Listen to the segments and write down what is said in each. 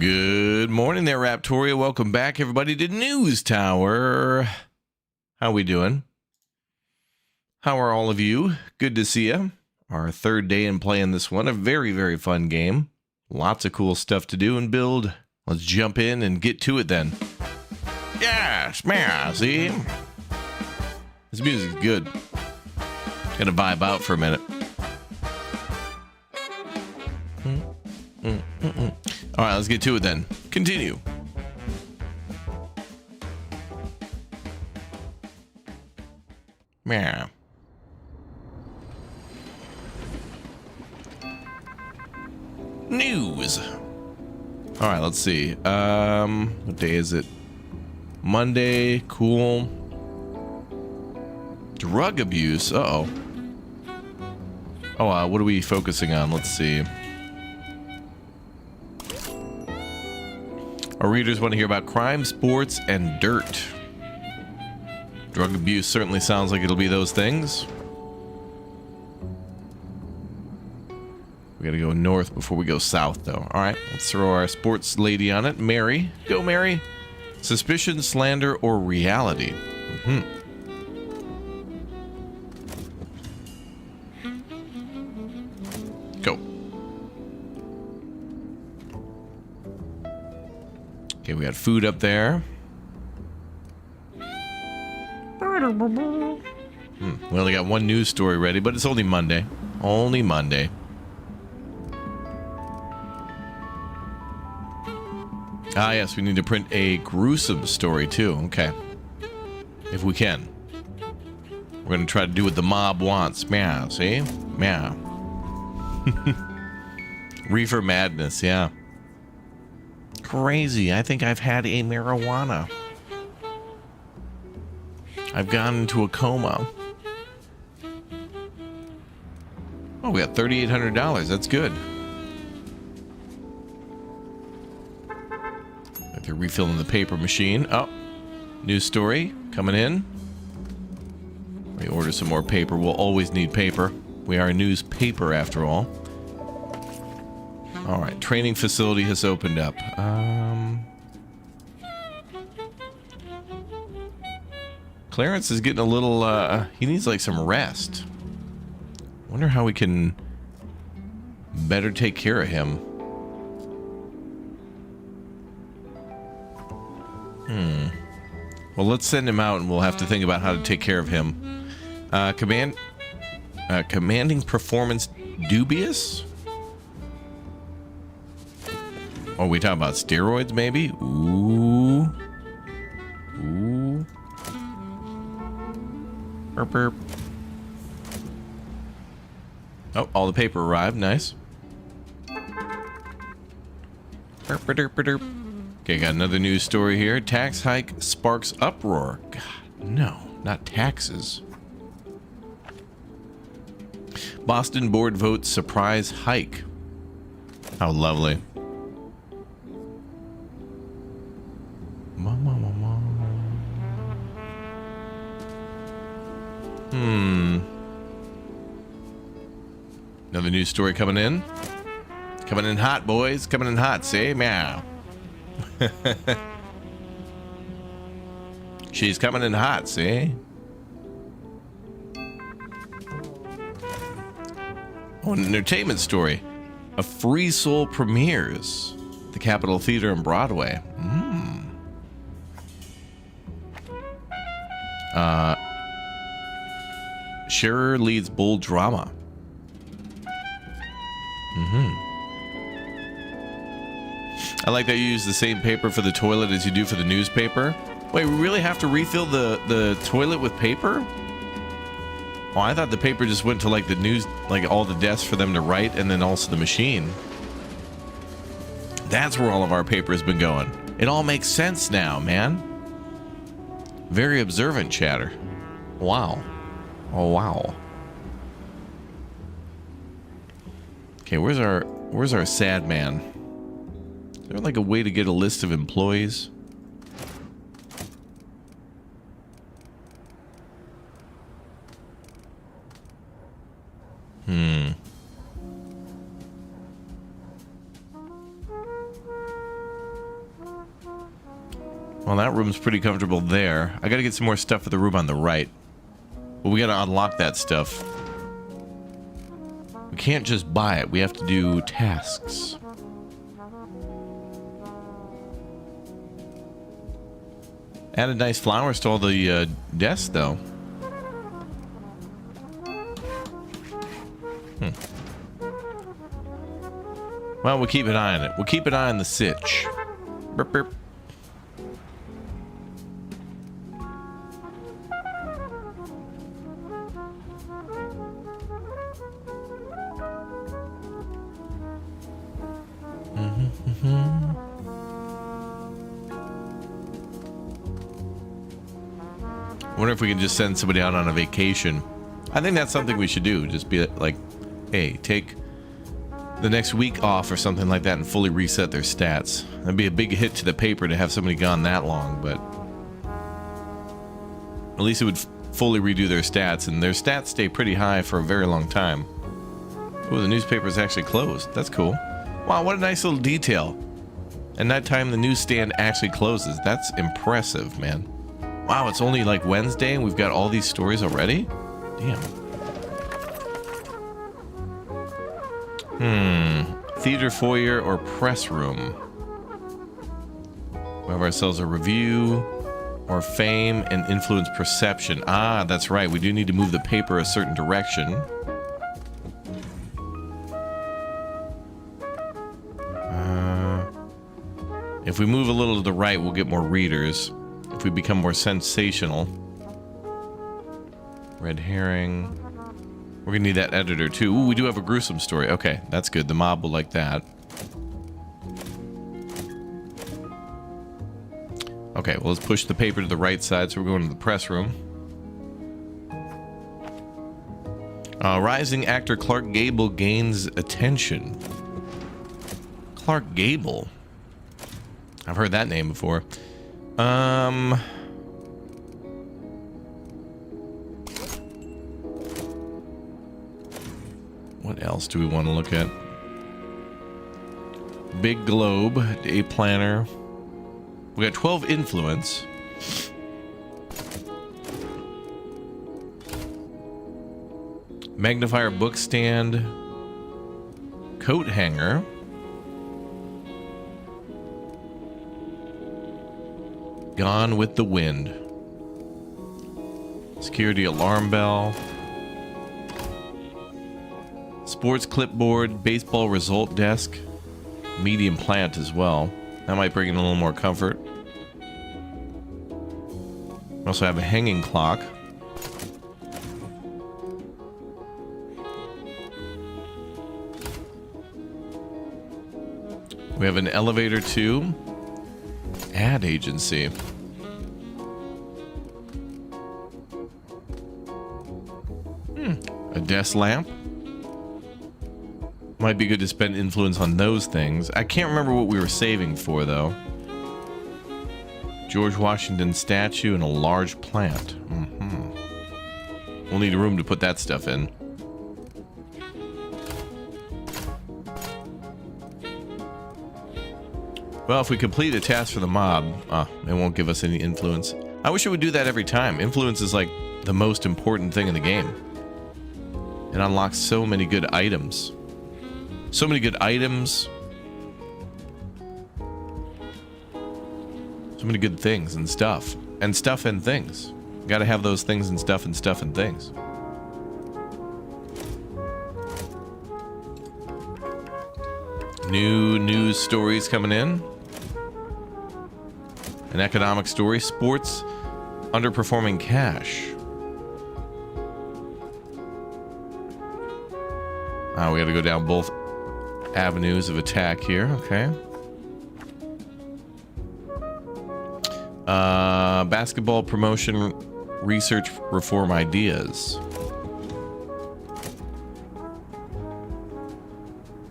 Good morning there, Raptoria. Welcome back, everybody, to News Tower. How we doing? How are all of you? Good to see you. Our third day in playing this one. A very, very fun game. Lots of cool stuff to do and build. Let's jump in and get to it then. Yeah, smash, see? This music's good. Gonna vibe out for a minute. All right, let's get to it then. Continue. Yeah. News. All right, let's see. What day is it? Monday. Cool. Drug abuse. Uh-oh. Oh, what are we focusing on? Let's see. Our readers want to hear about crime, sports, and dirt. Drug abuse certainly sounds like it'll be those things. We gotta go north before we go south, though. All right, let's throw our sports lady on it. Mary. Go, Mary. Suspicion, slander, or reality. Go. Okay, we got food up there. We only got one news story ready, but it's only Monday. Only Monday. Ah, yes, we need to print a gruesome story, too. Okay. If we can. We're going to try to do what the mob wants. Meow, see? Meow. Reefer madness, yeah. Crazy. I think I've had a marijuana. I've gone into a coma. Oh, we got $3,800. That's good. If you're refilling the paper machine. Oh, news story coming in. We order some more paper. We'll always need paper. We are a newspaper after all. All right, training facility has opened up. Clarence is getting a little, he needs like some rest. Wonder how we can better take care of him. Well, let's send him out and we'll have to think about how to take care of him. Commanding performance dubious? Oh, we talking about steroids, maybe? Ooh. Ooh. Burp, burp. Oh, all the paper arrived. Nice. Burp, derp, derp. Okay, got another news story here. Tax hike sparks uproar. God, no, not taxes. Boston board votes surprise hike. How lovely. Another news story coming in. Coming in hot, boys. Coming in hot. Say meow. She's coming in hot, see? Oh, an entertainment story. A Free Soul premieres at the Capitol Theater on Broadway. Shearer leads bold drama. I like that you use the same paper for the toilet as you do for the newspaper. Wait, we really have to refill the toilet with paper? Oh, I thought the paper just went to like the news, like all the desks for them to write, and then also the machine. That's where all of our paper has been going. It all makes sense now, man. Very observant, chatter. Wow. Oh, wow. Okay, where's our sad man? Is there like a way to get a list of employees? Well, that room's pretty comfortable there. I gotta get some more stuff for the room on the right. But we gotta unlock that stuff. We can't just buy it. We have to do tasks. Added nice flowers to all the desks, though. Well, we'll keep an eye on it. We'll keep an eye on the sitch. Burp, burp. I wonder if we can just send somebody out on a vacation. I think that's something we should do. Just be like, hey, take the next week off or something like that and fully reset their stats. That'd be a big hit to the paper to have somebody gone that long, but at least it would fully redo their stats, and their stats stay pretty high for a very long time. Oh, the newspaper is actually closed. That's cool. Wow, what a nice little detail. And that time the newsstand actually closes. That's impressive, man. Wow, it's only like Wednesday and we've got all these stories already? Damn. Theater foyer or press room? We have ourselves a review or fame and influence perception. Ah, that's right. We do need to move the paper a certain direction. If we move a little to the right, we'll get more readers. If we become more sensational. Red herring. We're gonna need that editor too. Ooh, we do have a gruesome story. Okay, that's good. The mob will like that. Okay, well, let's push the paper to the right side, so we're going to the press room. Rising actor Clark Gable gains attention. Clark Gable. I've heard that name before. What else do we want to look at? Big globe, day planner. We got 12 influence. Magnifier book stand. Coat hanger. Gone with the wind. Security alarm bell. Sports clipboard, baseball result desk. Medium plant as well. That might bring in a little more comfort. We also have a hanging clock. We have an elevator too. Ad agency. A desk lamp. Might be good to spend influence on those things. I can't remember what we were saving for, though. George Washington statue and a large plant. We'll need a room to put that stuff in. Well, if we complete a task for the mob, it won't give us any influence. I wish it would do that every time. Influence is like the most important thing in the game. It unlocks so many good items. So many good items. So many good things and stuff. And stuff and things. Gotta have those things and stuff and stuff and things. New news stories coming in. An economic story. Sports underperforming cash. We gotta go down both avenues of attack here. Okay. Basketball promotion research reform ideas.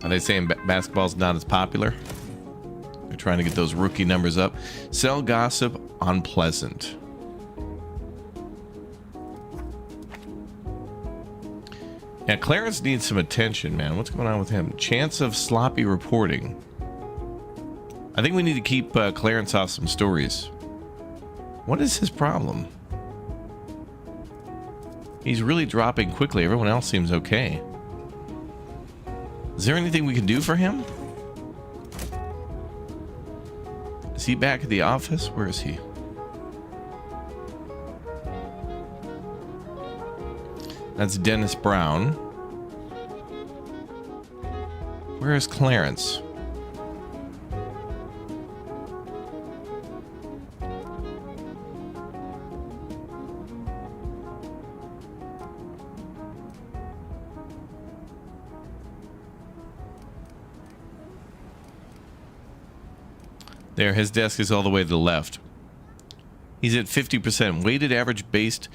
Are they saying basketball's not as popular? They're trying to get those rookie numbers up. Sell gossip unpleasant. Yeah, Clarence needs some attention, man. What's going on with him? Chance of sloppy reporting. I think we need to keep Clarence off some stories. What is his problem? He's really dropping quickly. Everyone else seems okay. Is there anything we can do for him? Is he back at the office? Where is he? That's Dennis Brown. Where is Clarence? There, his desk is all the way to the left. He's at 50%. Weighted average based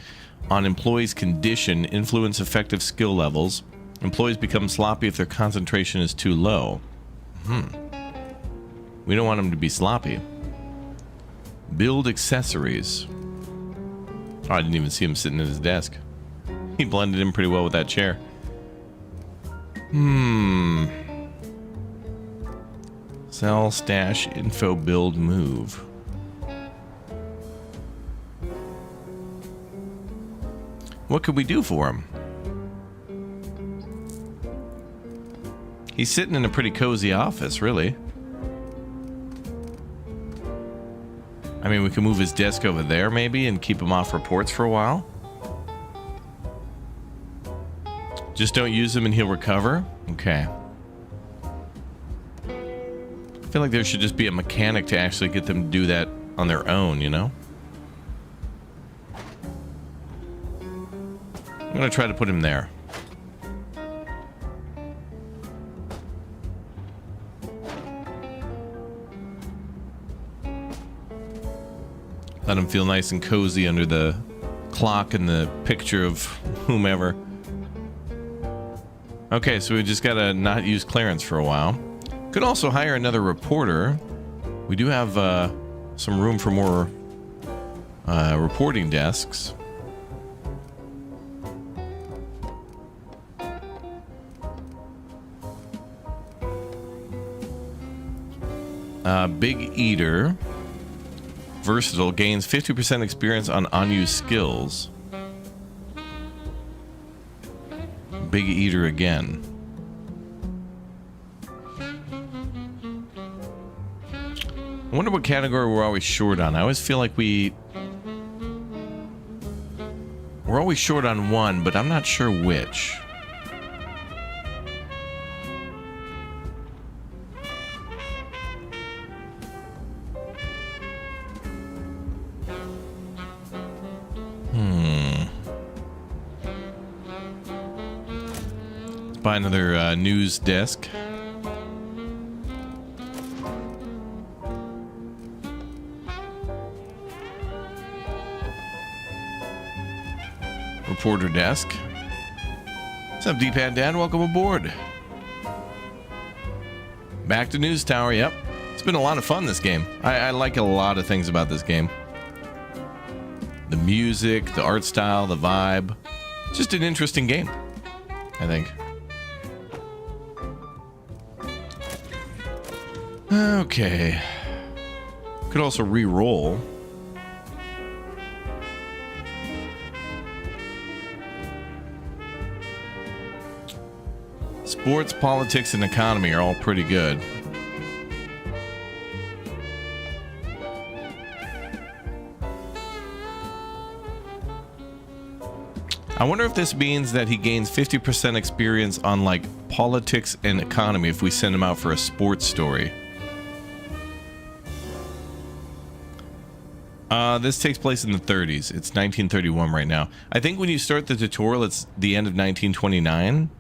on employees' condition influence effective skill levels. Employees become sloppy if their concentration is too low. We don't want them to be sloppy. Build accessories. Oh, I didn't even see him sitting at his desk. He blended in pretty well with that chair. Sell, stash, info, build, move. What could we do for him? He's sitting in a pretty cozy office, really. I mean, we can move his desk over there, maybe, and keep him off reports for a while. Just don't use him and he'll recover? Okay. I feel like there should just be a mechanic to actually get them to do that on their own, you know? I'm gonna try to put him there. Let him feel nice and cozy under the clock and the picture of whomever. Okay, so we just gotta not use Clarence for a while. Could also hire another reporter. We do have some room for more reporting desks. Big Eater. Versatile, gains 50% experience on unused skills. Big Eater again. I wonder what category we're always short on. I always feel like we're always short on one, but I'm not sure which. Let's buy another news desk. Reporter desk. What's up, D-Pad Dad? Welcome aboard. Back to News Tower. Yep. It's been a lot of fun, this game. I like a lot of things about this game. The music, the art style, the vibe. Just an interesting game, I think. Okay. Could also re-roll. Sports, politics, and economy are all pretty good. I wonder if this means that he gains 50% experience on, like, politics and economy if we send him out for a sports story. This takes place in the 30s. It's 1931 right now. I think when you start the tutorial, it's the end of 1929.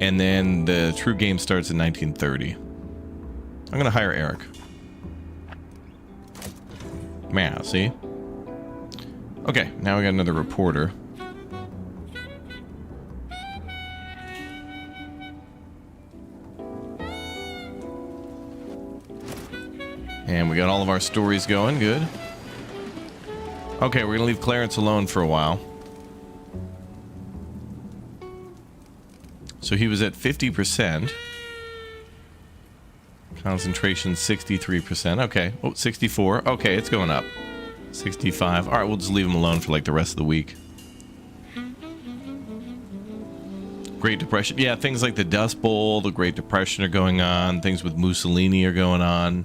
And then the true game starts in 1930. I'm going to hire Eric. Man, see? Okay, now we got another reporter. And we got all of our stories going. Good. Okay, we're going to leave Clarence alone for a while. So he was at 50%. Concentration 63%. Okay. Oh, 64. Okay, it's going up. 65. All right, we'll just leave them alone for like the rest of the week. Great Depression. Yeah, things like the Dust Bowl, the Great Depression are going on. Things with Mussolini are going on.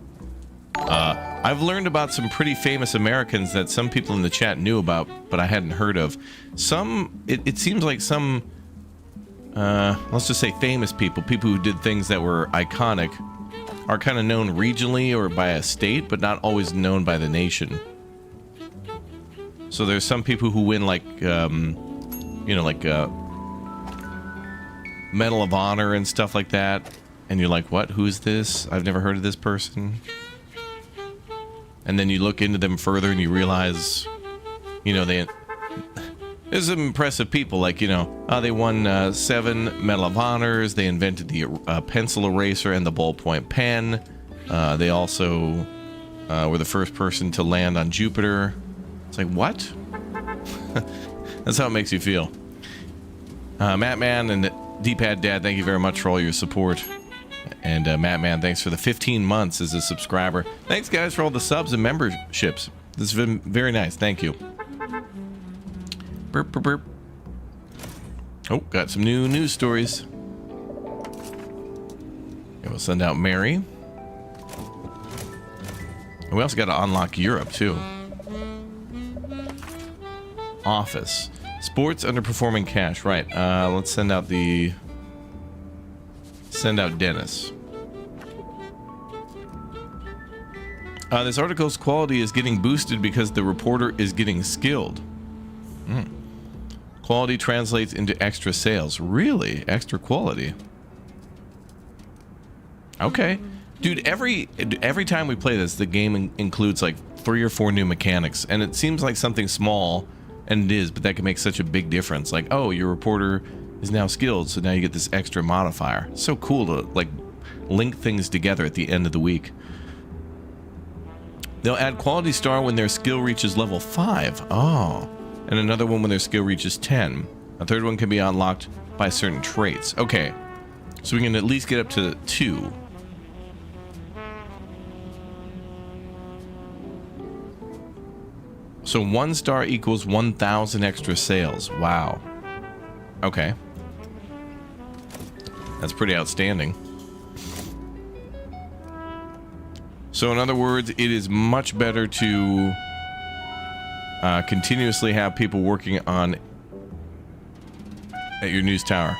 I've learned about some pretty famous Americans that some people in the chat knew about, but I hadn't heard of. It seems like some, let's just say famous people who did things that were iconic, are kind of known regionally or by a state, but not always known by the nation. So there's some people who win like, you know, like Medal of Honor and stuff like that, and you're like, what? Who's this? I've never heard of this person. And then you look into them further and you realize, you know, there's some impressive people, like, you know, they won 7 Medal of Honors. They invented the pencil eraser and the ballpoint pen. They also were the first person to land on Jupiter. It's like, what? That's how it makes you feel. Mattman and D-Pad Dad, thank you very much for all your support. And Mattman, thanks for the 15 months as a subscriber. Thanks, guys, for all the subs and memberships. This has been very nice. Thank you. Burp, burp, burp. Oh, got some new news stories. And we'll send out Mary. And we also got to unlock Europe, too. Office. Sports underperforming cash. Right. Let's send out Dennis. This article's quality is getting boosted because the reporter is getting skilled. Quality translates into extra sales. Really? Extra quality? Okay. Dude, every time we play this, the game includes like 3 or 4 new mechanics, and it seems like something small, and it is, but that can make such a big difference. Like, oh, your reporter is now skilled, so now you get this extra modifier. So cool to like link things together at the end of the week. They'll add quality star when their skill reaches level 5. Oh. And another one when their skill reaches 10. A third one can be unlocked by certain traits. Okay. So we can at least get up to 2. So 1 star equals 1,000 extra sales. Wow. Okay. That's pretty outstanding. So in other words, it is much better to continuously have people working on at your news tower.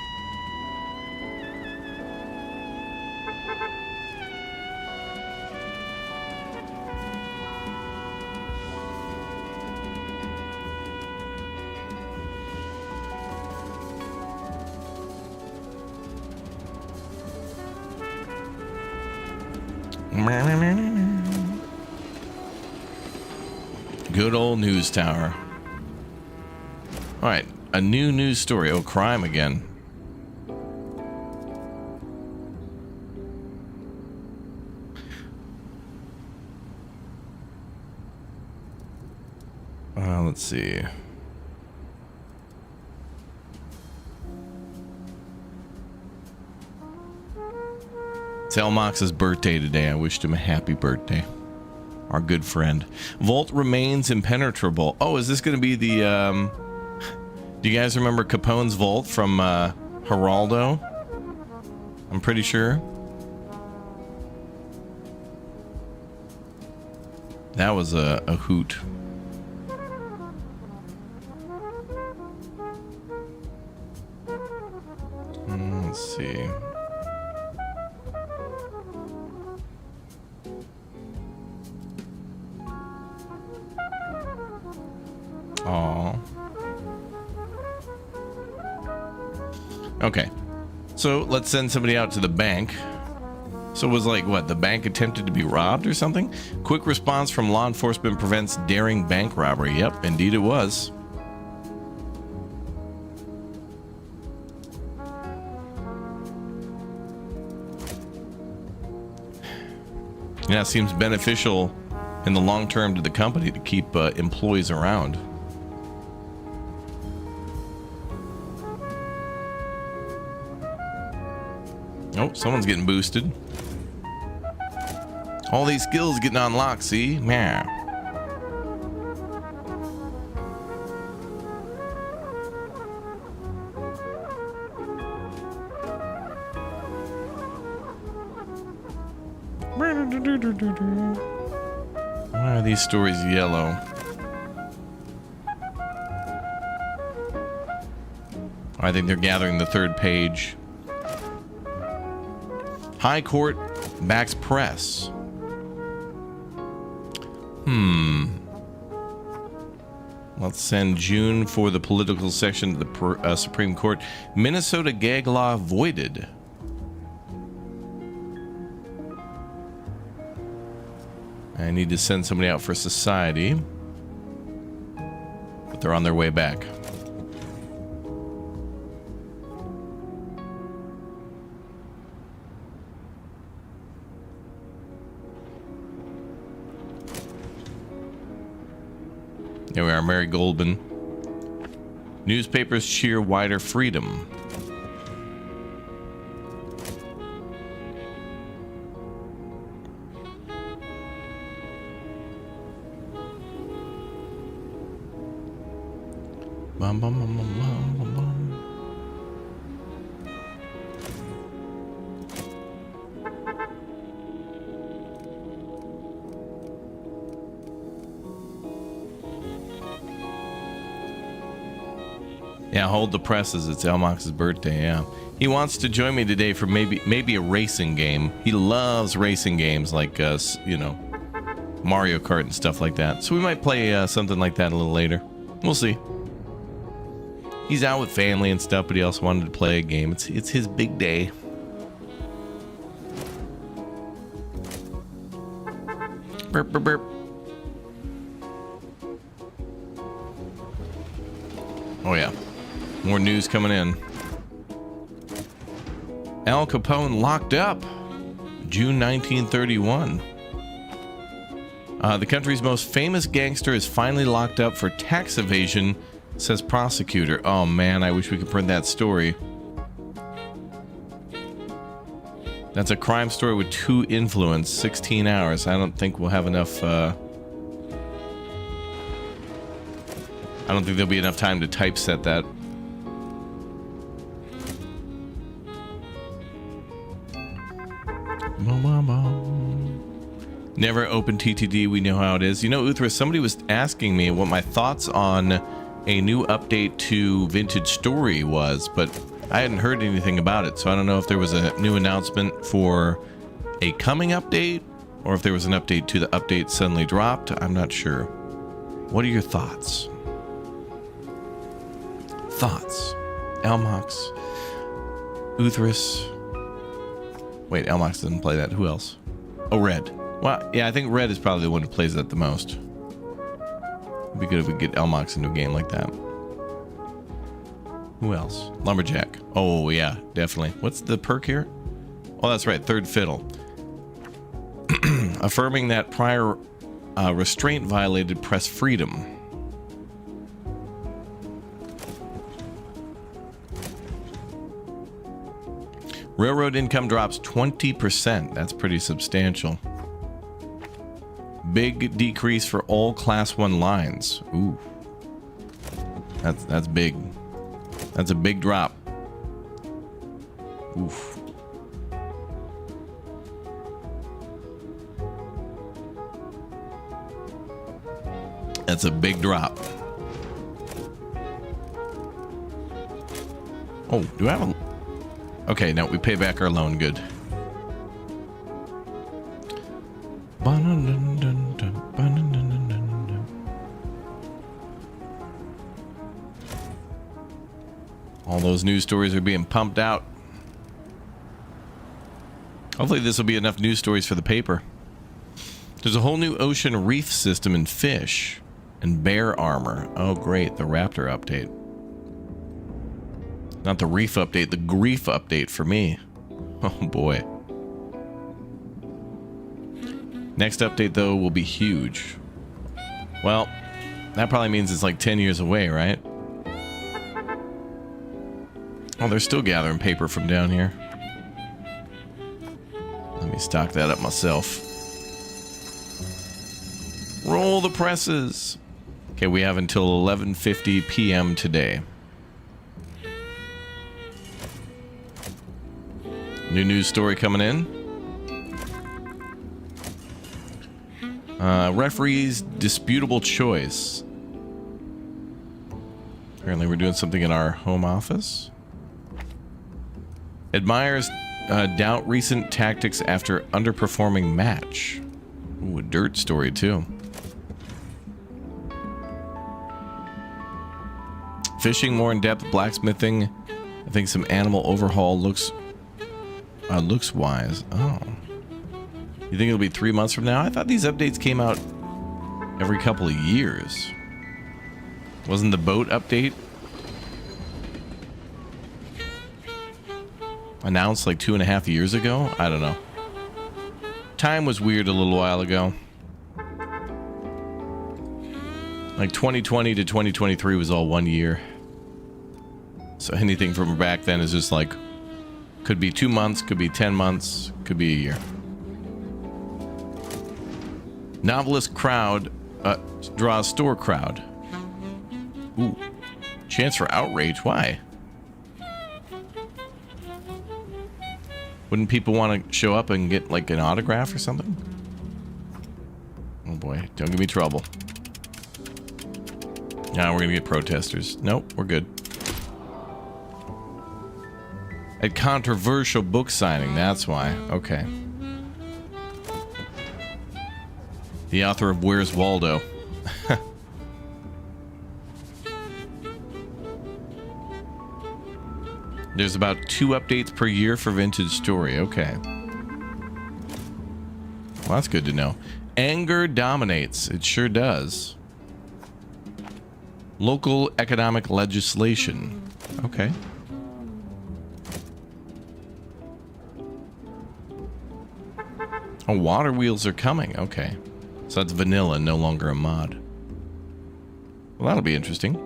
Good old news tower. All right, a new news story. Oh, crime again. Let's see. It's Elmox's birthday today. I wished him a happy birthday. Our good friend. Vault remains impenetrable. Oh, is this going to be the, do you guys remember Capone's vault from, Geraldo? I'm pretty sure. That was a hoot. Let's see. Aww. Okay. So let's send somebody out to the bank. So it was like, what, the bank attempted to be robbed or something? Quick response from law enforcement prevents daring bank robbery. Yep, indeed it was. Yeah, it seems beneficial in the long term to the company to keep employees around. Oh, someone's getting boosted. All these skills getting unlocked, see? Man. Why are these stories yellow? I think they're gathering the third page. High Court backs press. Let's send June for the political section of the Supreme Court. Minnesota gag law voided. I need to send somebody out for society. But they're on their way back. Here we are, Mary Goldman. Newspapers cheer wider freedom. Bum, bum, bum, bum, bum, bum, bum. Yeah, hold the presses. It's Elmox's birthday, yeah. He wants to join me today for maybe a racing game. He loves racing games like, you know, Mario Kart and stuff like that. So we might play something like that a little later. We'll see. He's out with family and stuff, but he also wanted to play a game. It's his big day. Burp, burp, burp. Oh, yeah. More news coming in. Al Capone locked up. June 1931. The country's most famous gangster is finally locked up for tax evasion, says prosecutor. Oh man, I wish we could print that story. That's a crime story with 2 influence, 16 hours. I don't think we'll have enough, I don't think there'll be enough time to typeset that. Never open TTD, we know how it is. You know, Uthra, somebody was asking me what my thoughts on a new update to Vintage Story was, but I hadn't heard anything about it, so I don't know if there was a new announcement for a coming update, or if there was an update to the update suddenly dropped. I'm not sure. What are your thoughts? Thoughts. Elmox. Uthris. Wait, Elmox doesn't play that. Who else? Oh, Red. Well, yeah, I think Red is probably the one who plays that the most. It'd be good if we could get Elmox into a game like that. Who else? Lumberjack. Oh, yeah, definitely. What's the perk here? Oh, that's right. Third Fiddle. Affirming that prior restraint violated press freedom. Railroad income drops 20%. That's pretty substantial. Big decrease for all Class 1 lines. Ooh. That's big. That's a big drop. Oof. That's a big drop. Oh, do I have a... Okay, now we pay back our loan. Good. All those news stories are being pumped out. Hopefully this will be enough news stories for the paper. There's a whole new ocean reef system in fish and bear armor. Oh great, the raptor update. Not the reef update, the grief update for me. Oh boy. Next update though will be huge. Well, that probably means it's like 10 years away, right? Oh, they're still gathering paper from down here. Let me stock that up myself. Roll the presses. Okay, we have until 11:50 p.m. today. New news story coming in. Referee's disputable choice. Apparently we're doing something in our home office. Admires doubt recent tactics after underperforming match. Ooh, a dirt story too. Fishing more in depth, blacksmithing. I think some animal overhaul looks wise. Oh. You think it'll be 3 months from now? I thought these updates came out every couple of years. Wasn't the boat update announced like 2.5 years ago? I don't know. Time was weird a little while ago. Like 2020 to 2023 was all 1 year. So anything from back then is just like, could be 2 months, could be 10 months, could be a year. Novelist crowd draws store crowd. Ooh. Chance for outrage. Why? Wouldn't people want to show up and get like an autograph or something? Oh boy, don't give me trouble. Now we're gonna get protesters. Nope, we're good. A controversial book signing, that's why. Okay. The author of Where's Waldo? There's about 2 updates per year for Vintage Story. Okay. Well, that's good to know. Anger dominates. It sure does. Local economic legislation. Okay. Oh, water wheels are coming. Okay. So that's vanilla, no longer a mod. Well, that'll be interesting.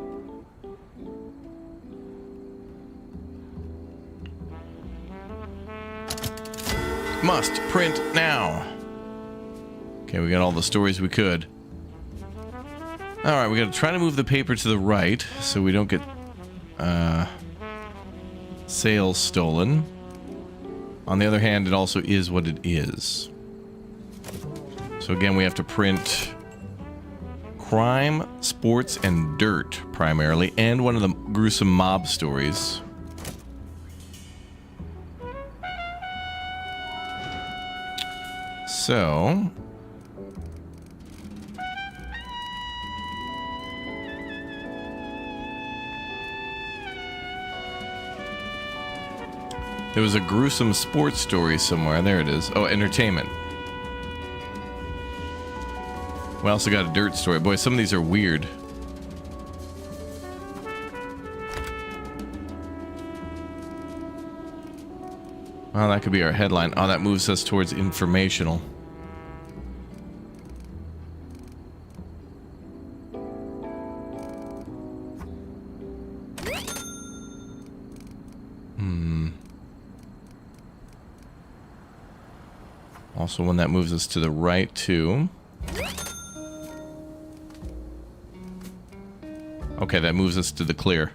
Must print now. Okay, we got all the stories we could. Alright, we gotta try to move the paper to the right so we don't get sales stolen. On the other hand, it also is what it is. So again, we have to print crime, sports, and dirt primarily, and one of the gruesome mob stories. So there was a gruesome sports story somewhere. There it is. Oh, entertainment. We also got a dirt story. Boy, some of these are weird. Well, that could be our headline. Oh, that moves us towards informational. Also, one that moves us to the right, too. Okay, that moves us to the clear.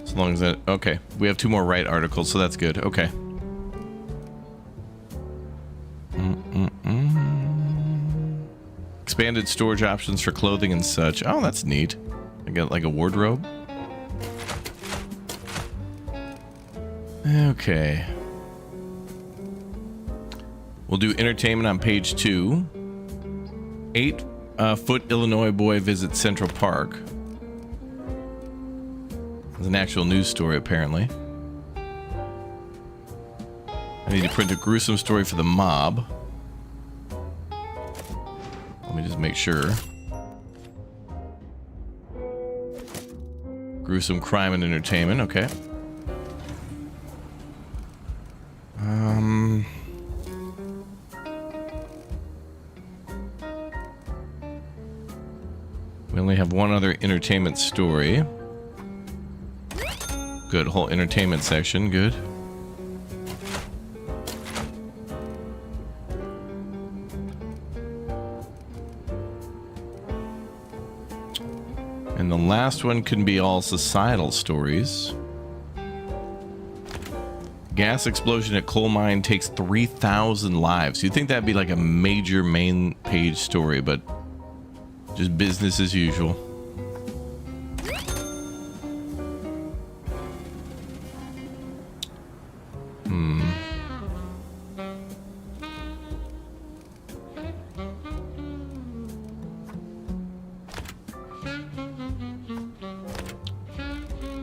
As long as that... Okay, we have 2 more right articles, so that's good. Okay. Expanded storage options for clothing and such. Oh, that's neat. I got like a wardrobe. Okay. We'll do entertainment on page 2. 8-foot Illinois boy visits Central Park. It's an actual news story, apparently. I need to print a gruesome story for the mob. Let me just make sure. Gruesome crime and entertainment, okay. We only have one other entertainment story. Good, whole entertainment section, good. And the last one can be all societal stories. Gas explosion at coal mine takes 3,000 lives. You'd think that'd be like a major main page story, but just business as usual.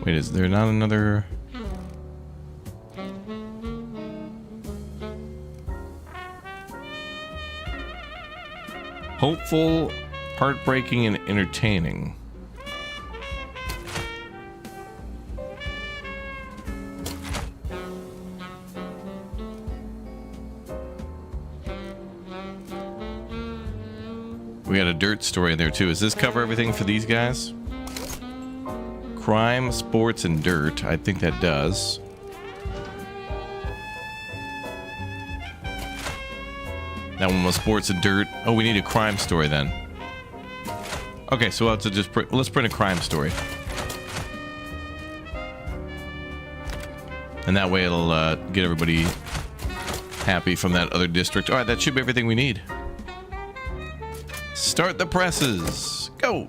Wait, is there not another... Hopeful, heartbreaking, and entertaining. We got a dirt story there too. Does this cover everything for these guys? Crime, sports, and dirt. I think that does. That one was sports and dirt. Oh, we need a crime story then. Okay, so we'll have to just let's print a crime story. And that way it'll get everybody happy from that other district. All right, that should be everything we need. Start the presses. Go.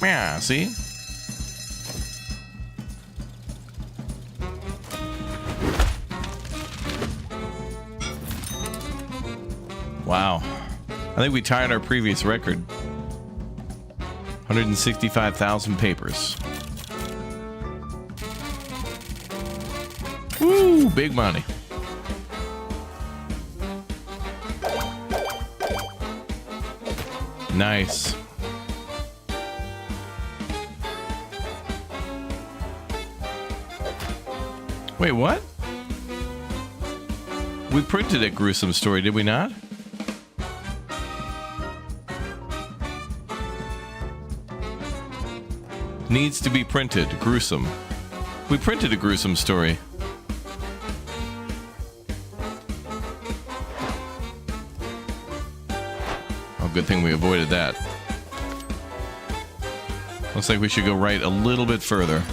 Yeah, see? Wow. I think we tied our previous record. 165,000 papers. Woo, big money. Nice. Wait, what? We printed a gruesome story, did we not? Needs to be printed. Gruesome. We printed a gruesome story. Oh, good thing we avoided that. Looks like we should go right a little bit further.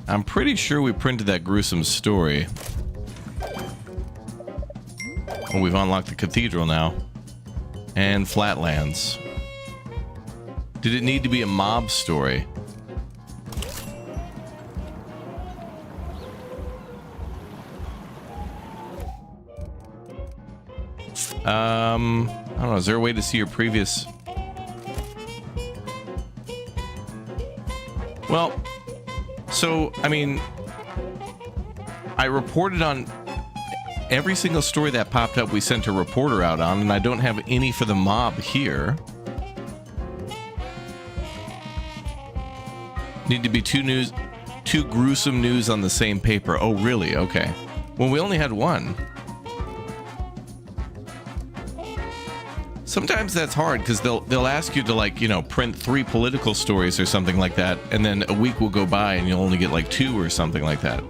I'm pretty sure we printed that gruesome story. Oh, we've unlocked the cathedral now. And Flatlands. Did it need to be a mob story? I don't know, is there a way to see your previous... Well, so, I mean, I reported on every single story that popped up. We sent a reporter out on, and I don't have any for the mob here. Need to be two gruesome news on the same paper. Oh, really? Okay. Well, we only had one. Sometimes that's hard because they'll ask you to, like, you know, print 3 political stories or something like that, and then a week will go by and you'll only get like 2 or something like that.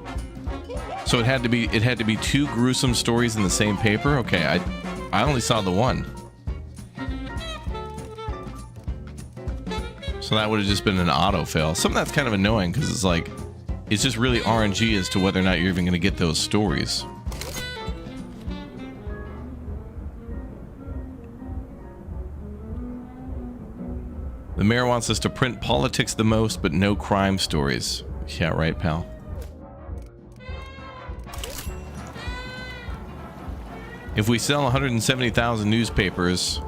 So it had to be 2 gruesome stories in the same paper. Okay, I only saw the one. So that would have just been an auto fail. Something that's kind of annoying because it's like it's just really RNG as to whether or not you're even going to get those stories. The mayor wants us to print politics the most, but no crime stories. Yeah, right, pal. If we sell 170,000 newspapers,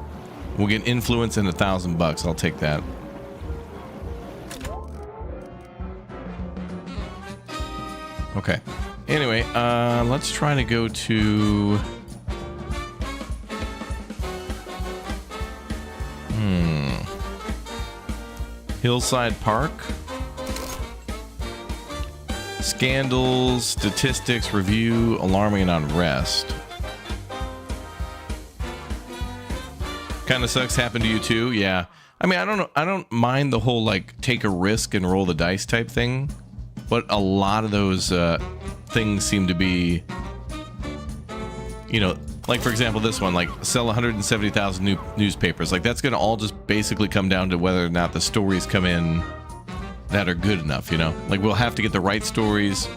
we'll get influence and $1,000. I'll take that. Okay. Anyway, let's try to go to... Hillside Park. Scandals, statistics, review, alarming and unrest. Kind of sucks. Happened to you too? Yeah. I mean, I don't know. I don't mind the whole like take a risk and roll the dice type thing, but a lot of those things seem to be, you know, Like, for example, this one, like, sell 170,000 new newspapers. Like, that's going to all just basically come down to whether or not the stories come in that are good enough, you know? Like, we'll have to get the right stories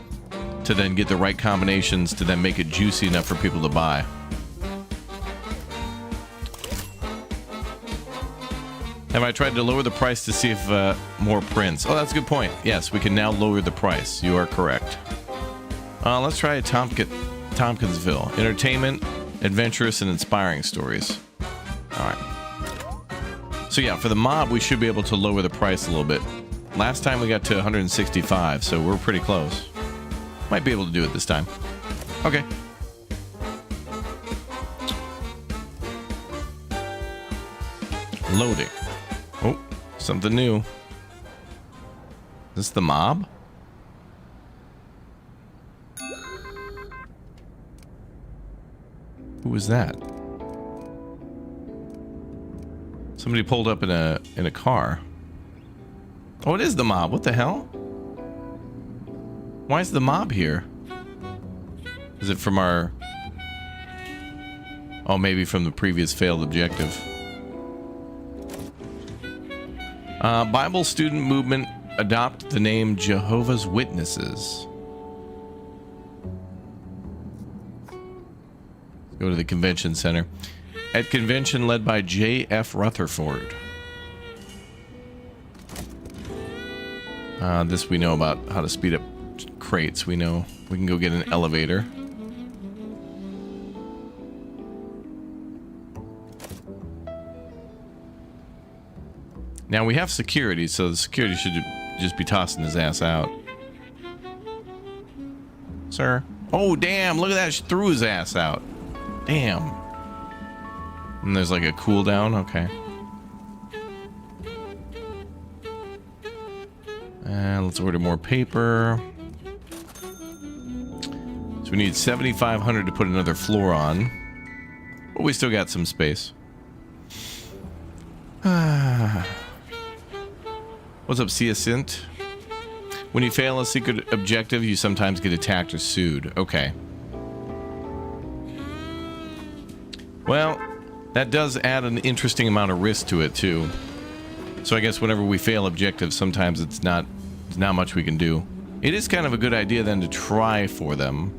to then get the right combinations to then make it juicy enough for people to buy. Have I tried to lower the price to see if more prints? Oh, that's a good point. Yes, we can now lower the price. You are correct. Let's try Tompkinsville. Entertainment, adventurous, and inspiring stories. All right. So yeah, for the mob, we should be able to lower the price a little bit. Last time we got to 165, so we're pretty close. Might be able to do it this time. Okay. Loading. Oh, something new. Is this the mob? Who was that? Somebody pulled up in a car. Oh, it is the mob. What the hell? Why is the mob here? Is it from our... Oh, maybe from the previous failed objective. Bible student movement adopt the name Jehovah's Witnesses. Go to the convention center. At convention led by J.F. Rutherford. This we know about how to speed up crates. We know we can go get an elevator. Now we have security, so the security should just be tossing his ass out. Sir. Oh, damn. Look at that. She threw his ass out. Damn. And there's like a cooldown. Okay. And let's order more paper. So we need 7,500 to put another floor on. But we still got some space. What's up, Ciacint? When you fail a secret objective, you sometimes get attacked or sued. Okay. Well, that does add an interesting amount of risk to it, too. So I guess whenever we fail objectives, sometimes it's not much we can do. It is kind of a good idea, then, to try for them.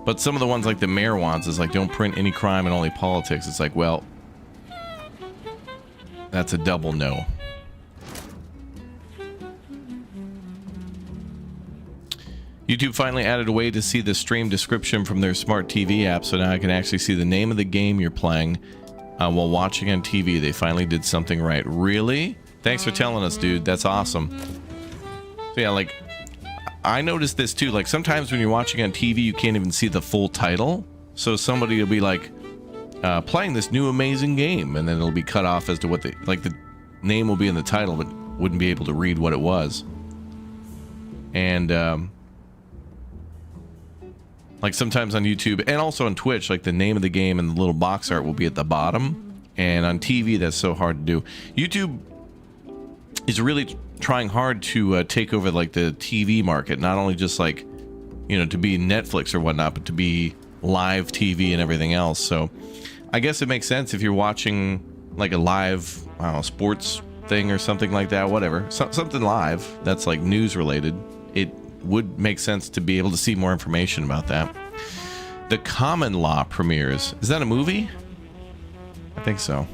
But some of the ones like the mayor wants is like, don't print any crime and only politics. It's like, well... That's a double no. YouTube finally added a way to see the stream description from their smart TV app, so now I can actually see the name of the game you're playing while watching on TV. They finally did something right. Really? Thanks for telling us, dude. That's awesome. So yeah, like, I noticed this too. Like, sometimes when you're watching on TV, you can't even see the full title. So somebody will be like, playing this new amazing game, and then it'll be cut off as to what the name will be in the title, but wouldn't be able to read what it was. And like sometimes on YouTube and also on Twitch, like the name of the game and the little box art will be at the bottom, and on TV that's so hard to do. YouTube is really trying hard to take over like the TV market, not only just like, you know, to be Netflix or whatnot, but to be live TV and everything else. So I guess it makes sense if you're watching like a live, I don't know, sports thing or something like that, whatever, something live that's like news related, it would make sense to be able to see more information about that. The Common Law premieres. Is that a movie? I think so.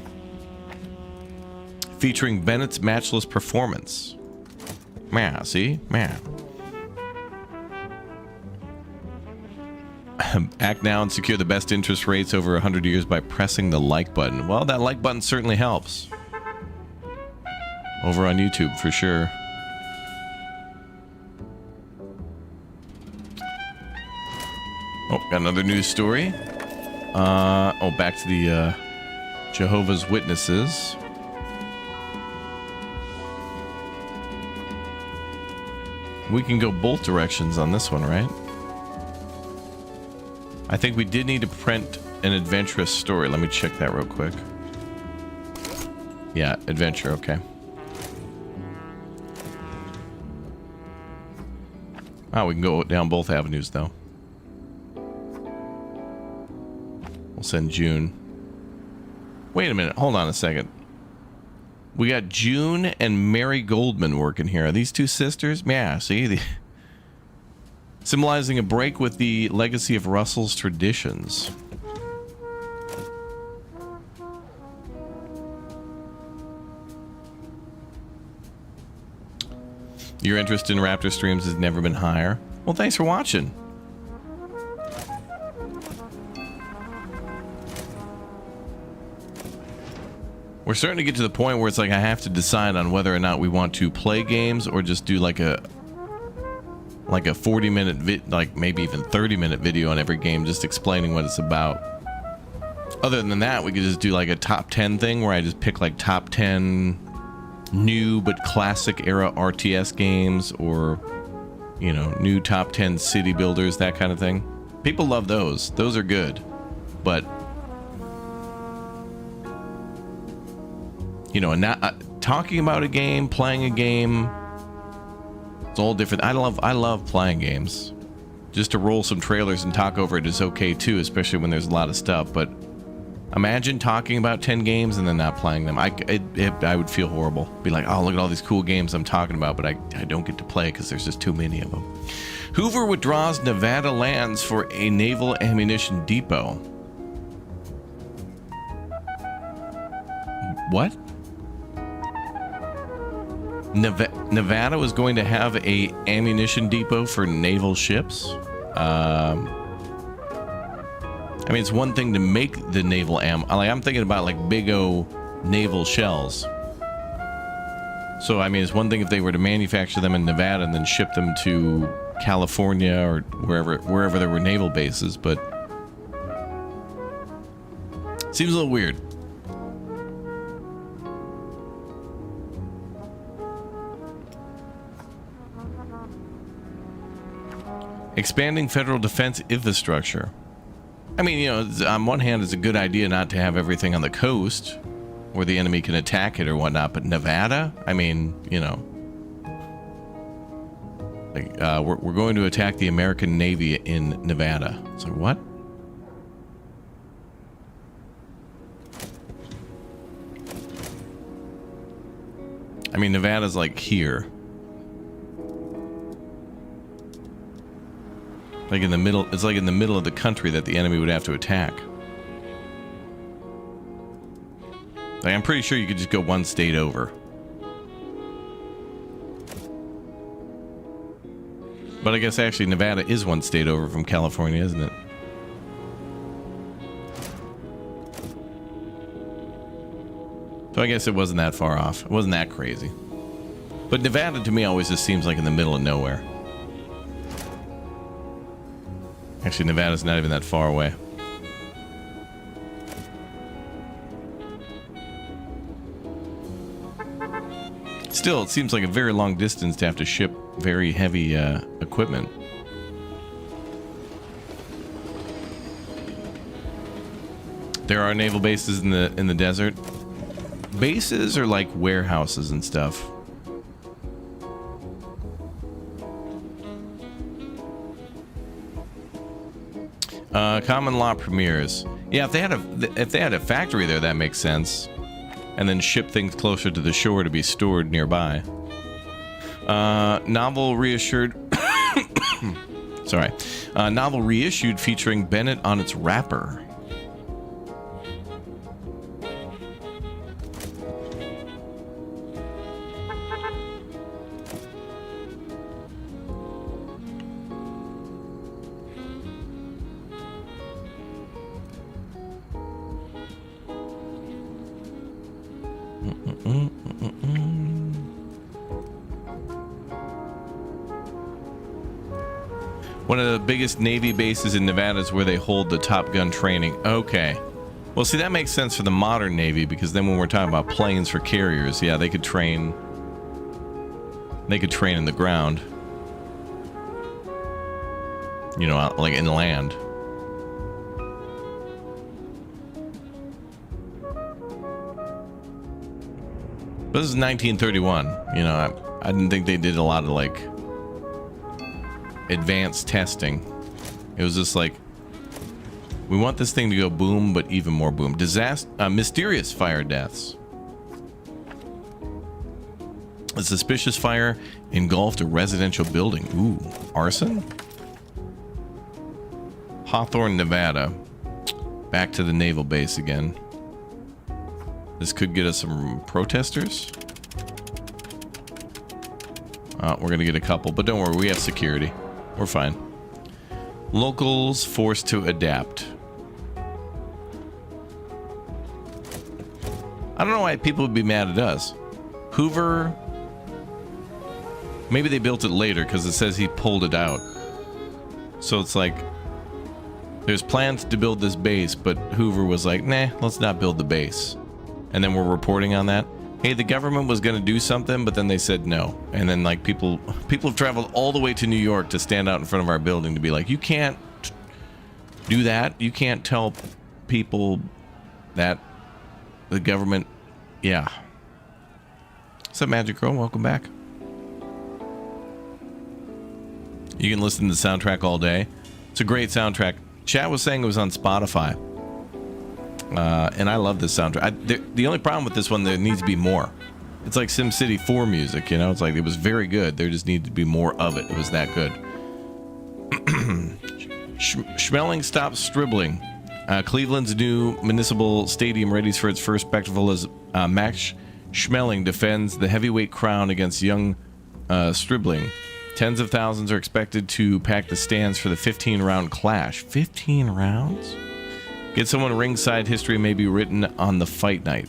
Featuring Bennett's matchless performance. Man, see? Man. Act now and secure the best interest rates over 100 years by pressing the like button. Well, that like button certainly helps. Over on YouTube, for sure. Oh, got another news story. Back to the Jehovah's Witnesses. We can go both directions on this one, right? I think we did need to print an adventurous story. Let me check that real quick. Yeah, adventure, okay. Oh, we can go down both avenues, though. send June. Wait a minute. Hold on a second. We got June and Mary Goldman working here. Are these two sisters? Yeah, see? Symbolizing a break with the legacy of Russell's traditions. Your interest in Raptor streams has never been higher. Well, thanks for watching. We're starting to get to the point where it's like I have to decide on whether or not we want to play games or just do like a 40-minute like maybe even 30-minute video on every game just explaining what it's about. Other than that, we could just do like a top 10 thing where I just pick like top 10 new but classic era RTS games, or you know, new top 10 city builders, that kind of thing. People love those. Those are good. But you know, not talking about a game, playing a game, it's all different. I love playing games. Just to roll some trailers and talk over it is okay too, especially when there's a lot of stuff. But imagine talking about 10 games and then not playing them. I would feel horrible. Be like, oh, look at all these cool games I'm talking about, but I don't get to play because there's just too many of them. Hoover withdraws Nevada lands for a naval ammunition depot. What? Nevada was going to have a ammunition depot for naval ships. I mean, it's one thing to make the naval like I'm thinking about like big O naval shells. So I mean, it's one thing if they were to manufacture them in Nevada and then ship them to California or wherever there were naval bases, but seems a little weird. Expanding federal defense infrastructure. I mean, you know, on one hand, it's a good idea not to have everything on the coast where the enemy can attack it or whatnot, but Nevada? I mean, you know, like, we're going to attack the American Navy in Nevada. It's like, what? I mean, Nevada's like here. Like in the middle, it's like in the middle of the country that the enemy would have to attack. Like, I'm pretty sure you could just go one state over. But I guess actually Nevada is one state over from California, isn't it? So I guess it wasn't that far off. It wasn't that crazy. But Nevada to me always just seems like in the middle of nowhere. Actually, Nevada's not even that far away. Still, it seems like a very long distance to have to ship very heavy equipment. There are naval bases in the desert. Bases are like warehouses and stuff. Common law premieres. Yeah, if they had a factory there, that makes sense. And then ship things closer to the shore to be stored nearby. Novel reissued. Sorry. Novel reissued featuring Bennett on its wrapper. One of the biggest Navy bases in Nevada is where they hold the Top Gun training. Okay. Well, see, that makes sense for the modern Navy, because then when we're talking about planes for carriers, yeah, they could train in the ground. You know, like inland. But this is 1931. You know, I didn't think they did a lot of like advanced testing. It was just like We want this thing to go boom, but even more boom. Disaster, mysterious fire deaths. A suspicious fire engulfed a residential building. Ooh, arson? Hawthorne, Nevada. Back to the naval base again. This could get us some protesters. We're gonna get a couple, but don't worry, we have security. We're fine. Locals forced to adapt. I don't know why people would be mad at us. Hoover... Maybe they built it later because it says he pulled it out. So it's like... There's plans to build this base, but Hoover was like, nah, let's not build the base. And then we're reporting on that. Hey, the government was going to do something, but then they said no. And then, like, people have traveled all the way to New York to stand out in front of our building to be like, you can't do that. You can't tell people that the government... Yeah. What's up, Magic Girl? Welcome back. You can listen to the soundtrack all day. It's a great soundtrack. Chat was saying it was on Spotify. And I love this soundtrack. The only problem with this one, there needs to be more. It's like SimCity 4 music, you know? It's like, it was very good. There just needed to be more of it. It was that good. Schmeling stops stribbling. Cleveland's new municipal stadium readies for its first spectacle as Max Schmeling defends the heavyweight crown against young Stribling. Tens of thousands are expected to pack the stands for the 15-round clash. 15 rounds? Get someone ringside, history may be written on the fight night.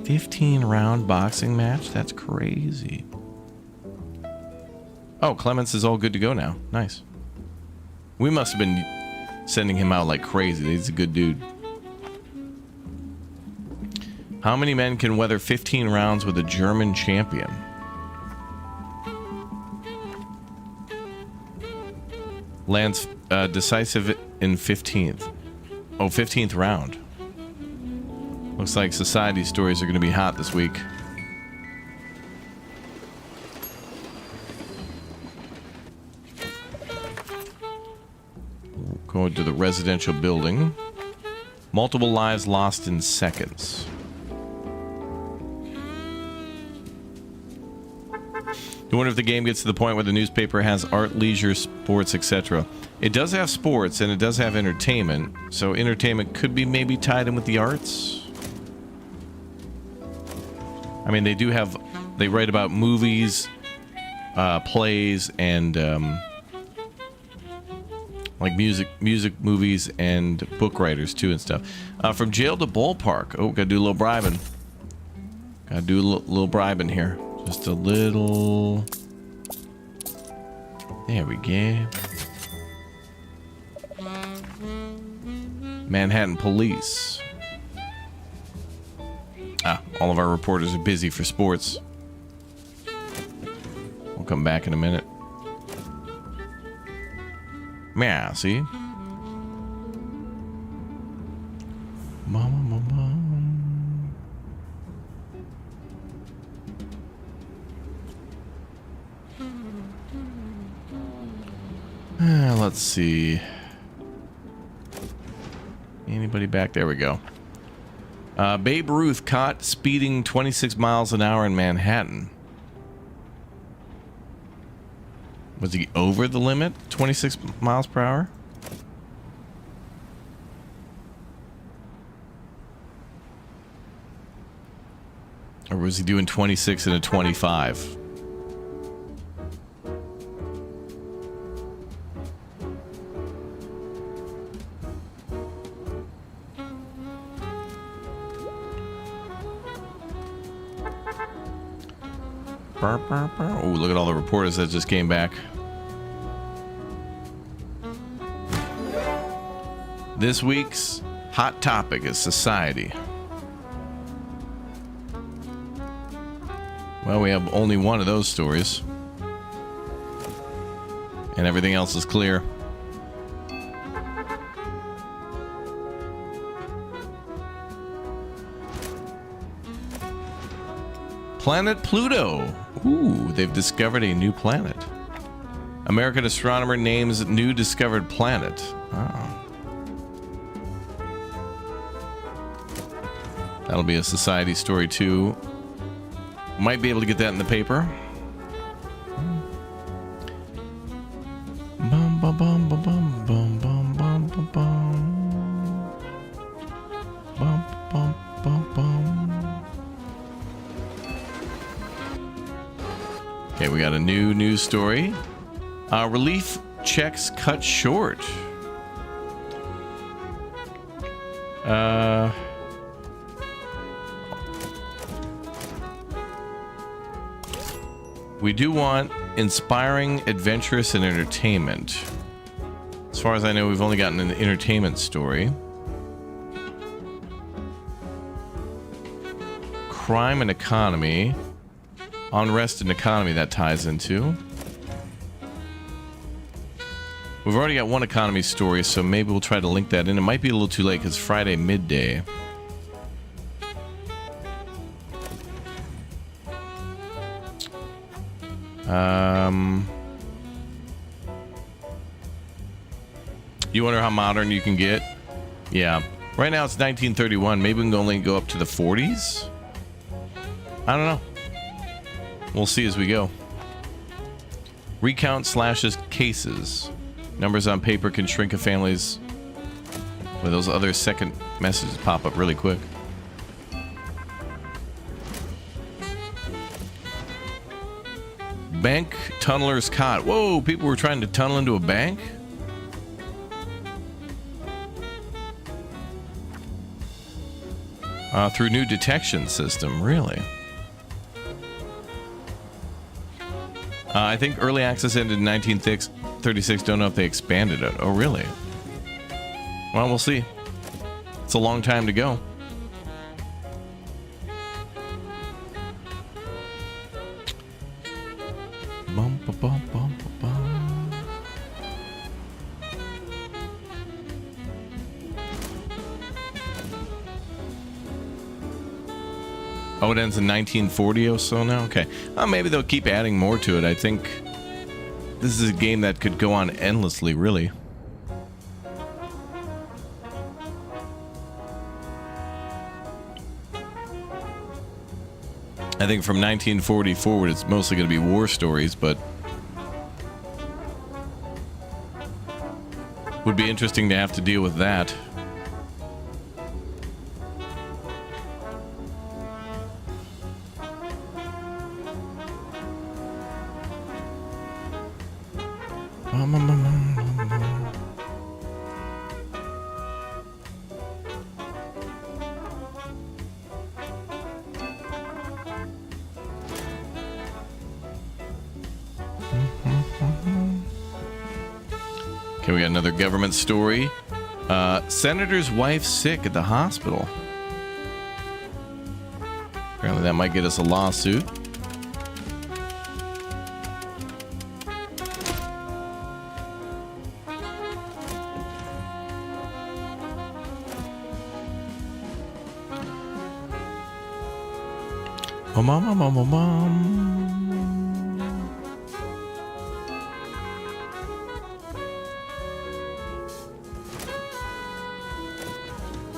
15-round boxing match? That's crazy. Oh, Clements is all good to go now. Nice. We must have been sending him out like crazy. He's a good dude. How many men can weather 15 rounds with a German champion? Lands decisive in 15th. Oh, 15th round. Looks like society stories are going to be hot this week. Going to the residential building. Multiple lives lost in seconds. I wonder if the game gets to the point where the newspaper has art, leisure, sports, etc. It does have sports and it does have entertainment, so entertainment could be maybe tied in with the arts. I mean, they do have, they write about movies, plays, and like music, movies, and book writers too and stuff. From jail to ballpark. Oh, gotta do a little bribing. Gotta do a little bribing here. Just a little. There we go. Manhattan Police. All of our reporters are busy for sports. We'll come back in a minute. Yeah, see? Mama. Let's see. Anybody back? There we go. Babe Ruth caught speeding 26 miles an hour in Manhattan. Was he over the limit? 26 miles per hour? Or was he doing 26 and a 25? Oh, look at all the reporters that just came back. This week's hot topic is society. Well, we have only one of those stories. And everything else is clear. Planet Pluto. Ooh, they've discovered a new planet. American astronomer names new discovered planet. Oh. That'll be a society story too. Might be able to get that in the paper. Bum, bum, bum, bum, bum, bum, bum, bum, bum, bum. Bum, bum, bum, bum. Okay, we got a new news story. Relief checks cut short. We do want inspiring, adventurous, and entertainment. As far as I know, we've only gotten an entertainment story. Crime and economy. Unrest and economy that ties into. We've already got one economy story, so maybe we'll try to link that in. It might be a little too late because Friday midday. You wonder how modern you can get? Yeah. Right now it's 1931. Maybe we can only go up to the 40s? I don't know. We'll see as we go. Recount slashes cases. Numbers on paper can shrink a family's... Well, those other second messages pop up really quick. Bank tunnelers caught. Whoa, people were trying to tunnel into a bank? Through new detection system, really? I think early access ended in 1936. Don't know if they expanded it. Oh, really? Well, we'll see. It's a long time to go. Bum, ba, bum, bum, ba, bum. Oh, it ends in 1940 or so now? Okay. Maybe they'll keep adding more to it. I think this is a game that could go on endlessly, really. I think from 1940 forward, it's mostly going to be war stories, but would be interesting to have to deal with that. Okay, we got another government story. Senator's wife sick at the hospital. Apparently that might get us a lawsuit.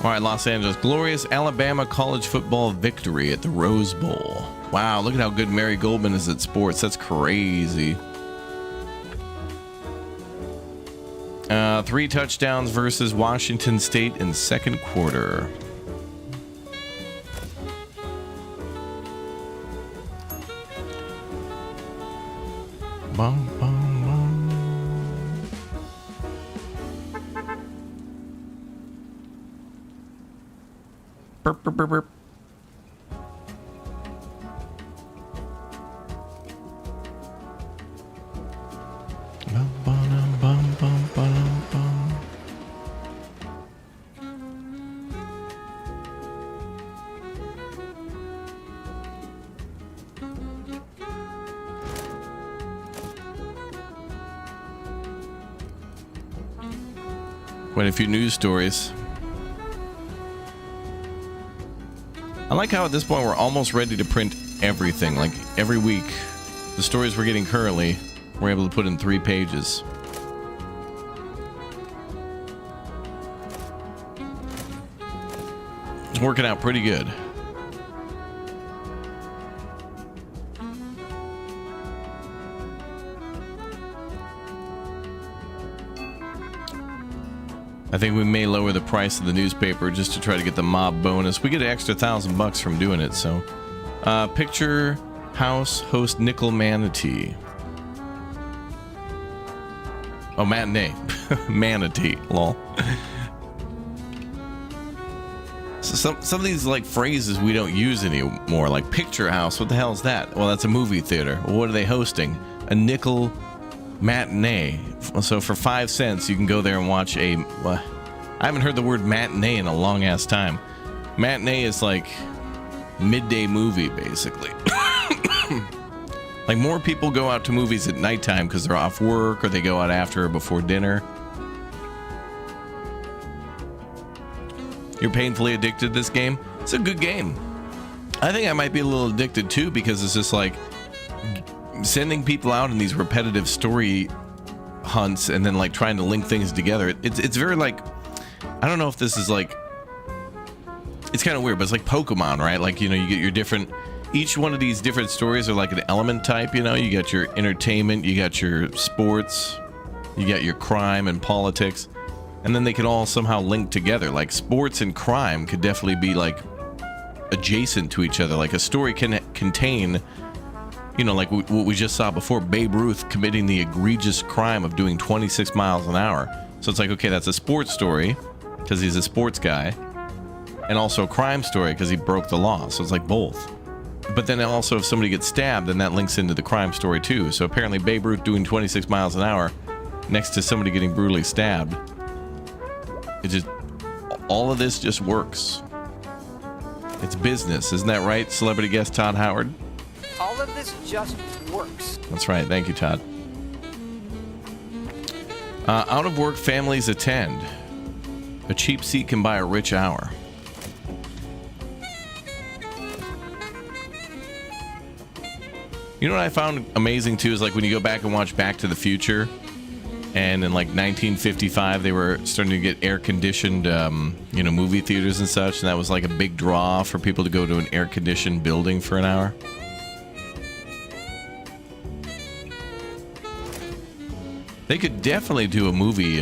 All right, Los Angeles. Glorious Alabama college football victory at the Rose Bowl. Wow, look at how good Mary Goldman is at sports. That's crazy. 3 touchdowns versus Washington State in second quarter. Bum, bum, bum. Burp, burp, burp, burp. Bum, bum, bum, bum, bum, bum. Quite a few news stories. I like how at this point we're almost ready to print everything. Like every week, the stories we're getting currently, We're able to put in 3 pages. It's working out pretty good. I think we may lower the price of the newspaper just to try to get the mob bonus. We get an extra $1,000 from doing it, so. Picture house host nickel manatee. Oh, matinee. Manatee, lol. So some of these like phrases we don't use anymore, like picture house. What the hell is that? Well, that's a movie theater. Well, what are they hosting? A nickel matinee. So for 5 cents, you can go there and watch a. I haven't heard the word matinee in a long ass time. Matinee is like midday movie, basically. Like more people go out to movies at nighttime because they're off work, or they go out after or before dinner. You're painfully addicted to this game? It's a good game. I think I might be a little addicted too, because it's just like sending people out in these repetitive story hunts and then like trying to link things together. It's very like, I don't know if this is like, it's kind of weird, but it's like Pokemon, right? Like, you know, you get your different, each one of these different stories are like an element type, you know? You got your entertainment, you got your sports, you got your crime and politics, and then they can all somehow link together. Like sports and crime could definitely be like adjacent to each other. Like a story can contain, you know, like what we just saw before, Babe Ruth committing the egregious crime of doing 26 miles an hour. So it's like, okay, that's a sports story because he's a sports guy, and also a crime story because he broke the law. So it's like both. But then also if somebody gets stabbed, then that links into the crime story too. So apparently Babe Ruth doing 26 miles an hour next to somebody getting brutally stabbed. It just, all of this just works. It's business, isn't that right, celebrity guest Todd Howard? All of this just works. That's right. Thank you, Todd. Out of work families attend. A cheap seat can buy a rich hour. You know what I found amazing too is like when you go back and watch Back to the Future, and in like 1955 they were starting to get air-conditioned you know, movie theaters and such, and that was like a big draw for people to go to an air-conditioned building for an hour. They could definitely do a movie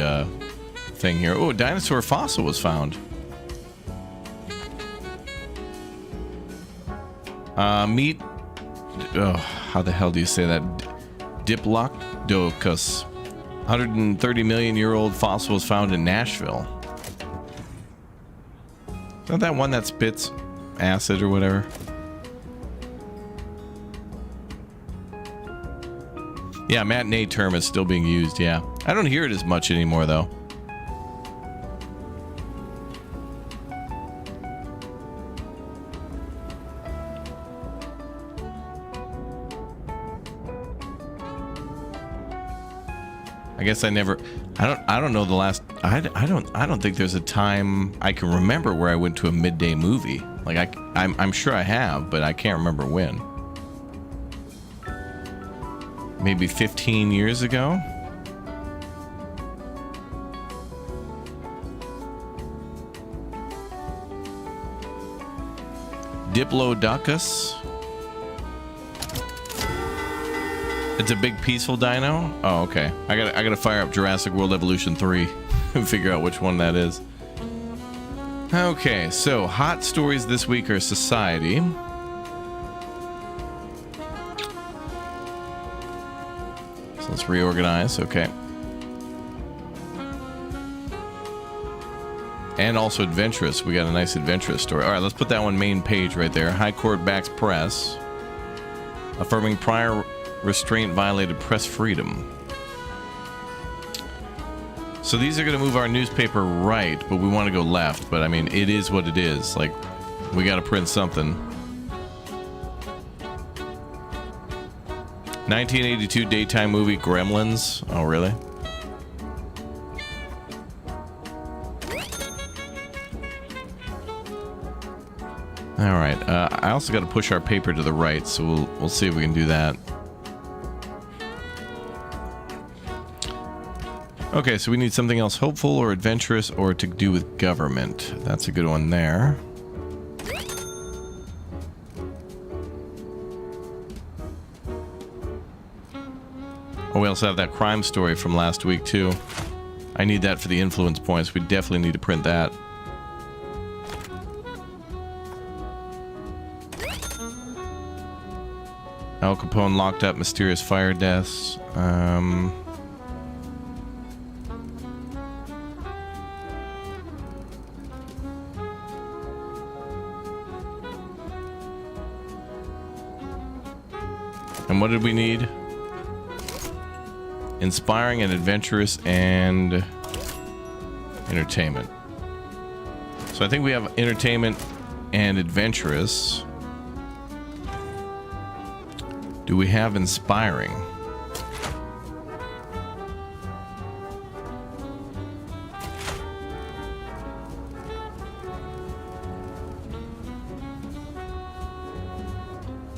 thing here. Oh, a dinosaur fossil was found. Meet, oh, how the hell do you say that? Diplodocus. 130 million year old fossil was found in Nashville. Is that that one that spits acid or whatever? Yeah, matinee term is still being used, yeah. I don't hear it as much anymore, though. I guess I don't know the last, I don't think there's a time I can remember where I went to a midday movie. Like I'm sure I have, but I can't remember when. Maybe 15 years ago? Diplodocus? It's a big peaceful dino? Oh, okay. I gotta fire up Jurassic World Evolution 3 and figure out which one that is. Okay, so hot stories this week are society. So let's reorganize, okay. And also adventurous. We got a nice adventurous story. All right, let's put that one main page right there. High Court backs press, affirming prior restraint violated press freedom. So these are going to move our newspaper right, but we want to go left. But I mean, it is what it is. Like, we got to print something. 1982 daytime movie Gremlins. Oh, really? All right. I also got to push our paper to the right, so we'll see if we can do that. Okay, so we need something else hopeful or adventurous or to do with government. That's a good one there. Oh, we also have that crime story from last week, too. I need that for the influence points. We definitely need to print that. Al Capone locked up, mysterious fire deaths. And what did we need? Inspiring and adventurous and entertainment. So I think we have entertainment and adventurous. Do we have inspiring?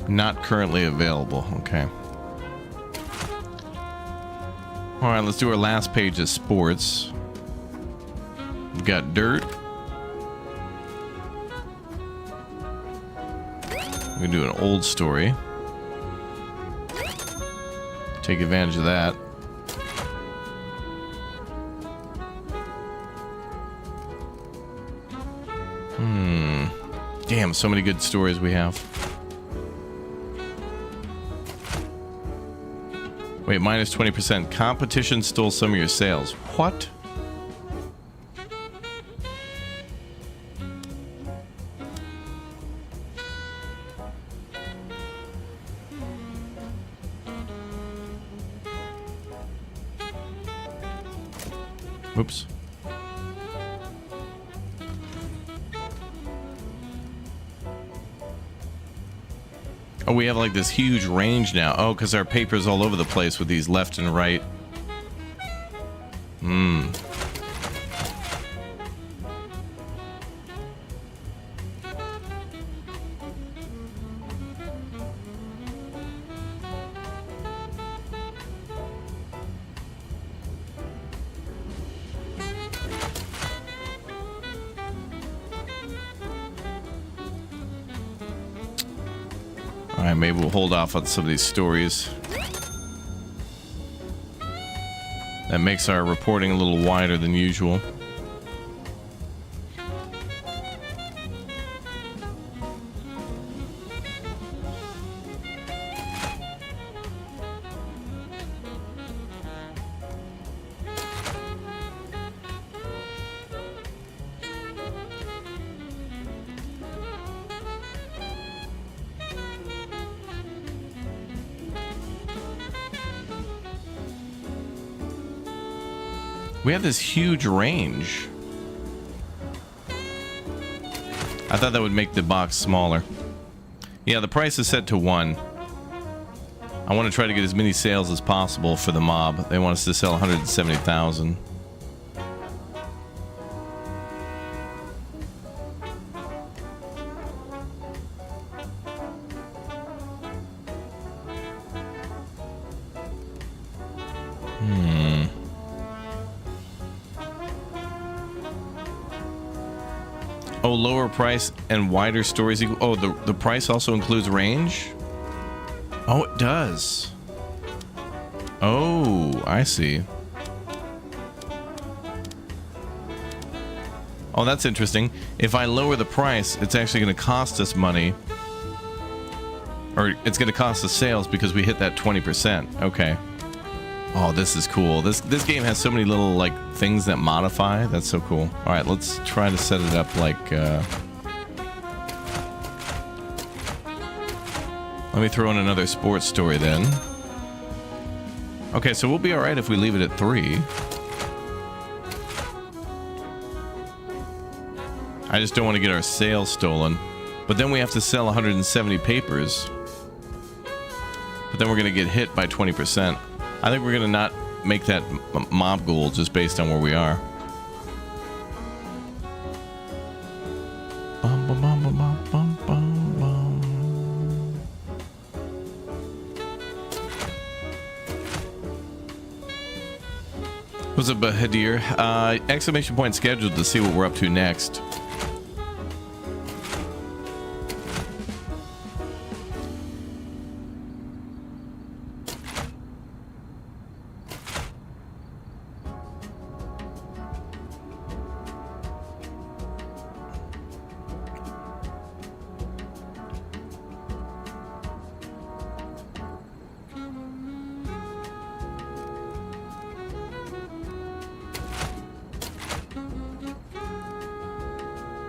Not currently available. Okay. All right, let's do our last page of sports. We've got dirt. We're gonna do an old story. Take advantage of that. Damn, so many good stories we have. Wait, minus 20%. Competition stole some of your sales. What? Whoops. Oh, we have like this huge range now. Oh, because our paper's all over the place with these left and right. Alright, maybe we'll hold off on some of these stories. That makes our reporting a little wider than usual. We have this huge range. I thought that would make the box smaller. Yeah, the price is set to 1. I want to try to get as many sales as possible for the mob. They want us to sell 170,000. Oh, lower price and wider stories equal. Oh, the price also includes range? Oh, it does. Oh, I see. Oh, that's interesting. If I lower the price, it's actually going to cost us money. Or it's going to cost us sales because we hit that 20%. Okay. Oh, this is cool. This game has so many little, like, things that modify. That's so cool. All right, let's try to set it up like... Let me throw in another sports story then. Okay, so we'll be all right if we leave it at 3. I just don't want to get our sales stolen. But then we have to sell 170 papers. But then we're going to get hit by 20%. I think we're going to not make that mob goal just based on where we are. Bum, bum, bum, bum, bum, bum, bum. What's up, Hadir? Exclamation point scheduled to see what we're up to next.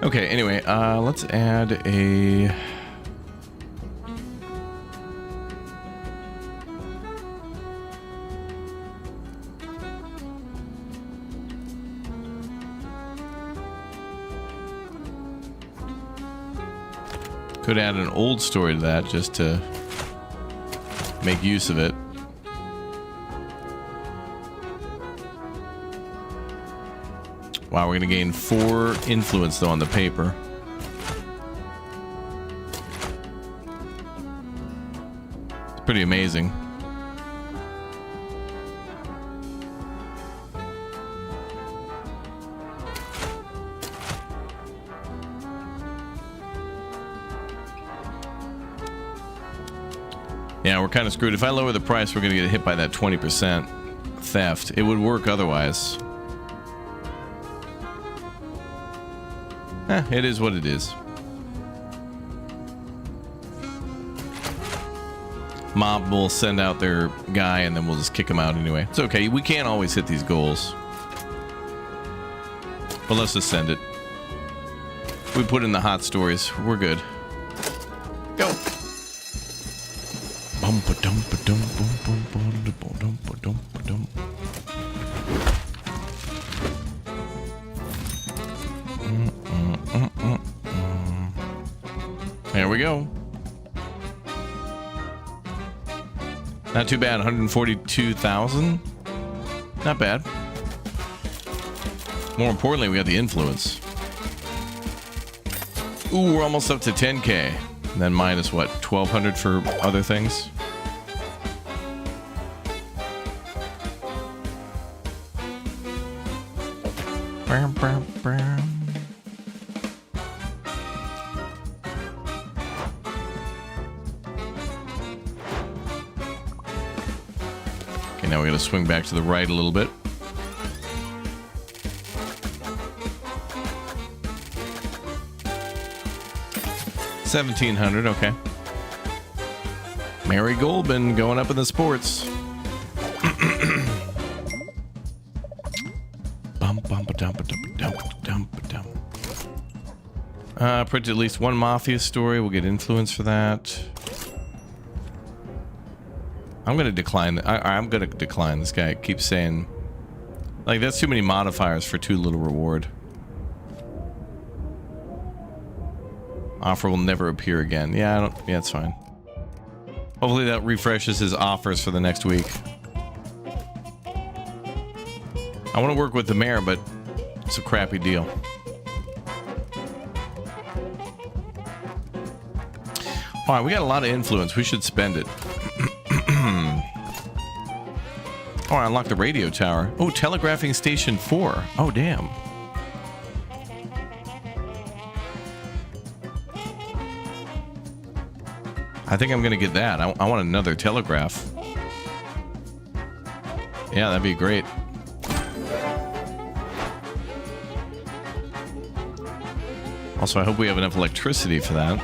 Okay, anyway, let's add a... Could add an old story to that just to make use of it. Wow, we're going to gain 4 influence, though, on the paper. It's pretty amazing. Yeah, we're kind of screwed. If I lower the price, we're going to get hit by that 20% theft. It would work otherwise. It is what it is. Mob will send out their guy and then we'll just kick him out anyway. It's okay. We can't always hit these goals. But let's just send it. We put in the hot stories. We're good. Go. There we go. Not too bad. 142,000. Not bad. More importantly, we got the influence. Ooh, we're almost up to 10k. And then minus what? 1,200 for other things. Okay, now we gotta swing back to the right a little bit. $1,700, okay. Mary Goldman going up in the sports. Print at least one Mafia story. We'll get influence for that. I'm gonna decline. I'm gonna decline. This guy keeps saying, like, that's too many modifiers for too little reward. Offer will never appear again. Yeah, I don't. Yeah, it's fine. Hopefully that refreshes his offers for the next week. I want to work with the mayor, but it's a crappy deal. All right, we got a lot of influence. We should spend it. Oh, I unlocked the radio tower. Oh, telegraphing station 4. Oh, damn. I think I'm gonna get that. I want another telegraph. Yeah, that'd be great. Also, I hope we have enough electricity for that.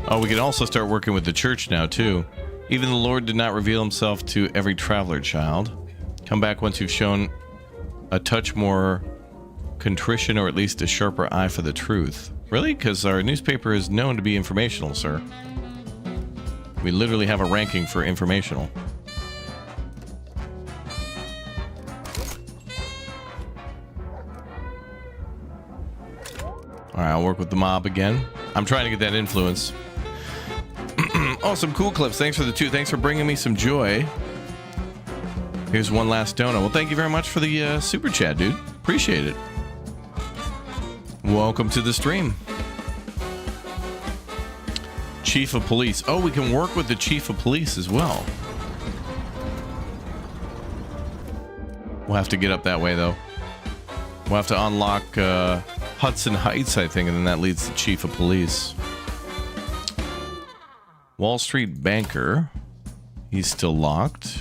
Oh, we can also start working with the church now, too. Even the Lord did not reveal himself to every traveler child. Come back once you've shown a touch more contrition, or at least a sharper eye for the truth. Really? Because our newspaper is known to be informational, sir. We literally have a ranking for informational. Alright, I'll work with the mob again. I'm trying to get that influence. Oh, some cool clips. Thanks for the 2. Thanks for bringing me some joy. Here's one last donut. Well, thank you very much for the super chat, dude. Appreciate it. Chief of police. Oh, we can work with the chief of police as well. We'll have to get up that way, though. We'll have to unlock Hudson Heights, I think, and then that leads to chief of police. Wall Street banker. He's still locked.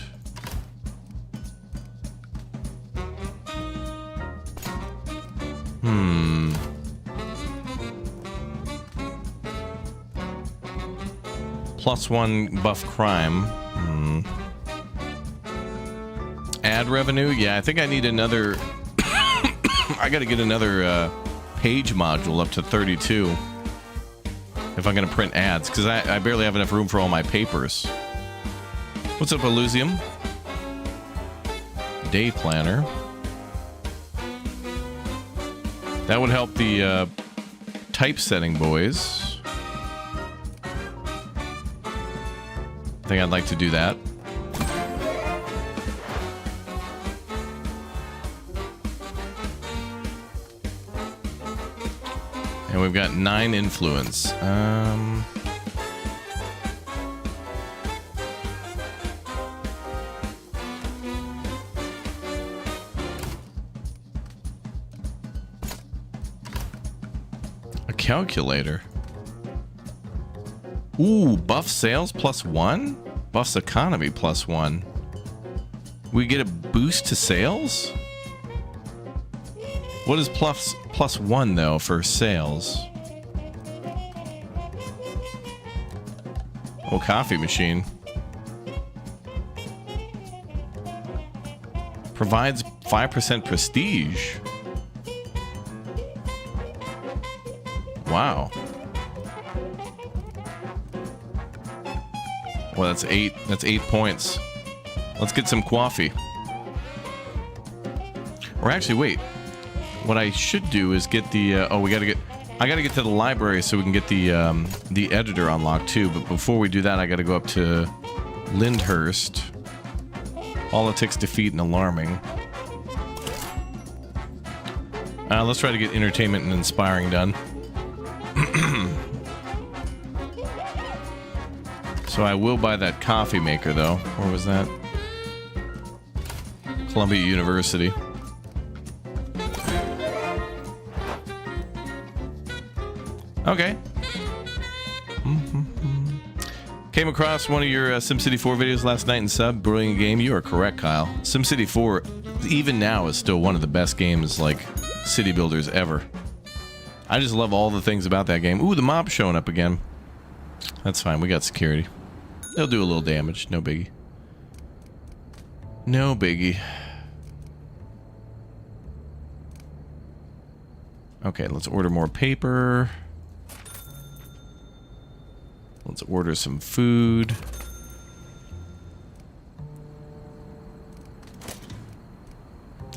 +1 buff crime. Ad revenue? Yeah, I think I need another... I gotta get another page module up to 32 if I'm gonna print ads, because I barely have enough room for all my papers. What's up, Elysium? Day planner. That would help the typesetting boys. I think I'd like to do that. And we've got 9 influence. A calculator. Ooh, buff sales +1? Buffs economy +1. We get a boost to sales? What is +1 though for sales? Oh, coffee machine. Provides 5% prestige. Wow. Well, that's 8. That's 8 points. Let's get some coffee. Or actually, wait. What I should do is get the. I gotta get to the library so we can get the editor unlocked too. But before we do that, I gotta go up to Lyndhurst. Politics, defeat, and alarming. Let's try to get entertainment and inspiring done. So I will buy that coffee maker, though. Where was that? Columbia University. Okay. Came across one of your SimCity 4 videos last night and sub. Brilliant game. You are correct, Kyle. SimCity 4, even now, is still one of the best games, like, city builders ever. I just love all the things about that game. Ooh, the mob's showing up again. That's fine. We got security. They'll do a little damage. No biggie. No biggie. Okay, let's order more paper. Let's order some food.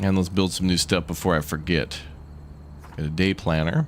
And let's build some new stuff before I forget. Get a day planner.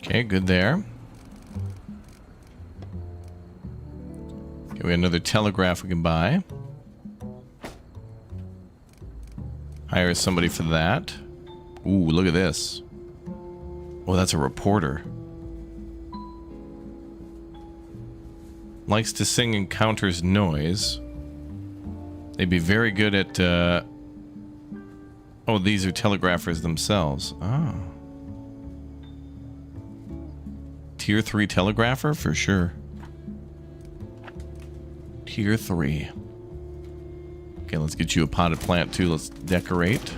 Okay, good there. Okay, we got another telegraph we can buy. Hire somebody for that. Ooh, look at this. Oh, that's a reporter. Likes to sing, encounters noise. They'd be very good at, oh, these are telegraphers themselves. Oh. Tier 3 telegrapher for sure. Tier 3. Okay, let's get you a potted plant too. Let's decorate.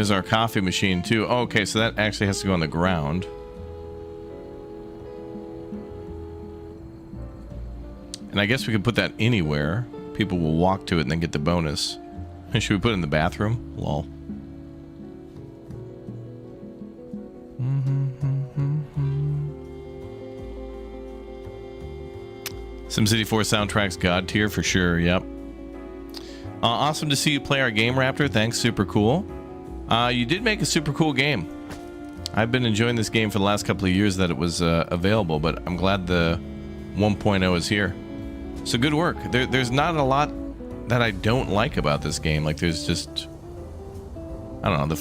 There's our coffee machine too. Oh, okay, so that actually has to go on the ground. And I guess we could put that anywhere. People will walk to it and then get the bonus. Should we put it in the bathroom? Lol. SimCity 4 soundtrack's god tier for sure. Yep. Awesome to see you play our game, Raptor. Thanks. Super cool. You did make a super cool game. I've been enjoying this game for the last couple of years that it was available, but I'm glad the 1.0 is here. So good work. There's not a lot that I don't like about this game. Like there's just, I don't know,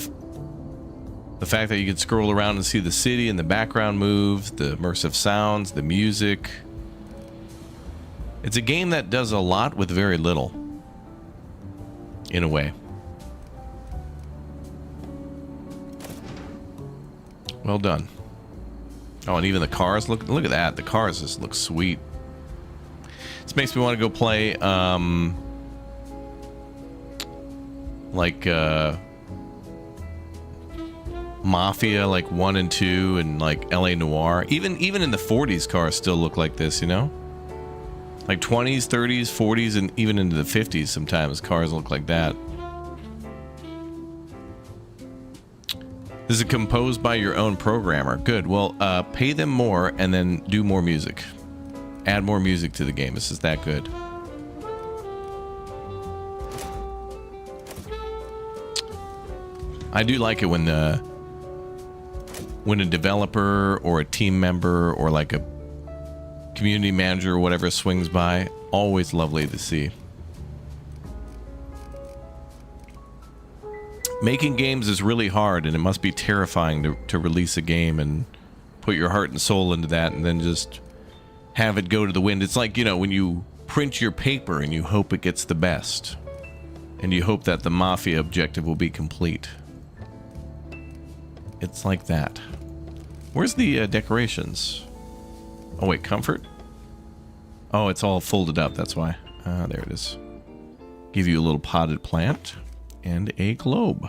the fact that you could scroll around and see the city and the background move, the immersive sounds, the music. It's a game that does a lot with very little, in a way. Well done. Oh, and even the cars, look at that. The cars just look sweet. This makes me want to go play like Mafia, like 1 and 2, and like LA Noire. Even in the 40s, cars still look like this, you know? Like 20s, 30s, 40s, and even into the 50s sometimes cars look like that. This is composed by your own programmer. Good. Well, pay them more and then do more music. Add more music to the game. This is that good. I do like it when a developer or a team member or like a community manager or whatever swings by. Always lovely to see. Making games is really hard, and it must be terrifying to release a game and put your heart and soul into that and then just have it go to the wind. It's like, you know, when you print your paper and you hope it gets the best, and you hope that the Mafia objective will be complete. It's like that. Where's the decorations? Oh wait, comfort? Oh, it's all folded up, that's why. There it is. Give you a little potted plant and a globe.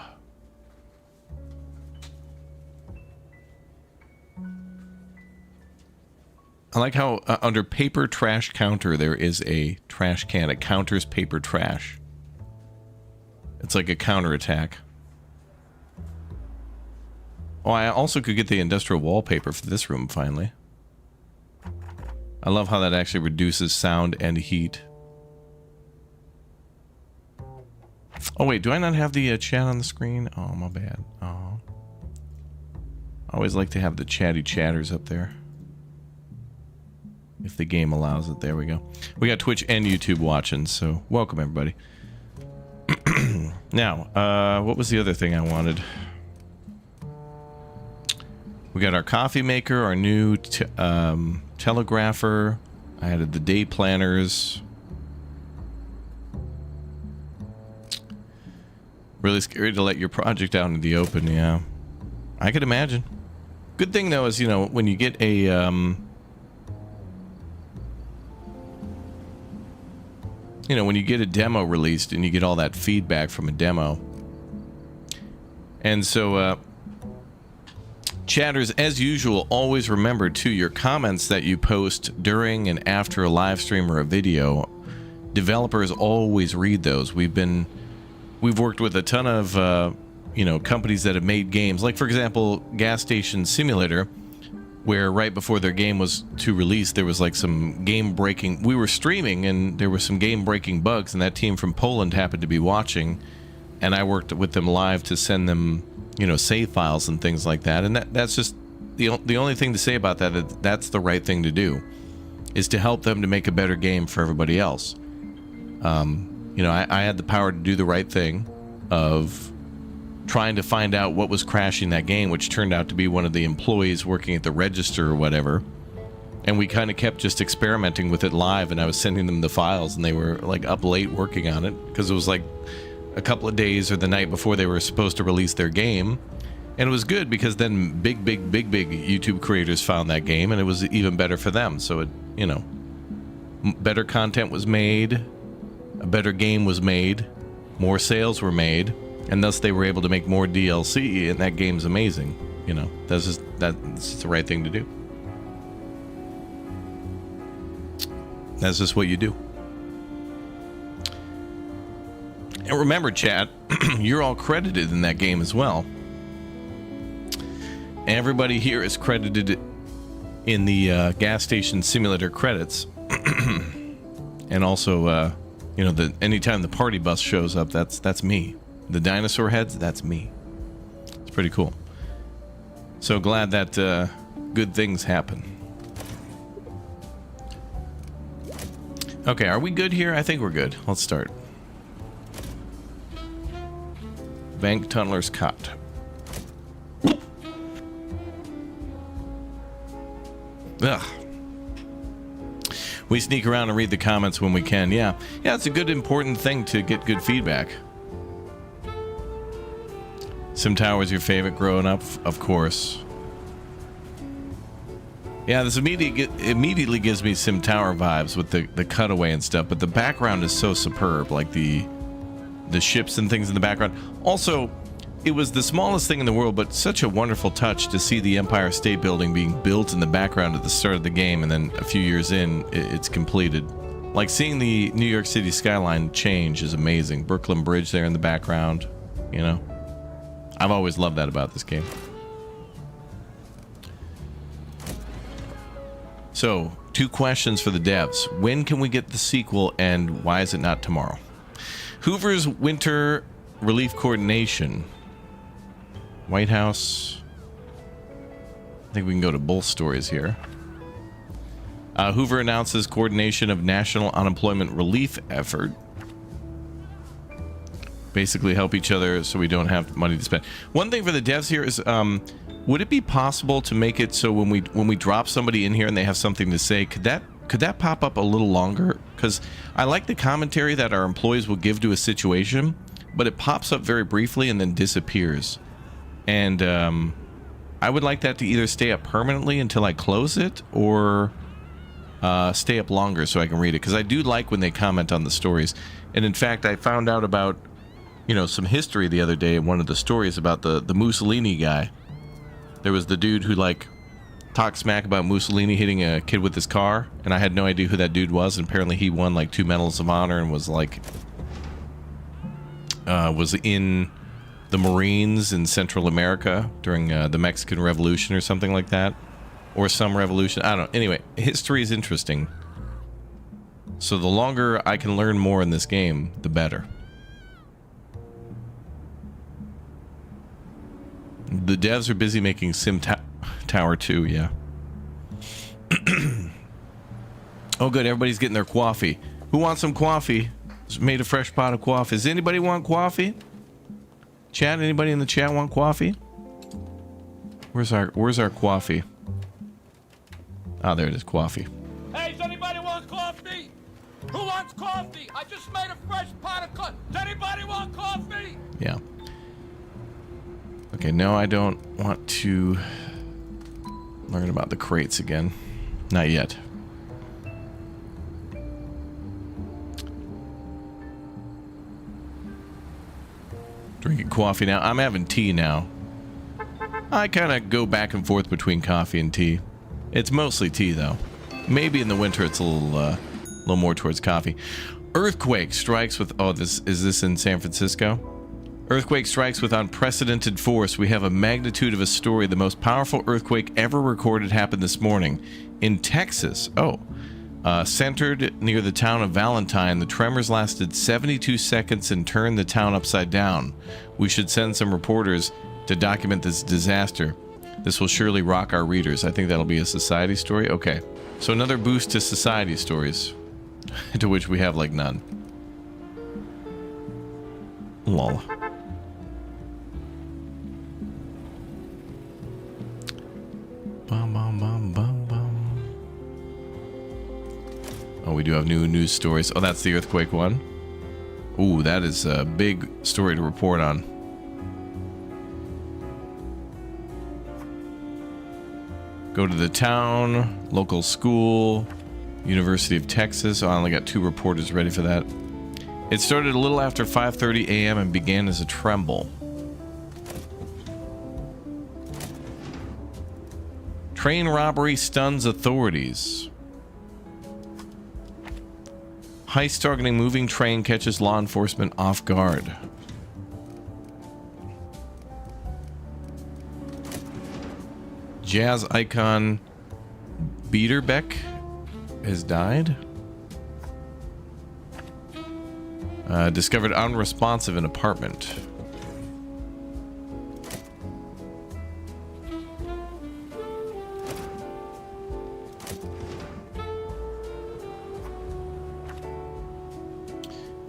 I like how under paper trash counter there is a trash can. It counters paper trash. It's like a counterattack. Oh, I also could get the industrial wallpaper for this room finally. I love how that actually reduces sound and heat. Oh wait, do I not have the chat on the screen? Oh, my bad. Oh. I always like to have the chatty chatters up there. If the game allows it. There we go. We got Twitch and YouTube watching, so welcome everybody. Now, what was the other thing I wanted? We got our coffee maker, our new telegrapher. I added the day planners. Really scary to let your project out in the open, yeah. I could imagine. Good thing though is, you know, when you get a you know, when you get a demo released and you get all that feedback from a demo. And so chatters, as usual, always remember too, your comments that you post during and after a live stream or a video, developers always read those. We've worked with a ton of you know, companies that have made games, like for example Gas Station Simulator, where right before their game was to release there was like some game breaking, we were streaming and there were some game breaking bugs, and that team from Poland happened to be watching, and I worked with them live to send them, you know, save files and things like that. And that's just the only thing to say about that, that's the right thing to do, is to help them to make a better game for everybody else. You know, I had the power to do the right thing of trying to find out what was crashing that game, which turned out to be one of the employees working at the register or whatever. And we kind of kept just experimenting with it live, and I was sending them the files, and they were like up late working on it because it was like a couple of days or the night before they were supposed to release their game. And it was good because then big YouTube creators found that game, and it was even better for them. So it, you know, better content was made, a better game was made, more sales were made, and thus they were able to make more DLC, and that game's amazing. You know, that's just the right thing to do. That's just what you do. And remember, chat, you're all credited in that game as well. Everybody here is credited in the gas station simulator credits. And also, you know, anytime the party bus shows up, that's me. The dinosaur heads, that's me. It's pretty cool. So glad that good things happen. Okay, are we good here? I think we're good. Let's start. Bank Tunneler's Cot. Ugh. We sneak around and read the comments when we can. Yeah, it's a good, important thing to get good feedback. SimTower was your favorite growing up? Of course. Yeah, this immediately gives me SimTower vibes with the cutaway and stuff, but the background is so superb, like the ships and things in the background. Also, it was the smallest thing in the world, but such a wonderful touch to see the Empire State Building being built in the background at the start of the game, and then a few years in, it's completed. Like, seeing the New York City skyline change is amazing. Brooklyn Bridge there in the background, you know? I've always loved that about this game. So, 2 questions for the devs. When can we get the sequel, and why is it not tomorrow? Hoover's Winter Relief Coordination. White House. I think we can go to both stories here. Hoover announces coordination of national unemployment relief effort. Basically help each other so we don't have money to spend. One thing for the devs here is, would it be possible to make it so when we drop somebody in here and they have something to say, could that pop up a little longer? Because I like the commentary that our employees will give to a situation, but it pops up very briefly and then disappears. And I would like that to either stay up permanently until I close it, or stay up longer so I can read it, because I do like when they comment on the stories. And in fact, I found out about, you know, some history the other day in one of the stories about the Mussolini guy. There was the dude who, like, talked smack about Mussolini hitting a kid with his car, and I had no idea who that dude was, and apparently he won like 2 medals of honor and was like was in the Marines in Central America during the Mexican Revolution or something like that, or some revolution. I don't know. Anyway, history is interesting, so the longer I can learn more in this game, the better. The devs are busy making SimTower 2, yeah. Oh, good. Everybody's getting their coffee. Who wants some coffee? Just made a fresh pot of coffee. Does anybody want coffee? Chat, anybody in the chat want coffee? Where's our coffee? Oh, there it is, coffee. Hey, does anybody want coffee? Who wants coffee? I just made a fresh pot of coffee. Does anybody want coffee? Yeah. Okay, no, I don't want to learn about the crates again. Not yet. Drinking coffee now. I'm having tea now. I kind of go back and forth between coffee and tea. It's mostly tea, though. Maybe in the winter it's a little more towards coffee. Earthquake strikes with... Oh, is this in San Francisco? Earthquake strikes with unprecedented force. We have a magnitude of a story. The most powerful earthquake ever recorded happened this morning in Texas. Centered near the town of Valentine, the tremors lasted 72 seconds and turned the town upside down. We should send some reporters to document this disaster. This will surely rock our readers. I think that'll be a society story. Okay, so another boost to society stories, to which we have like none. Lol. Bum, bum, bum, bum, bum. Oh, we do have new news stories. Oh, that's the earthquake one. Ooh, that is a big story to report on. Go to the town, local school, University of Texas. Oh, I only got 2 reporters ready for that. It started a little after 5:30 a.m. and began as a tremble. Train robbery stuns authorities. Heist targeting moving train catches law enforcement off guard. Jazz icon Biederbeck has died. Discovered unresponsive in apartment.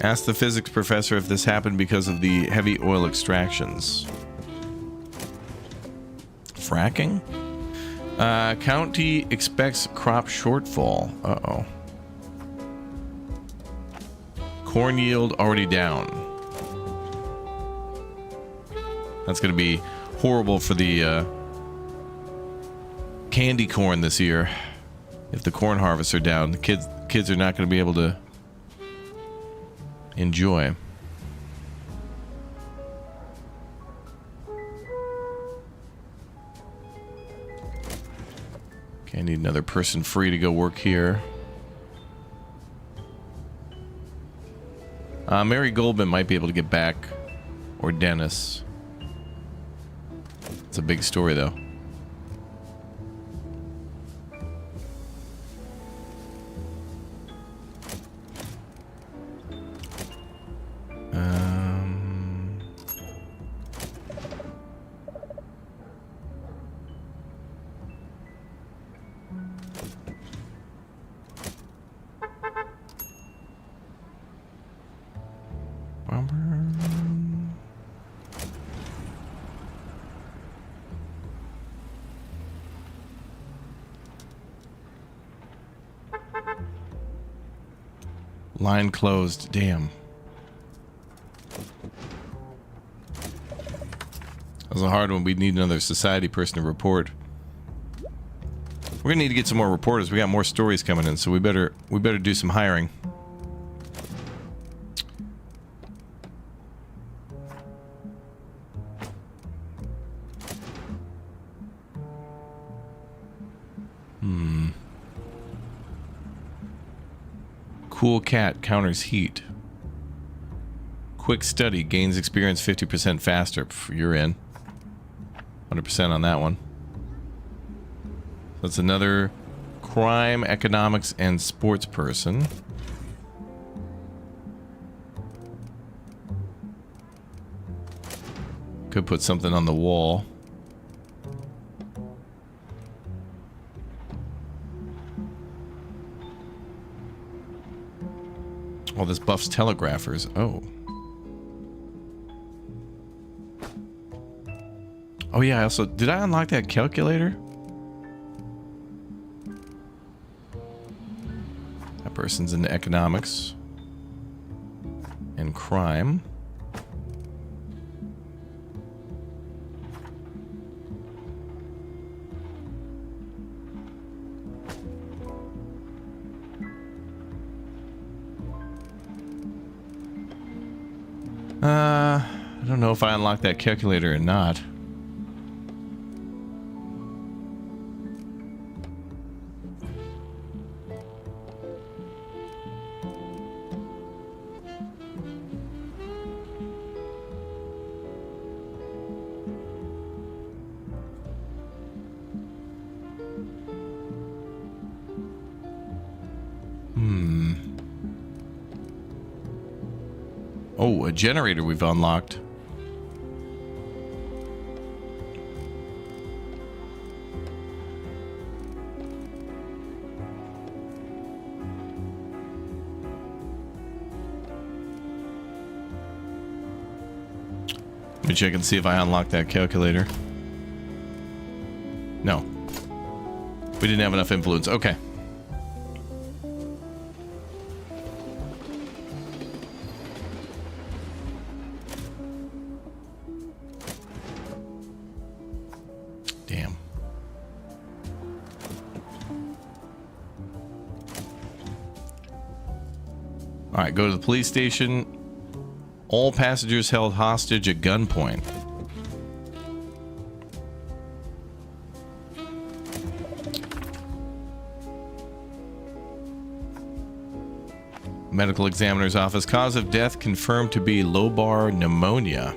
Asked the physics professor if this happened because of the heavy oil extractions. Fracking? County expects crop shortfall. Uh-oh. Corn yield already down. That's going to be horrible for the candy corn this year. If the corn harvests are down, the kids are not going to be able to enjoy. Okay, I need another person free to go work here. Mary Goldman might be able to get back, or Dennis. It's a big story, though. Line closed. Damn. That was a hard one. We'd need another society person to report. We're gonna need to get some more reporters. We got more stories coming in, so we better do some hiring. Cool cat counters heat. Quick study gains experience 50% faster. Pff, you're in. 100% on that one. That's another crime, economics, and sports person. Could put something on the wall. Oh, this buffs telegraphers. Oh. Oh yeah, I also... Did I unlock that calculator? That person's into economics. And crime. I don't know if I unlocked that calculator or not. Oh, a generator we've unlocked. Let me check and see if I unlocked that calculator. No. We didn't have enough influence. Okay. Damn. All right, go to the police station. All passengers held hostage at gunpoint. Medical examiner's office. Cause of death confirmed to be lobar pneumonia.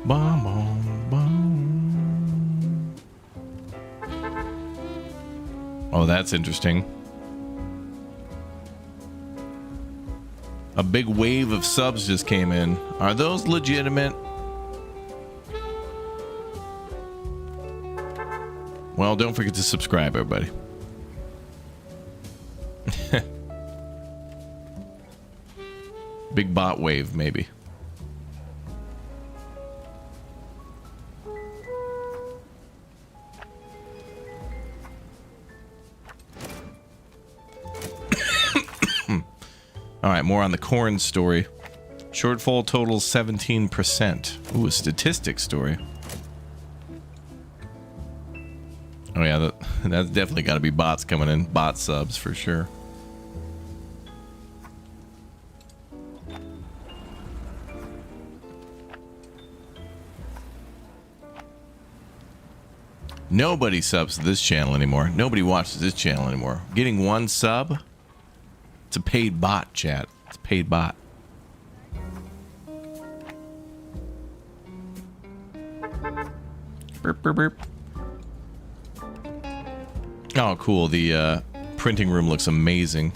Bum, bum, bum. Oh, that's interesting. A big wave of subs just came in. Are those legitimate? Well, don't forget to subscribe, everybody. Big bot wave, maybe. All right, more on the corn story. Shortfall totals 17%. Ooh, a statistic story. Oh yeah, that's definitely got to be bots coming in. Bot subs for sure. Nobody subs to this channel anymore. Nobody watches this channel anymore. Getting one sub, it's a paid bot, chat. It's a paid bot. Burp, burp, burp. Oh, cool. The printing room looks amazing.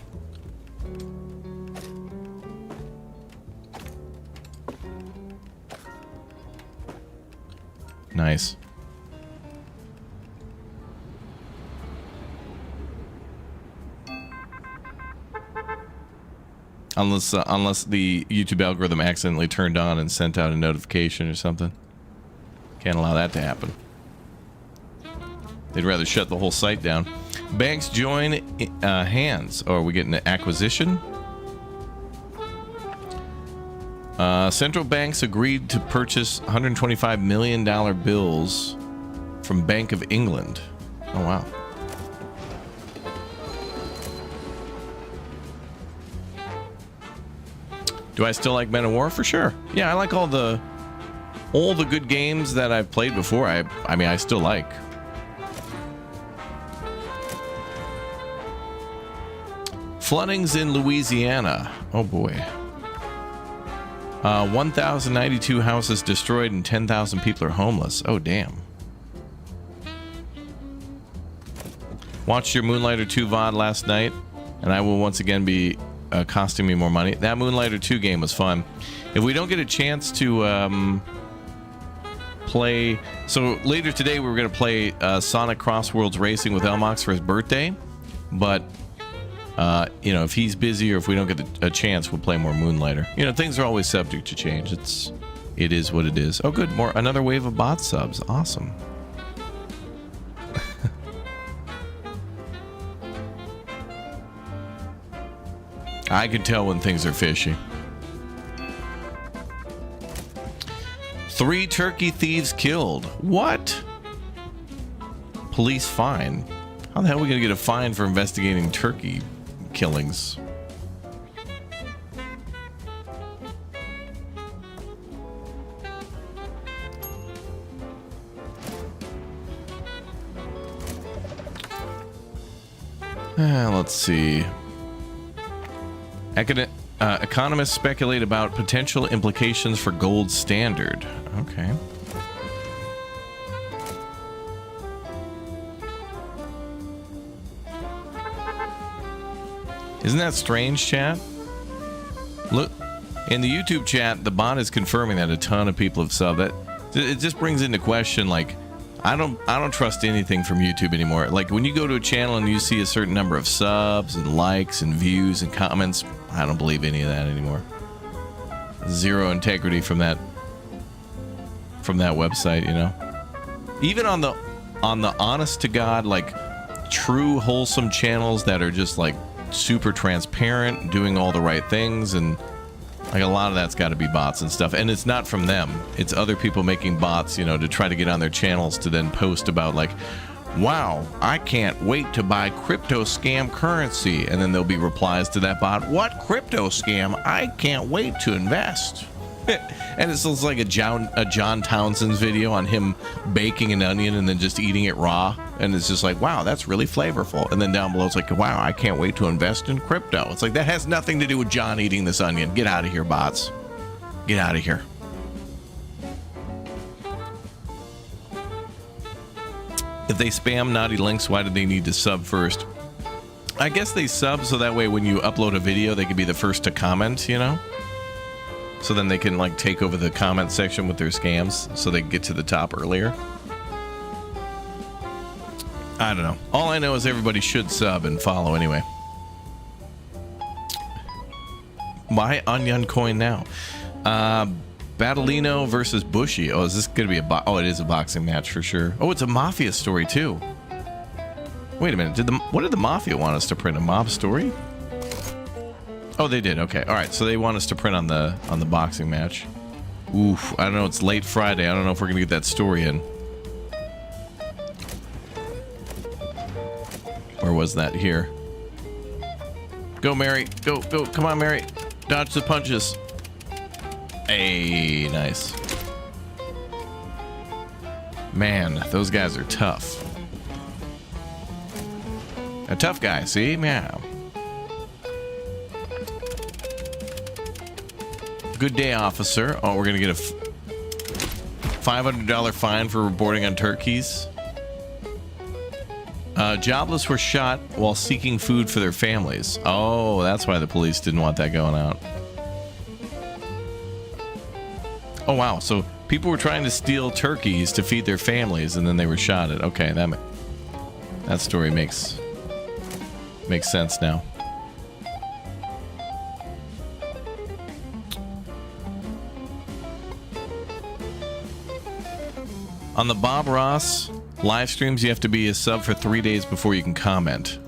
Nice. Unless the YouTube algorithm accidentally turned on and sent out a notification or something. Can't allow that to happen. They'd rather shut the whole site down. Banks join hands. Oh, are we getting an acquisition? Central banks agreed to purchase $125 million bills from Bank of England. Oh, wow. Do I still like Men of War? For sure. Yeah, I like all the good games that I've played before. I mean, I still like. Floodings in Louisiana. Oh boy. 1,092 houses destroyed and 10,000 people are homeless. Oh damn. Watched your Moonlighter 2 VOD last night, and I will once again be costing me more money. That Moonlighter 2 game was fun. If we don't get a chance to play... So later today we were going to play Sonic Crossworlds Racing with Elmox for his birthday, but you know, if he's busy or if we don't get a chance, we'll play more Moonlighter. You know, things are always subject to change. It is what it is. Oh good, another wave of bot subs. Awesome. I can tell when things are fishy. 3 turkey thieves killed. What? Police fine. How the hell are we gonna get a fine for investigating turkey killings? Let's see. Economists speculate about potential implications for gold standard. Okay. Isn't that strange, chat? Look, in the YouTube chat, the bot is confirming that a ton of people have subbed. It just brings into question, like, I don't trust anything from YouTube anymore. Like, when you go to a channel and you see a certain number of subs and likes and views and comments, I don't believe any of that anymore. Zero integrity from that website, you know. Even on the honest to God, like, true wholesome channels that are just like super transparent, doing all the right things, and Like a lot of that's got to be bots and stuff, and it's not from them. It's other people making bots, you know, to try to get on their channels to then post about like, wow, I can't wait to buy crypto scam currency, and then there'll be replies to that bot, what crypto scam? I can't wait to invest. And it looks like a John Townsend's video on him baking an onion and then just eating it raw, and it's just like, wow, that's really flavorful. And then down below it's like, wow, I can't wait to invest in crypto. It's like, that has nothing to do with John eating this onion. Get out of here, bots. Get out of here. If they spam naughty links, why do they need to sub first? I guess they sub so that way when you upload a video, they can be the first to comment, you know? So then they can like take over the comment section with their scams so they can get to the top earlier. I don't know. All I know is everybody should sub and follow anyway. Buy Onion Coin now. Battlino versus Bushy. Oh, is this going to be oh, it is a boxing match for sure. Oh, it's a Mafia story too. Wait a minute. What did the Mafia want us to print? A mob story? Oh, they did. Okay. All right. So they want us to print on the boxing match. Oof. I don't know. It's late Friday. I don't know if we're going to get that story in. Where was that? Here. Go, Mary. Go, go. Come on, Mary. Dodge the punches. Hey, nice. Man, those guys are tough. A tough guy, see? Yeah. Good day, officer. Oh, we're gonna get a $500 fine for reporting on turkeys. Jobless were shot while seeking food for their families. Oh, that's why the police didn't want that going out. Oh, wow. So people were trying to steal turkeys to feed their families, and then they were shot at. Okay, that story makes sense now. On the Bob Ross live streams, you have to be a sub for 3 days before you can comment.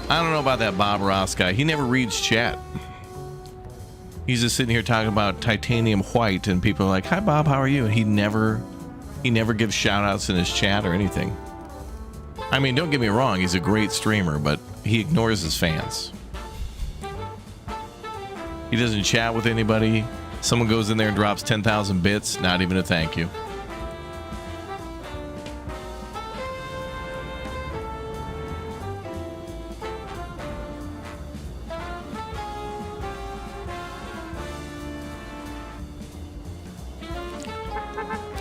I don't know about that Bob Ross guy. He never reads chat. He's just sitting here talking about titanium white, and people are like, "Hi, Bob, how are you?" And he never gives shout outs in his chat or anything. I mean, don't get me wrong, he's a great streamer, but he ignores his fans. He doesn't chat with anybody. Someone goes in there and drops 10,000 bits, not even a thank you.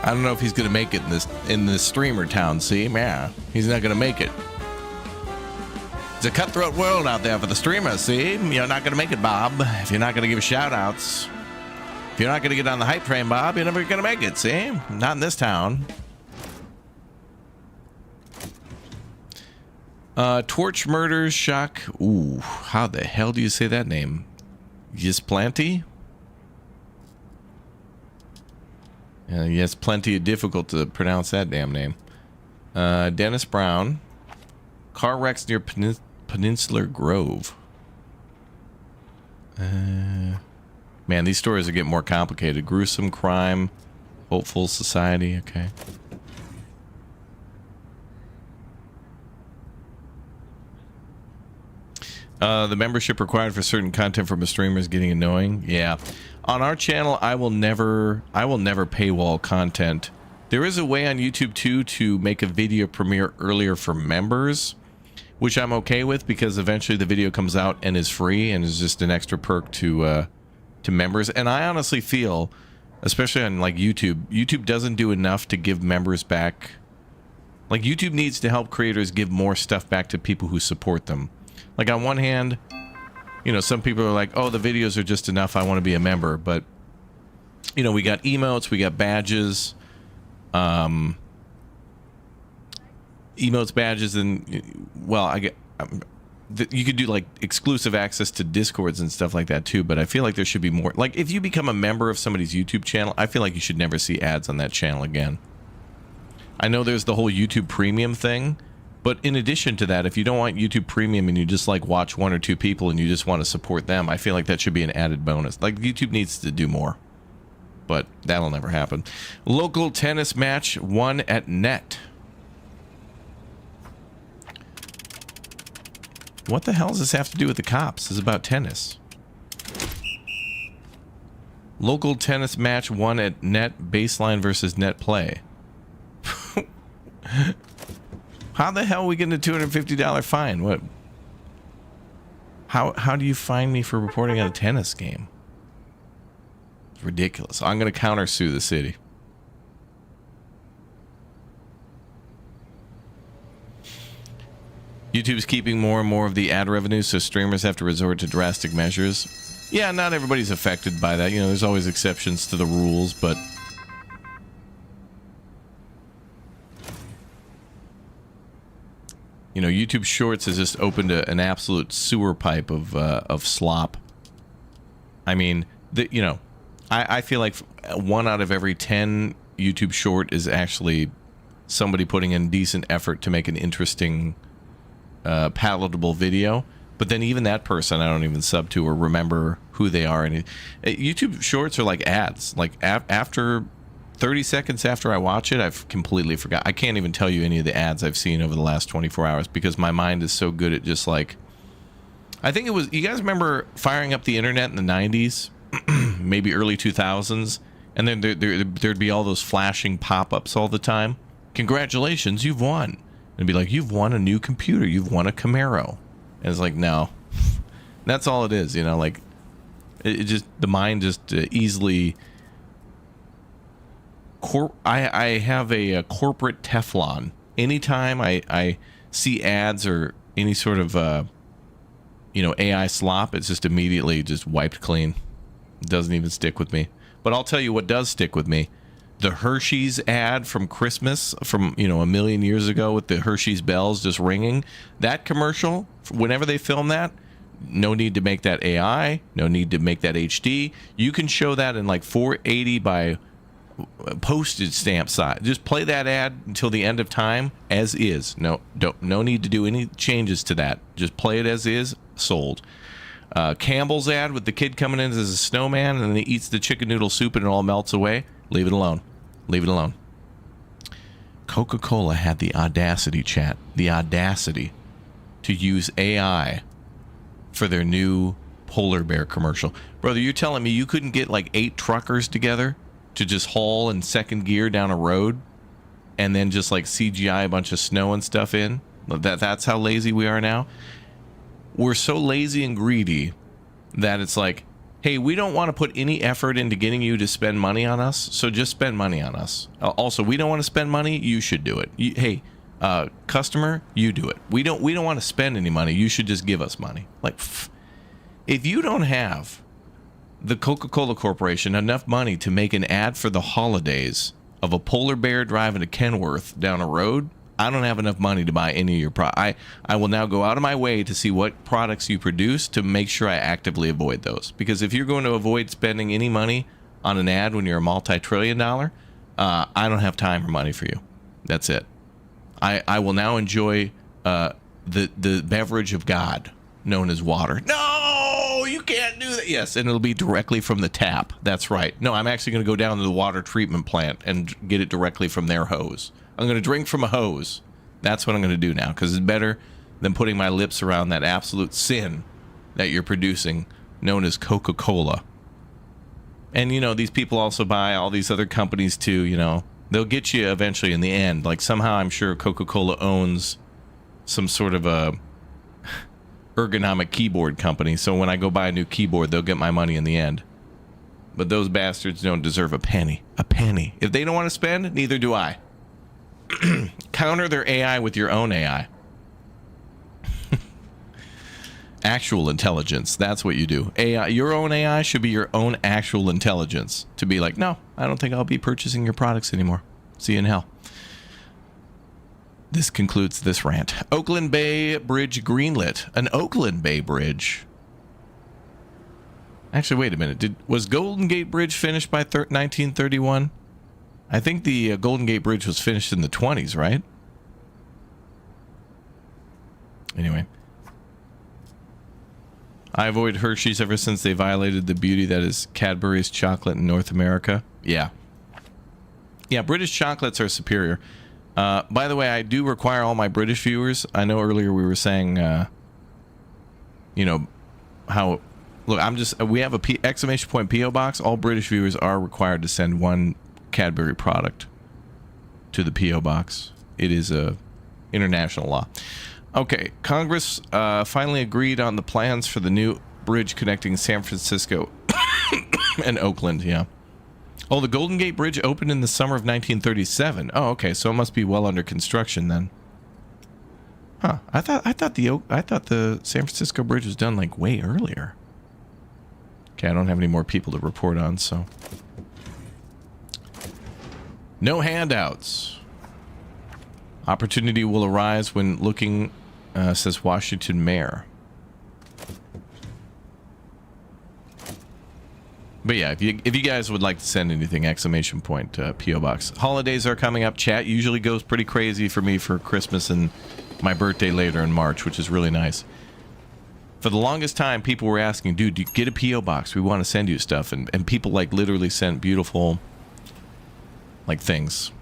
I don't know if he's gonna make it in this streamer town. See, yeah, he's not gonna make it. It's a cutthroat world out there for the streamers. See, you're not gonna make it, Bob. If you're not gonna give shout outs, if you're not gonna get on the hype train, Bob, you're never gonna make it. See, not in this town. Torch murders shock. Ooh, how the hell do you say that name? Yisplanty? Yes, plenty difficult to pronounce that damn name. Dennis Brown. Car wrecks near Peninsular Grove. Man, these stories are getting more complicated. Gruesome crime. Hopeful society. Okay. The membership required for certain content from a streamer is getting annoying. Yeah. On our channel, I will never paywall content. There is a way on YouTube too to make a video premiere earlier for members, which I'm okay with because eventually the video comes out and is free and is just an extra perk to members. And I honestly feel, especially on like YouTube doesn't do enough to give members back. Like YouTube needs to help creators give more stuff back to people who support them. Like on one hand, you know, some people are like, oh, the videos are just enough, I want to be a member. But, you know, we got emotes, we got badges. Emotes, badges, and, well, you could do, like, exclusive access to Discords and stuff like that, too. But I feel like there should be more. Like, if you become a member of somebody's YouTube channel, I feel like you should never see ads on that channel again. I know there's the whole YouTube Premium thing, But in addition to that, if you don't want YouTube Premium and you just like watch one or two people and you just want to support them, I feel like that should be an added bonus. Like YouTube needs to do more, but that'll never happen. Local tennis match won at net. What the hell does this have to do with the cops? This is about tennis. Local tennis match won at net baseline versus net play. How the hell are we getting a $250 fine? What? How do you fine me for reporting on a tennis game? It's ridiculous. I'm going to countersue the city. YouTube's keeping more and more of the ad revenue, so streamers have to resort to drastic measures. Yeah, not everybody's affected by that. You know, there's always exceptions to the rules, but you know, YouTube Shorts has just opened an absolute sewer pipe of slop. I mean, you know, I feel like 1 out of every 10 YouTube Short is actually somebody putting in decent effort to make an interesting, palatable video. But then even that person, I don't even sub to or remember who they are. And YouTube Shorts are like ads. Like after 30 seconds after I watch it, I've completely forgot. I can't even tell you any of the ads I've seen over the last 24 hours because my mind is so good at just like... I think it was... You guys remember firing up the internet in the 90s? Maybe early 2000s? And then there'd be all those flashing pop-ups all the time. Congratulations, you've won. And it'd be like, you've won a new computer. You've won a Camaro. And it's like, no. That's all it is, you know? Like, it just... The mind just easily... I have a corporate Teflon. Anytime I see ads or any sort of you know, AI slop, it's just immediately just wiped clean. It doesn't even stick with me. But I'll tell you what does stick with me. The Hershey's ad from Christmas from, you know, a million years ago with the Hershey's bells just ringing. That commercial, whenever they film that, no need to make that AI, no need to make that HD. You can show that in like 480 by postage stamp size. Just play that ad until the end of time as is. No need to do any changes to that. Just play it as is. Sold. Campbell's ad with the kid coming in as a snowman and then he eats the chicken noodle soup and it all melts away. Leave it alone. Leave it alone. Coca-Cola had the audacity, chat, the audacity to use AI for their new polar bear commercial. Brother, you're telling me you couldn't get like 8 truckers together to just haul in second gear down a road and then just like CGI a bunch of snow and stuff in? That's how lazy we are now. We're so lazy and greedy that it's like, hey, we don't want to put any effort into getting you to spend money on us, so just spend money on us. Also, we don't want to spend money, you should do it. Hey, customer, you do it. We don't want to spend any money, you should just give us money. Like, if you don't have the Coca-Cola Corporation enough money to make an ad for the holidays of a polar bear driving to Kenworth down a road, I don't have enough money to buy any of your I will now go out of my way to see what products you produce to make sure I actively avoid those. Because if you're going to avoid spending any money on an ad when you're a multi-trillion dollar, I don't have time or money for you. That's it. I will now enjoy the beverage of God known as water. No, you can't do that. Yes, and it'll be directly from the tap. That's right. No, I'm actually going to go down to the water treatment plant and get it directly from their hose. I'm going to drink from a hose. That's what I'm going to do now, because it's better than putting my lips around that absolute sin that you're producing, known as Coca-Cola. And, you know, these people also buy all these other companies, too, you know. They'll get you eventually in the end. Like, somehow I'm sure Coca-Cola owns some sort of a ergonomic keyboard company, so when I go buy a new keyboard, they'll get my money in the end. But those bastards don't deserve a penny. A penny. If they don't want to spend, neither do I. Counter their AI with your own AI. Actual intelligence. That's what you do. AI, your own AI should be your own actual intelligence. To be like, no, I don't think I'll be purchasing your products anymore. See you in hell. This concludes this rant. Oakland Bay Bridge greenlit. An Oakland Bay Bridge. Actually, wait a minute. Was Golden Gate Bridge finished by 1931? I think the Golden Gate Bridge was finished in the 20s, right? Anyway. I avoid Hershey's ever since they violated the beauty that is Cadbury's chocolate in North America. Yeah. Yeah, British chocolates are superior. By the way, I do require all my British viewers. I know earlier we were saying, you know, how... Look, we have a exclamation point P.O. box. All British viewers are required to send one Cadbury product to the P.O. box. It is a international law. Okay, Congress finally agreed on the plans for the new bridge connecting San Francisco and Oakland, yeah. Oh, the Golden Gate Bridge opened in the summer of 1937. Oh, okay, so it must be well under construction then. Huh, I thought the San Francisco Bridge was done like way earlier. Okay, I don't have any more people to report on, so. No handouts. Opportunity will arise when looking, says Washington Mayor. But yeah, if you guys would like to send anything, exclamation point, P.O. Box. Holidays are coming up. Chat usually goes pretty crazy for me for Christmas and my birthday later in March, which is really nice. For the longest time, people were asking, dude, do you get a P.O. Box? We want to send you stuff. And people, like, literally sent beautiful, like, things.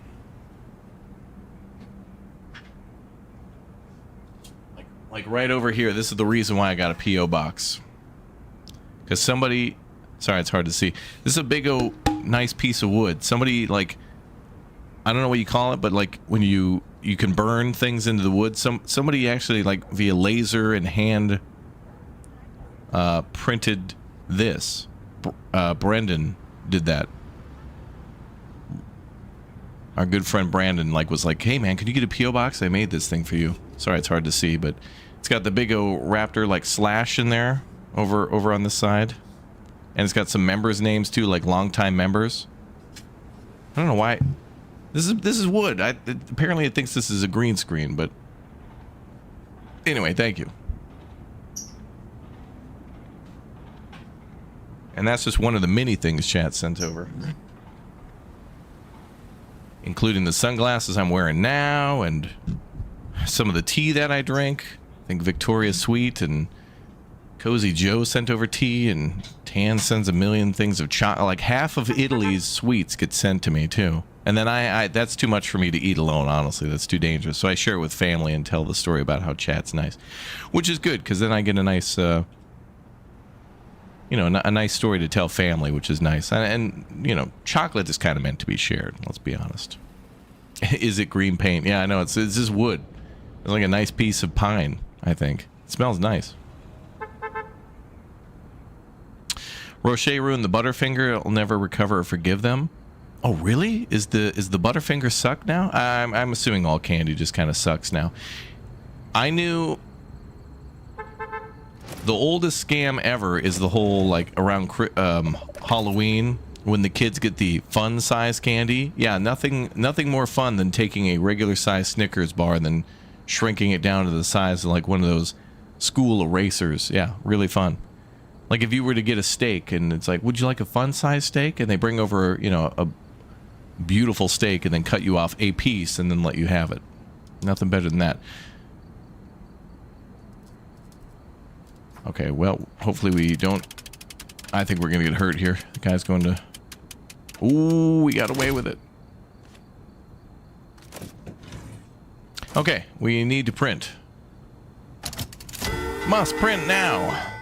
Like, right over here, this is the reason why I got a P.O. Box. Because somebody... Sorry, it's hard to see. This is a big, nice piece of wood. Somebody, like... I don't know what you call it, but, like, when you can burn things into the wood. Somebody actually, like, via laser and hand... printed this. Brendan did that. Our good friend Brandon was like, hey man, can you get a P.O. box? I made this thing for you. Sorry, it's hard to see, but it's got the big raptor like slash in there over on this side. And it's got some members' names too, like longtime members. I don't know why. This is wood. Apparently it thinks this is a green screen, but anyway, thank you. And that's just one of the many things chat sent over. Including the sunglasses I'm wearing now and some of the tea that I drink. I think Victoria's Sweet and Cozy Joe sent over tea, and Tan sends a million things of chocolate. Like half of Italy's sweets get sent to me too. And then I that's too much for me to eat alone, honestly. That's too dangerous. So I share it with family and tell the story about how chat's nice. Which is good, because then I get a nice... you know, a nice story to tell family, which is nice. And you know, chocolate is kind of meant to be shared, let's be honest. Is it green paint? Yeah, I know, it's just wood. It's like a nice piece of pine, I think. It smells nice. Rocher ruined the Butterfinger. It'll never recover or forgive them. Oh, really? Is the Butterfinger suck now? I'm assuming all candy just kind of sucks now. I knew... The oldest scam ever is the whole, like, around Halloween, when the kids get the fun size candy. Yeah, nothing more fun than taking a regular size Snickers bar and then shrinking it down to the size of, like, one of those school erasers. Yeah, really fun. Like, if you were to get a steak, and it's like, would you like a fun size steak? And they bring over, you know, a beautiful steak and then cut you off a piece and then let you have it. Nothing better than that. Okay, well, hopefully we don't... I think we're going to get hurt here. The guy's going to... Ooh, we got away with it. Okay, we need to print. Must print now.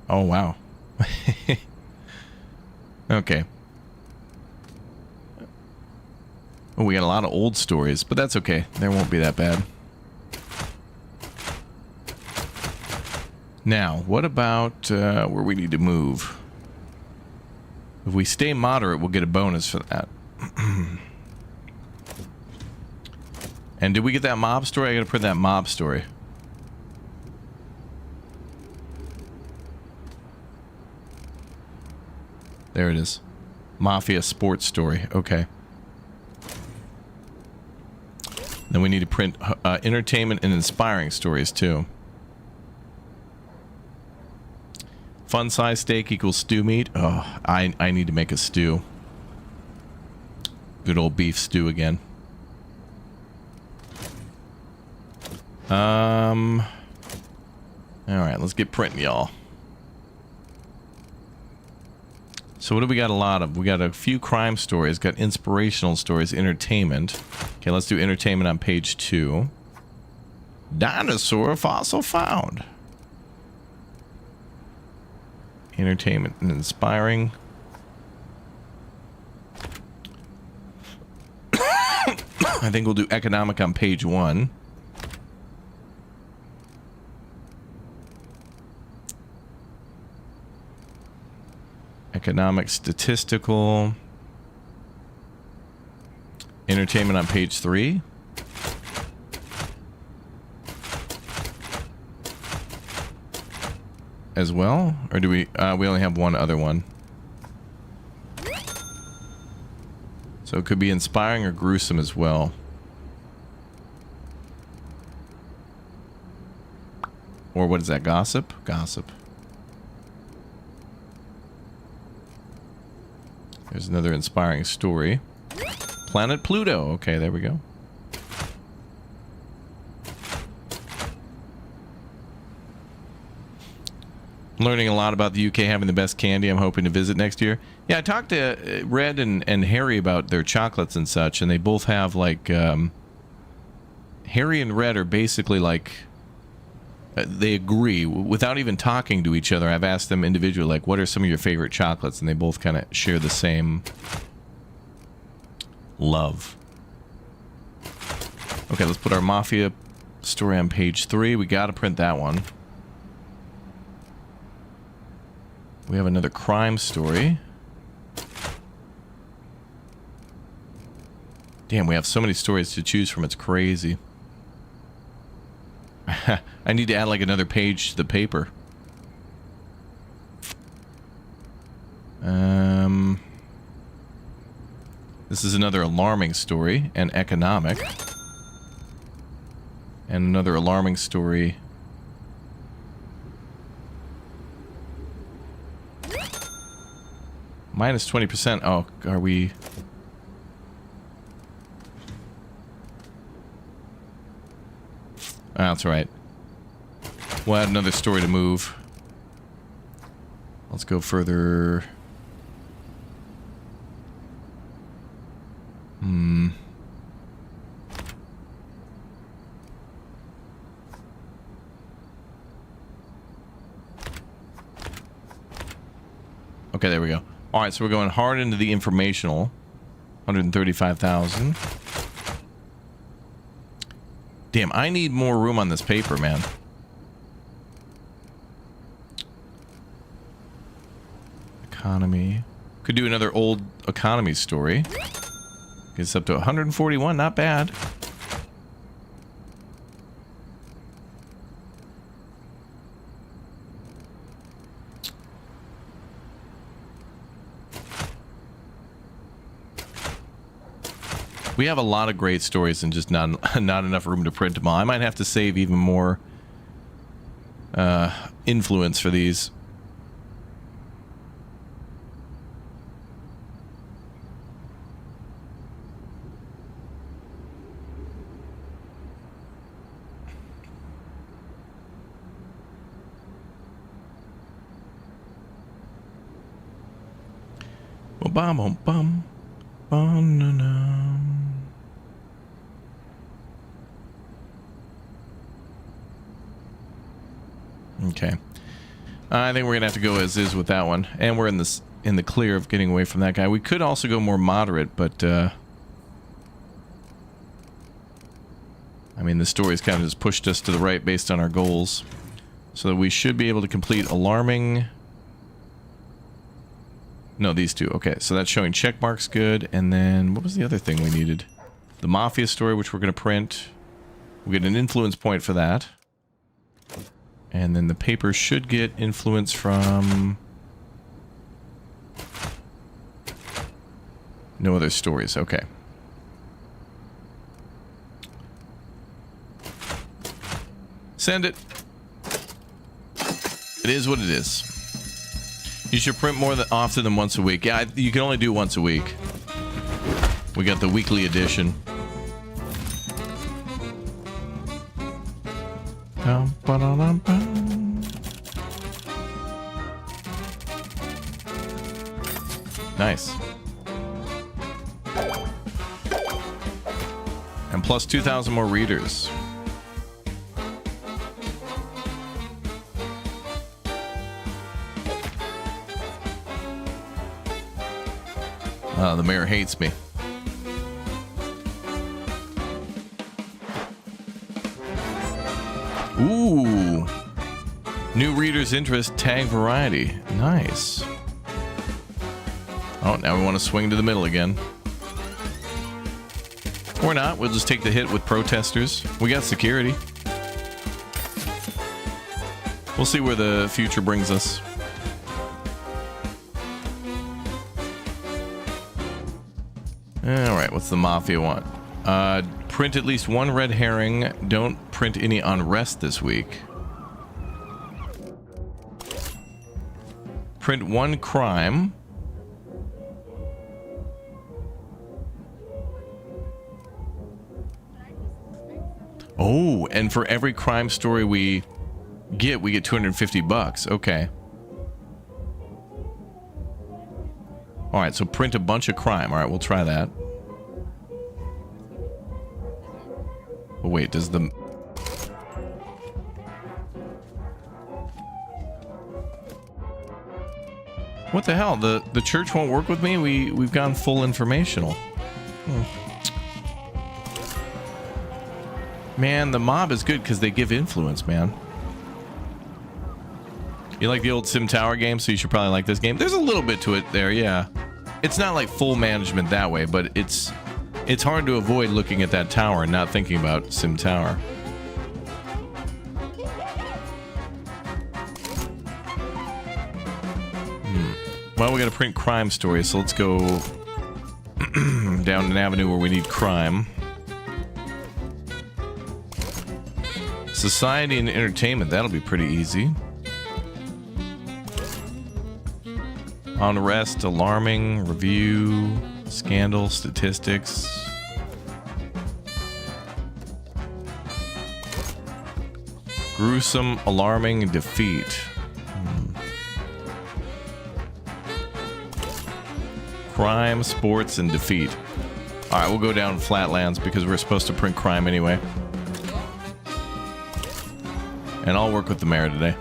Oh, wow. Okay. Oh, we got a lot of old stories, but that's okay. They won't be that bad. Now, what about where we need to move? If we stay moderate, we'll get a bonus for that. And did we get that mob story? I gotta print that mob story. There it is. Mafia sports story. Okay. Then we need to print entertainment and inspiring stories too. Fun size steak equals stew meat. Oh, I need to make a stew. Good old beef stew again. Alright, let's get printing, y'all. So what do we got a lot of? We got a few crime stories, got inspirational stories, entertainment. Okay, let's do entertainment on page 2. Dinosaur fossil found. Entertainment and inspiring. I think we'll do economic on page 1. Economic statistical. Entertainment on page 3. As well? Or do we only have one other one? So it could be inspiring or gruesome as well. Or what is that? Gossip? Gossip. There's another inspiring story. Planet Pluto. Okay, there we go. Learning a lot about the UK having the best candy. I'm hoping to visit next year. Yeah, I talked to Red and Harry about their chocolates and such, and they both have like Harry and Red are basically like they agree without even talking to each other. I've asked them individually, like, what are some of your favorite chocolates, and they both kind of share the same love. Okay, let's put our Mafia story on page 3. We got to print that one. We have another crime story. Damn, we have so many stories to choose from. It's crazy. I need to add like another page to the paper. This is another alarming story and economic. And another alarming story. Minus 20%. Oh, are we... Oh, that's right. We'll add another story to move. Let's go further. Okay, there we go. Alright, so we're going hard into the informational. 135,000. Damn, I need more room on this paper, man. Economy. Could do another old economy story. Gets up to 141, not bad. We have a lot of great stories and just not enough room to print them all. I might have to save even more influence for these. Bum bum bum bum na na. Okay, I think we're gonna have to go as is with that one, and we're in the clear of getting away from that guy. We could also go more moderate, but I mean, the story's kind of just pushed us to the right based on our goals, so that we should be able to complete alarming. No, these two. Okay, so that's showing check marks good, and then what was the other thing we needed? The Mafia story, which we're gonna print. We'll get an influence point for that. And then the paper should get influence from... no other stories. Okay. Send it. It is what it is. You should print more often than once a week. Yeah, you can only do once a week. We got the weekly edition. Nice. And plus 2,000 more readers. The mayor hates me. Ooh. New reader's interest, tag variety. Nice. Oh, now we want to swing to the middle again. Or not. We'll just take the hit with protesters. We got security. We'll see where the future brings us. Alright, what's the mafia want? Print at least one red herring. Don't print any unrest this week. Print one crime. Oh, and for every crime story we get 250 bucks. Okay. All right, so print a bunch of crime. All right, we'll try that. Oh, wait, does the... What the hell? The church won't work with me? We've gone full informational. Man, the mob is good because they give influence, man. You like the old SimTower game, so you should probably like this game. There's a little bit to it there, yeah. It's not like full management that way, but it's hard to avoid looking at that tower and not thinking about SimTower. Well, we got to print crime stories, so let's go down an avenue where we need crime. Society and entertainment, that'll be pretty easy. Unrest, alarming, review, scandal, statistics. Gruesome, alarming, defeat. Crime, sports, and defeat. Alright, we'll go down Flatlands because we're supposed to print crime anyway. And I'll work with the mayor today.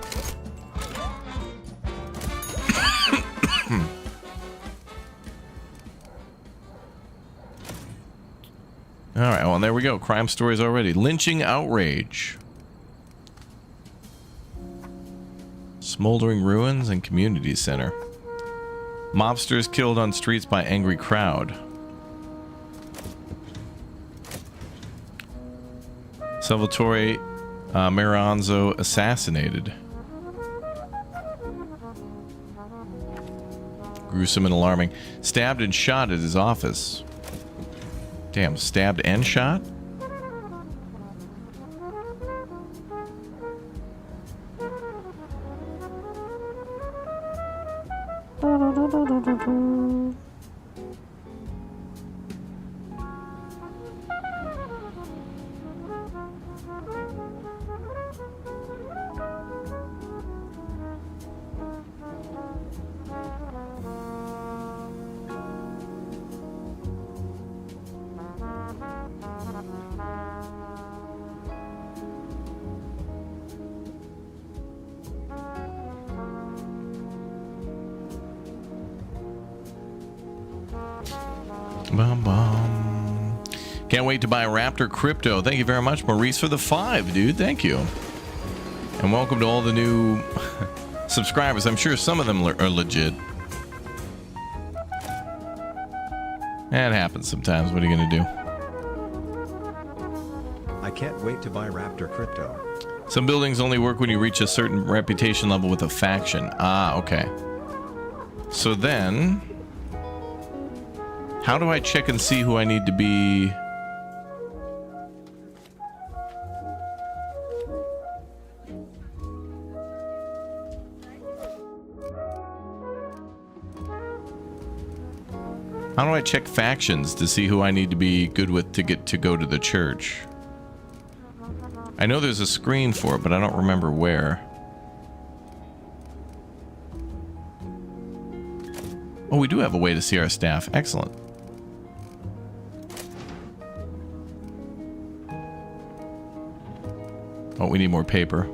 Alright, well, there we go. Crime stories already. Lynching outrage. Smoldering ruins and community center. Mobsters killed on streets by angry crowd. Salvatore Maranzo assassinated. Gruesome and alarming. Stabbed and shot at his office. Damn, stabbed and shot? Bum, bum. Can't wait to buy Raptor Crypto. Thank you very much, Maurice, for the 5, dude. Thank you. And welcome to all the new subscribers. I'm sure some of them are legit. That happens sometimes. What are you going to do? I can't wait to buy Raptor Crypto. Some buildings only work when you reach a certain reputation level with a faction. Ah, okay. So then... how do I check and see who I need to be? How do I check factions to see who I need to be good with to get to go to the church? I know there's a screen for it, but I don't remember where. Oh, we do have a way to see our staff. Excellent. Oh, we need more paper.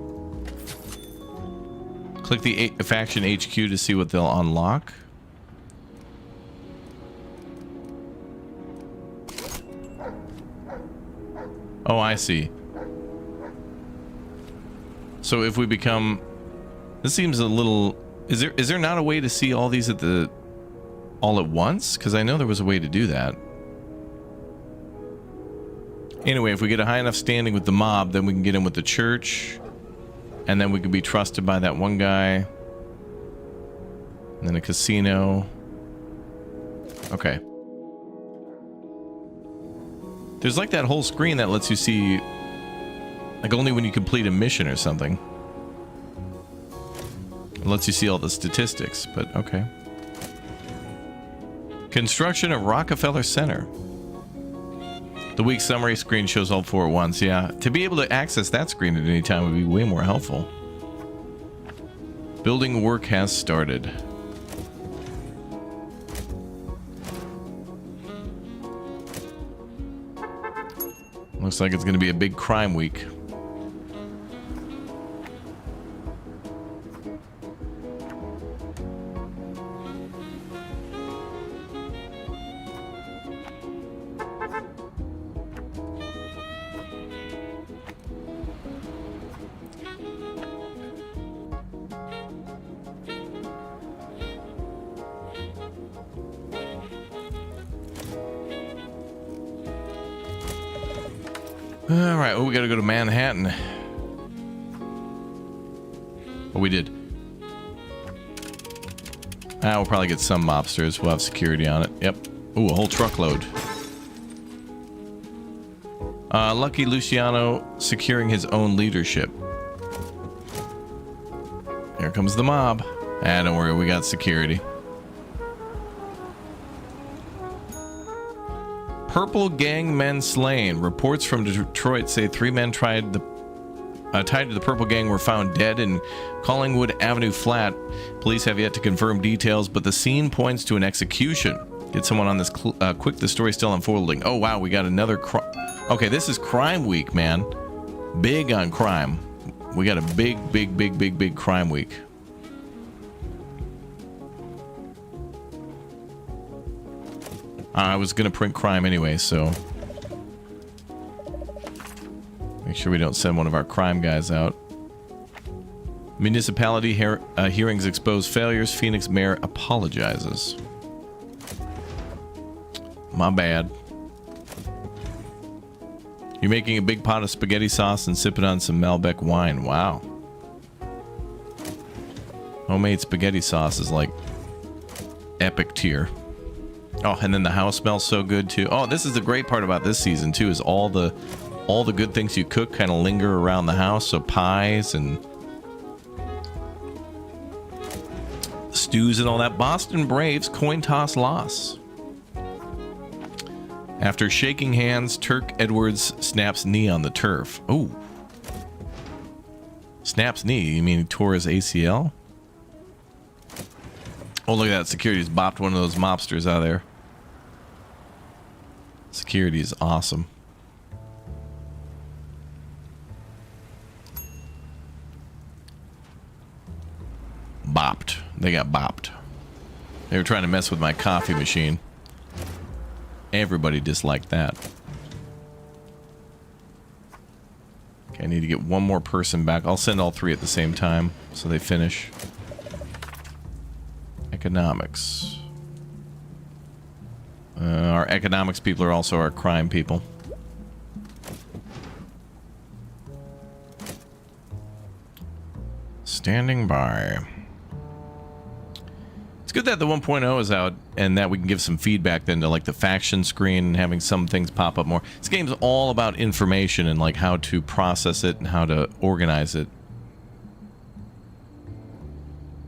Click the faction HQ to see what they'll unlock. Oh, I see. So if we become... This seems a little... Is there not a way to see all these all at once? Because I know there was a way to do that. Anyway, if we get a high enough standing with the mob, then we can get in with the church. And then we can be trusted by that one guy. And then a casino. Okay. There's like that whole screen that lets you see, like only when you complete a mission or something. It lets you see all the statistics, but okay. Construction of Rockefeller Center. The week summary screen shows all 4 at once. Yeah, to be able to access that screen at any time would be way more helpful. Building work has started. Looks like it's going to be a big crime week. All right, well, we got to go to Manhattan. Oh, we did. We'll probably get some mobsters. We'll have security on it. Yep. Ooh, a whole truckload. Lucky Luciano securing his own leadership. Here comes the mob. Don't worry, we got security. Purple gang men slain. Reports from Detroit say 3 men tied to the Purple gang were found dead in Collingwood Avenue flat. Police have yet to confirm details, but the scene points to an execution. Get someone on this quick. The story's still unfolding. Oh wow, we got another okay, this is crime week, man. Big on crime. We got a big crime week. I was going to print crime anyway, so make sure we don't send one of our crime guys out. Municipality hearings expose failures. Phoenix mayor apologizes. My bad. You're making a big pot of spaghetti sauce and sipping on some Malbec wine. Wow. Homemade spaghetti sauce is like epic tier. Oh, and then the house smells so good too. Oh, this is the great part about this season too, is all the good things you cook kind of linger around the house. So pies and stews and all that. Boston Braves coin toss loss. After shaking hands, Turk Edwards snaps knee on the turf. Oh. Snaps knee? You mean he tore his ACL? Oh, look at that. Security's bopped one of those mobsters out of there. Security is awesome. Bopped. They got bopped. They were trying to mess with my coffee machine. Everybody disliked that. Okay, I need to get one more person back. I'll send all 3 at the same time so they finish. Economics. Our economics people are also our crime people. Standing by. It's good that the 1.0 is out and that we can give some feedback then to like the faction screen and having some things pop up more. This game's all about information and like how to process it and how to organize it.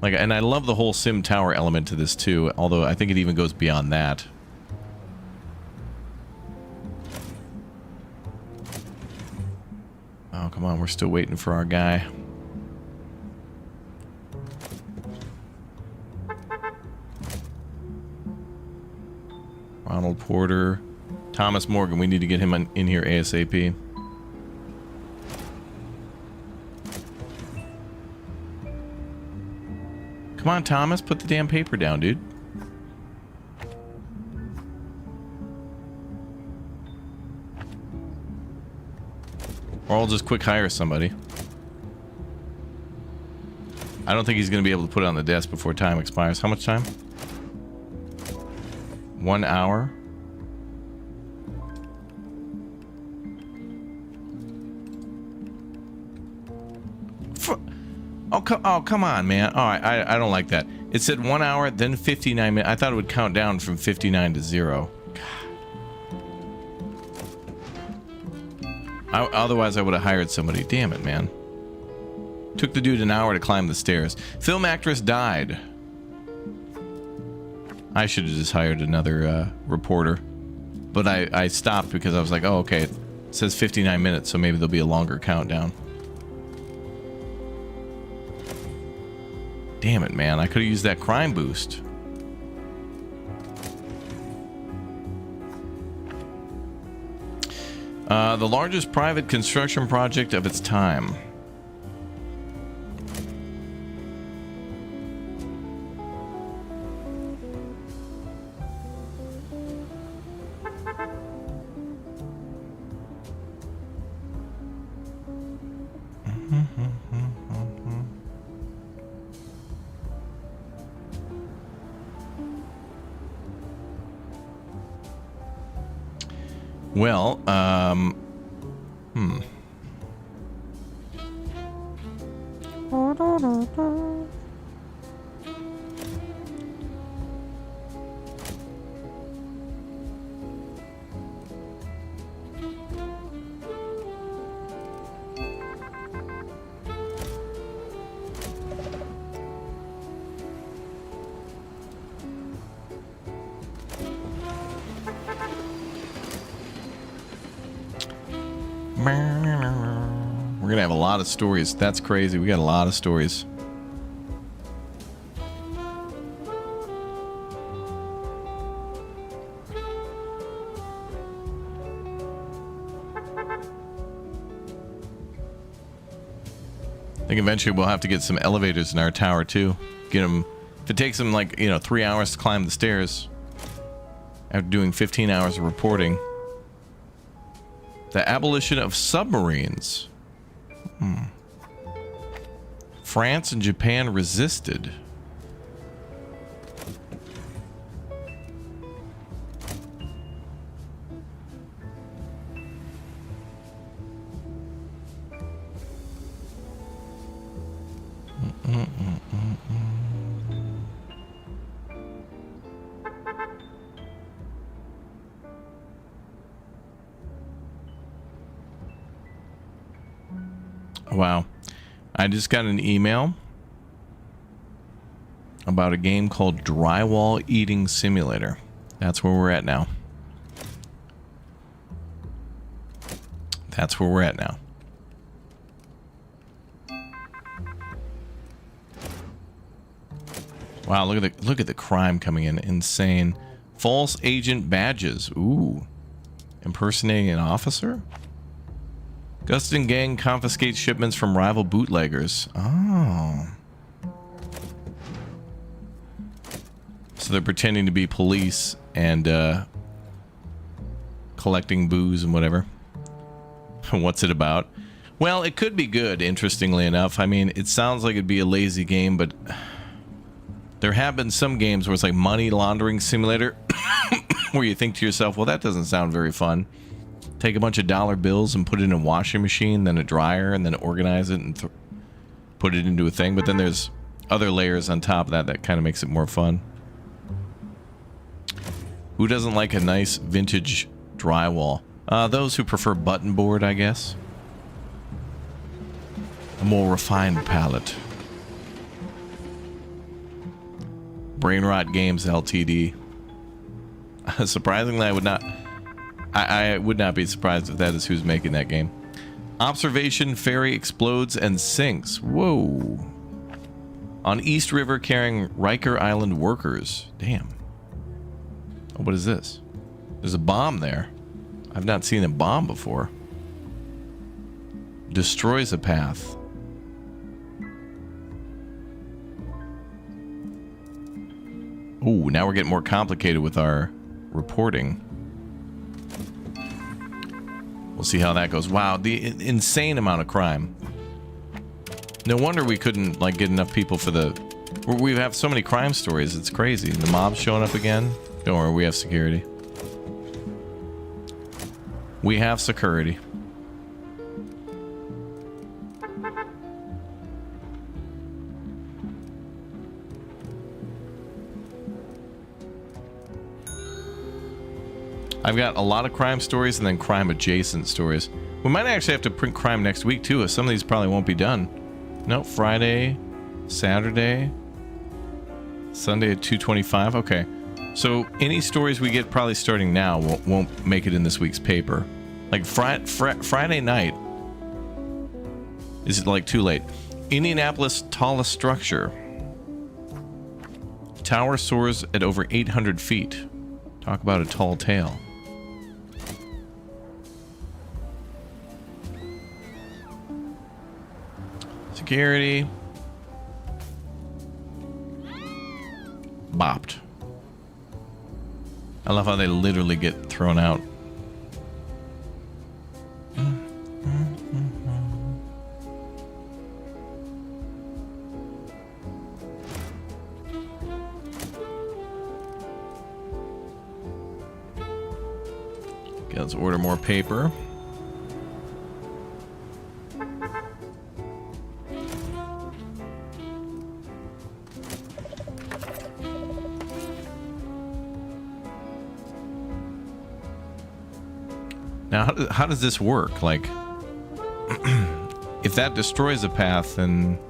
Like, and I love the whole SimTower element to this too, although I think it even goes beyond that. Oh, come on. We're still waiting for our guy. Ronald Porter. Thomas Morgan. We need to get him in here ASAP. Come on, Thomas. Put the damn paper down, dude. Or I'll just quick hire somebody. I don't think he's going to be able to put it on the desk before time expires. How much time? 1 hour. Oh, come on, man. Oh, I don't like that. It said 1 hour, then 59 minutes. I thought it would count down from 59 to 0. Otherwise, I would have hired somebody. Damn it, man. Took the dude an hour to climb the stairs. Film actress died. I should have just hired another reporter. But I stopped because I was like, oh, okay. It says 59 minutes, so maybe there'll be a longer countdown. Damn it, man. I could have used that crime boost. The largest private construction project of its time. Well, we're gonna have a lot of stories. That's crazy. We got a lot of stories. I think eventually we'll have to get some elevators in our tower too. Get them. If it takes them like 3 hours to climb the stairs after doing 15 hours of reporting. The abolition of submarines. France and Japan resisted. Wow. I just got an email about a game called Drywall Eating Simulator. That's where we're at now. That's where we're at now. Wow, look at the crime coming in. Insane. False agent badges. Ooh. Impersonating an officer? Gustin gang confiscates shipments from rival bootleggers. Oh. So they're pretending to be police and collecting booze and whatever. What's it about? Well, it could be good, interestingly enough. I mean, it sounds like it'd be a lazy game, but there have been some games where it's like money laundering simulator where you think to yourself, well, that doesn't sound very fun. Take a bunch of dollar bills and put it in a washing machine, then a dryer, and then organize it and put it into a thing. But then there's other layers on top of that that kind of makes it more fun. Who doesn't like a nice vintage drywall? Those who prefer button board, I guess. A more refined palette. Brainrot Games Ltd. Surprisingly, I would not be surprised if that is who's making that game. Observation ferry explodes and sinks. Whoa. On East River carrying Riker Island workers. Damn. Oh, what is this? There's a bomb there. I've not seen a bomb before. Destroys a path. Ooh, now we're getting more complicated with our reporting. We'll see how that goes. Wow, the insane amount of crime. No wonder we couldn't like get enough people for the... We have so many crime stories, it's crazy. The mob's showing up again. Don't worry, we have security. We have security. I've got a lot of crime stories and then crime adjacent stories. We might actually have to print crime next week too, as some of these probably won't be done. No, Friday, Saturday, Sunday at 2:25. Okay. So any stories we get probably starting now won't make it in this week's paper. Like Friday night is like too late. Indianapolis tallest structure. Tower soars at over 800 feet. Talk about a tall tale. Security. Bopped. I love how they literally get thrown out. Okay, let's order more paper. Now, how does this work? Like, if that destroys a path, then...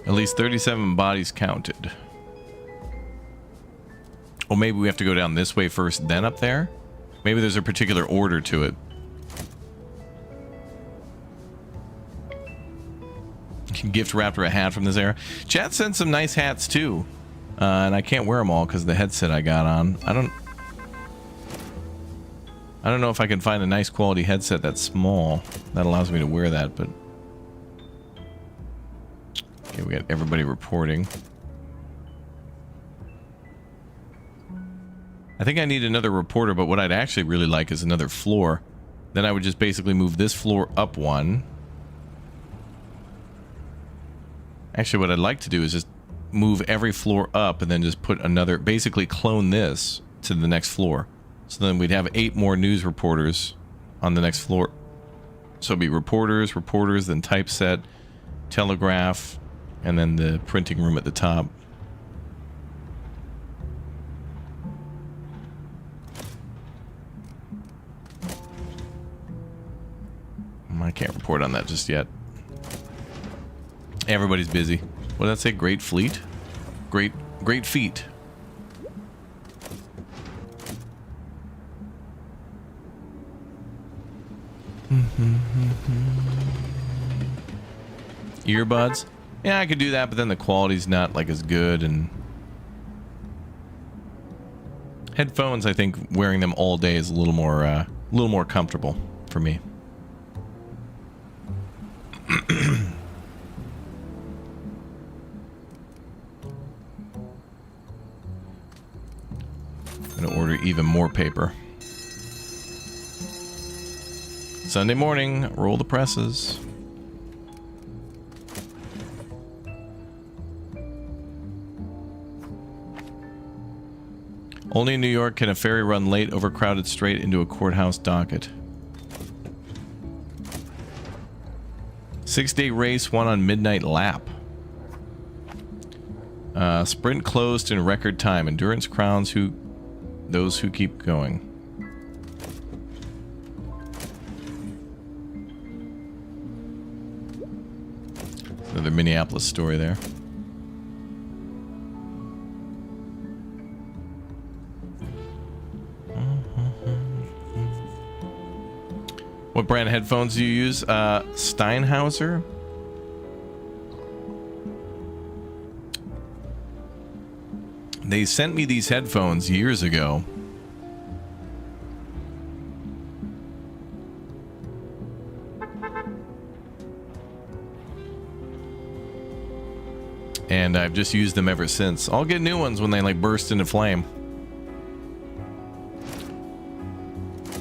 At least 37 bodies counted. Or maybe we have to go down this way first, then up there? Maybe there's a particular order to it. You can gift Raptor a hat from this era. Chat sent some nice hats too. And I can't wear them all because of the headset I got on. I don't know if I can find a nice quality headset that's small that allows me to wear that, but... Okay, we got everybody reporting. I think I need another reporter, but what I'd actually really like is another floor. Then I would just basically move this floor up one. Actually, what I'd like to do is just move every floor up and then just put another, basically clone this to the next floor. So then we'd have 8 more news reporters on the next floor. So it'd be reporters, then typeset, telegraph, and then the printing room at the top. I can't report on that just yet. Everybody's busy. What did that say? Great fleet? Great feet. Earbuds? Yeah, I could do that, but then the quality's not like as good. And headphones, I think wearing them all day is a little more comfortable for me. I'm gonna order even more paper. Sunday morning, roll the presses. Only in New York can a ferry run late, overcrowded straight into a courthouse docket. 6-day race won on midnight lap. Sprint closed in record time. Endurance crowns those who keep going. Another Minneapolis story there. What brand of headphones do you use? Steinhauser? They sent me these headphones years ago. And I've just used them ever since. I'll get new ones when they like burst into flame.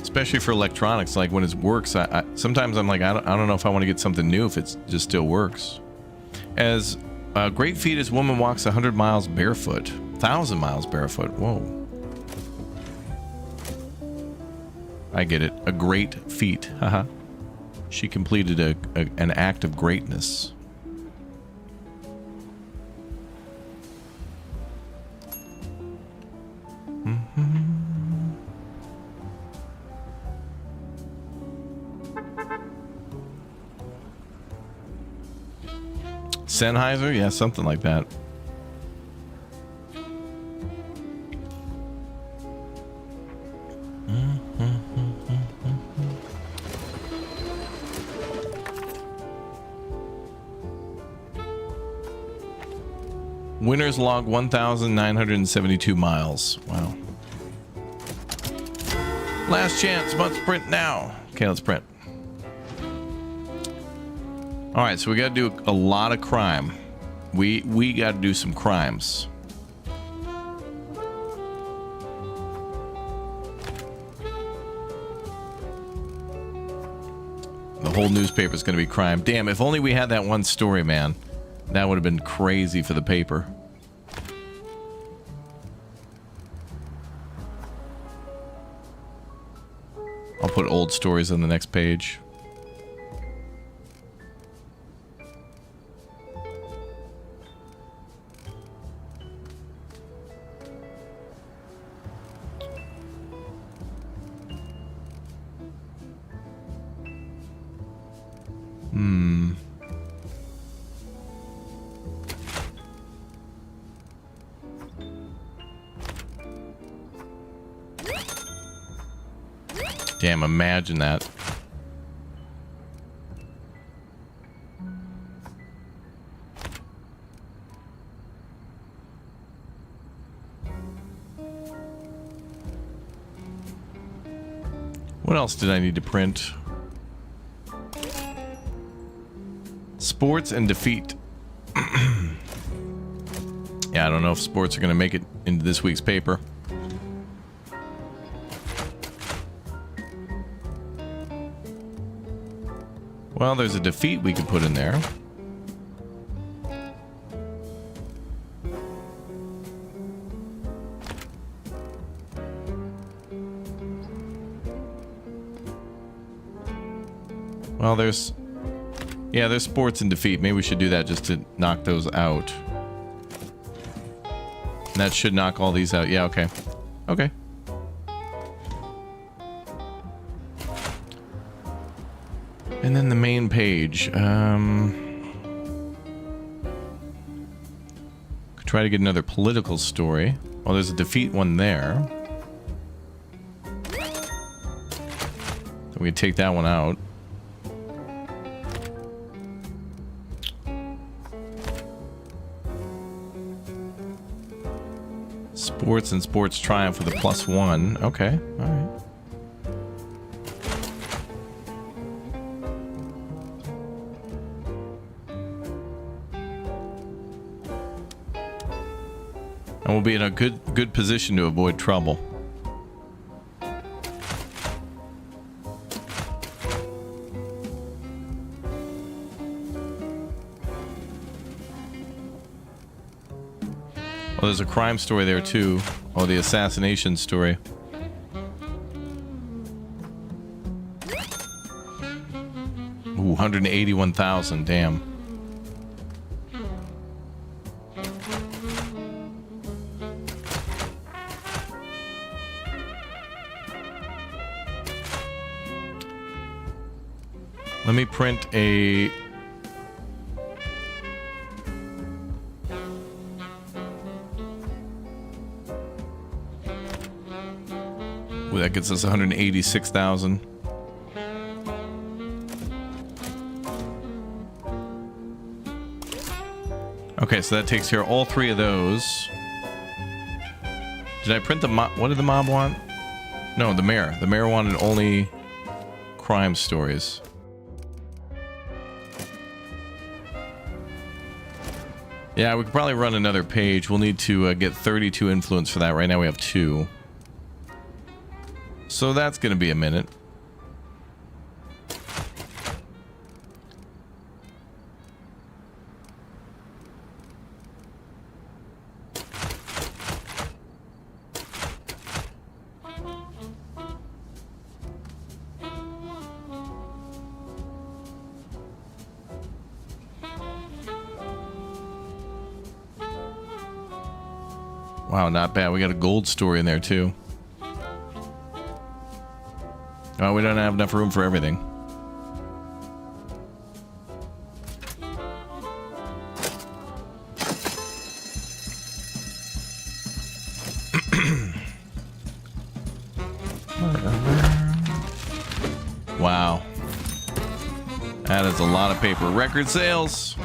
Especially for electronics, like when it works, sometimes I'm like, I don't know if I want to get something new if it just still works. As great feat as woman walks 100 miles barefoot, 1,000 miles barefoot. Whoa. I get it. A great feat. Haha. She completed an act of greatness. Sennheiser? Yeah, something like that. Winners log 1,972 miles. Wow. Last chance. Must print now. Okay, let's print. All right, so we got to do a lot of crime. We got to do some crimes. The whole newspaper is going to be crime. Damn, if only we had that one story, man. That would have been crazy for the paper. I'll put old stories on the next page. Damn, imagine that. What else did I need to print? Sports and defeat. Yeah, I don't know if sports are going to make it into this week's paper. Well, there's a defeat we could put in there. Well, there's sports and defeat. Maybe we should do that just to knock those out. And that should knock all these out. Yeah, okay. Okay. And then the main page. Could try to get another political story. Well, there's a defeat one there. So we could take that one out. Sports and sports triumph with a +1. Okay, all right. And we'll be in a good position to avoid trouble. Oh, there's a crime story there too. Oh, the assassination story. Ooh, 181,000. Damn. Let me print a Ooh, that gets us 186,000. Okay, so that takes care of all three of those. Did I print the mob? What did the mob want? No, the mayor. The mayor wanted only crime stories. Yeah, we could probably run another page. We'll need to get 32 influence for that. Right now we have 2. So that's going to be a minute. Wow, not bad. We got a gold story in there too. Oh, we don't have enough room for everything. Wow. That is a lot of paper. Record sales.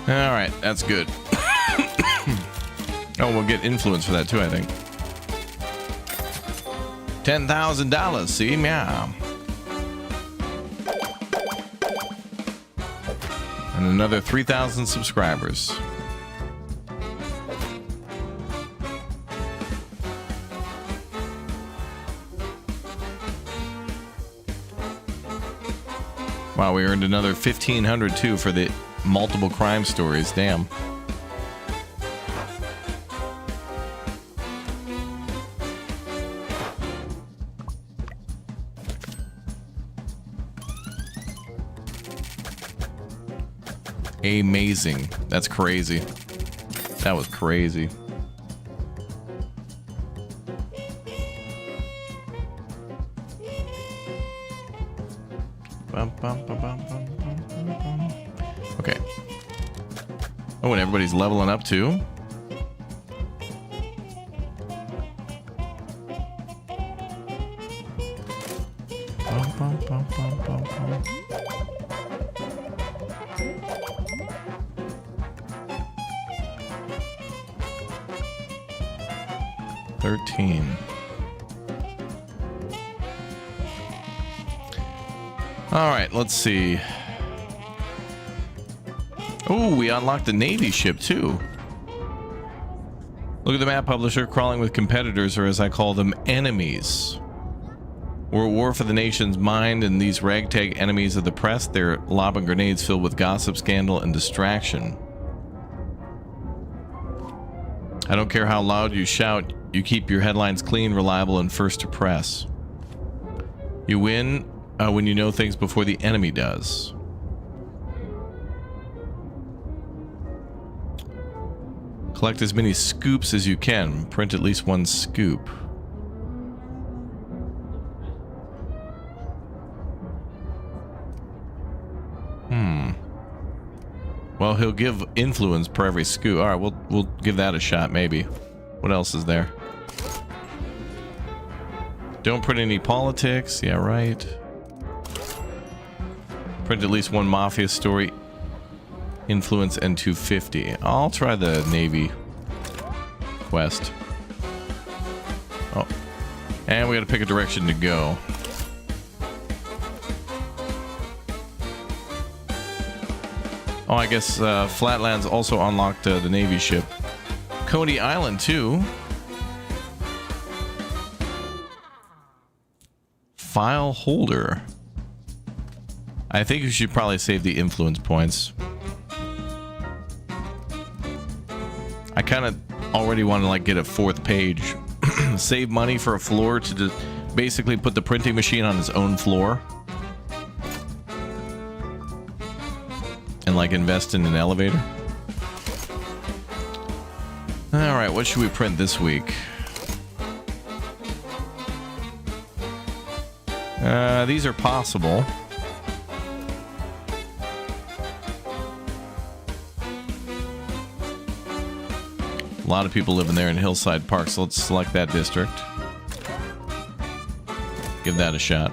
Alright, that's good. Oh, we'll get influence for that too, I think. $10,000, see? Yeah. And another 3,000 subscribers. Wow, we earned another 1,500 too for the multiple crime stories. Damn. Amazing. That's crazy. That was crazy. Okay. Oh, and everybody's leveling up too. All right, let's see. Oh, we unlocked the Navy ship too. Look at the map, publisher. Crawling with competitors, or as I call them, enemies. We're at war for the nation's mind, and these ragtag enemies of the press, they're lobbing grenades filled with gossip, scandal, and distraction. I don't care how loud you shout, you keep your headlines clean, reliable, and first to press. You win when you know things before the enemy does. Collect as many scoops as you can. Print at least one scoop. Well, he'll give influence per every scoop. All right, we'll give that a shot, maybe. What else is there? Don't print any politics. Yeah, right. Print at least one mafia story. Influence and 250. I'll try the Navy quest. Oh, and we got to pick a direction to go. Oh, I guess Flatlands also unlocked the Navy ship. Coney Island too. File holder. I think you should probably save the influence points. I kind of already want to like get a 4th page. Save money for a floor to just basically put the printing machine on its own floor. And like invest in an elevator. Alright, what should we print this week? These are possible. A lot of people living there in Hillside Park, so let's select that district. Give that a shot.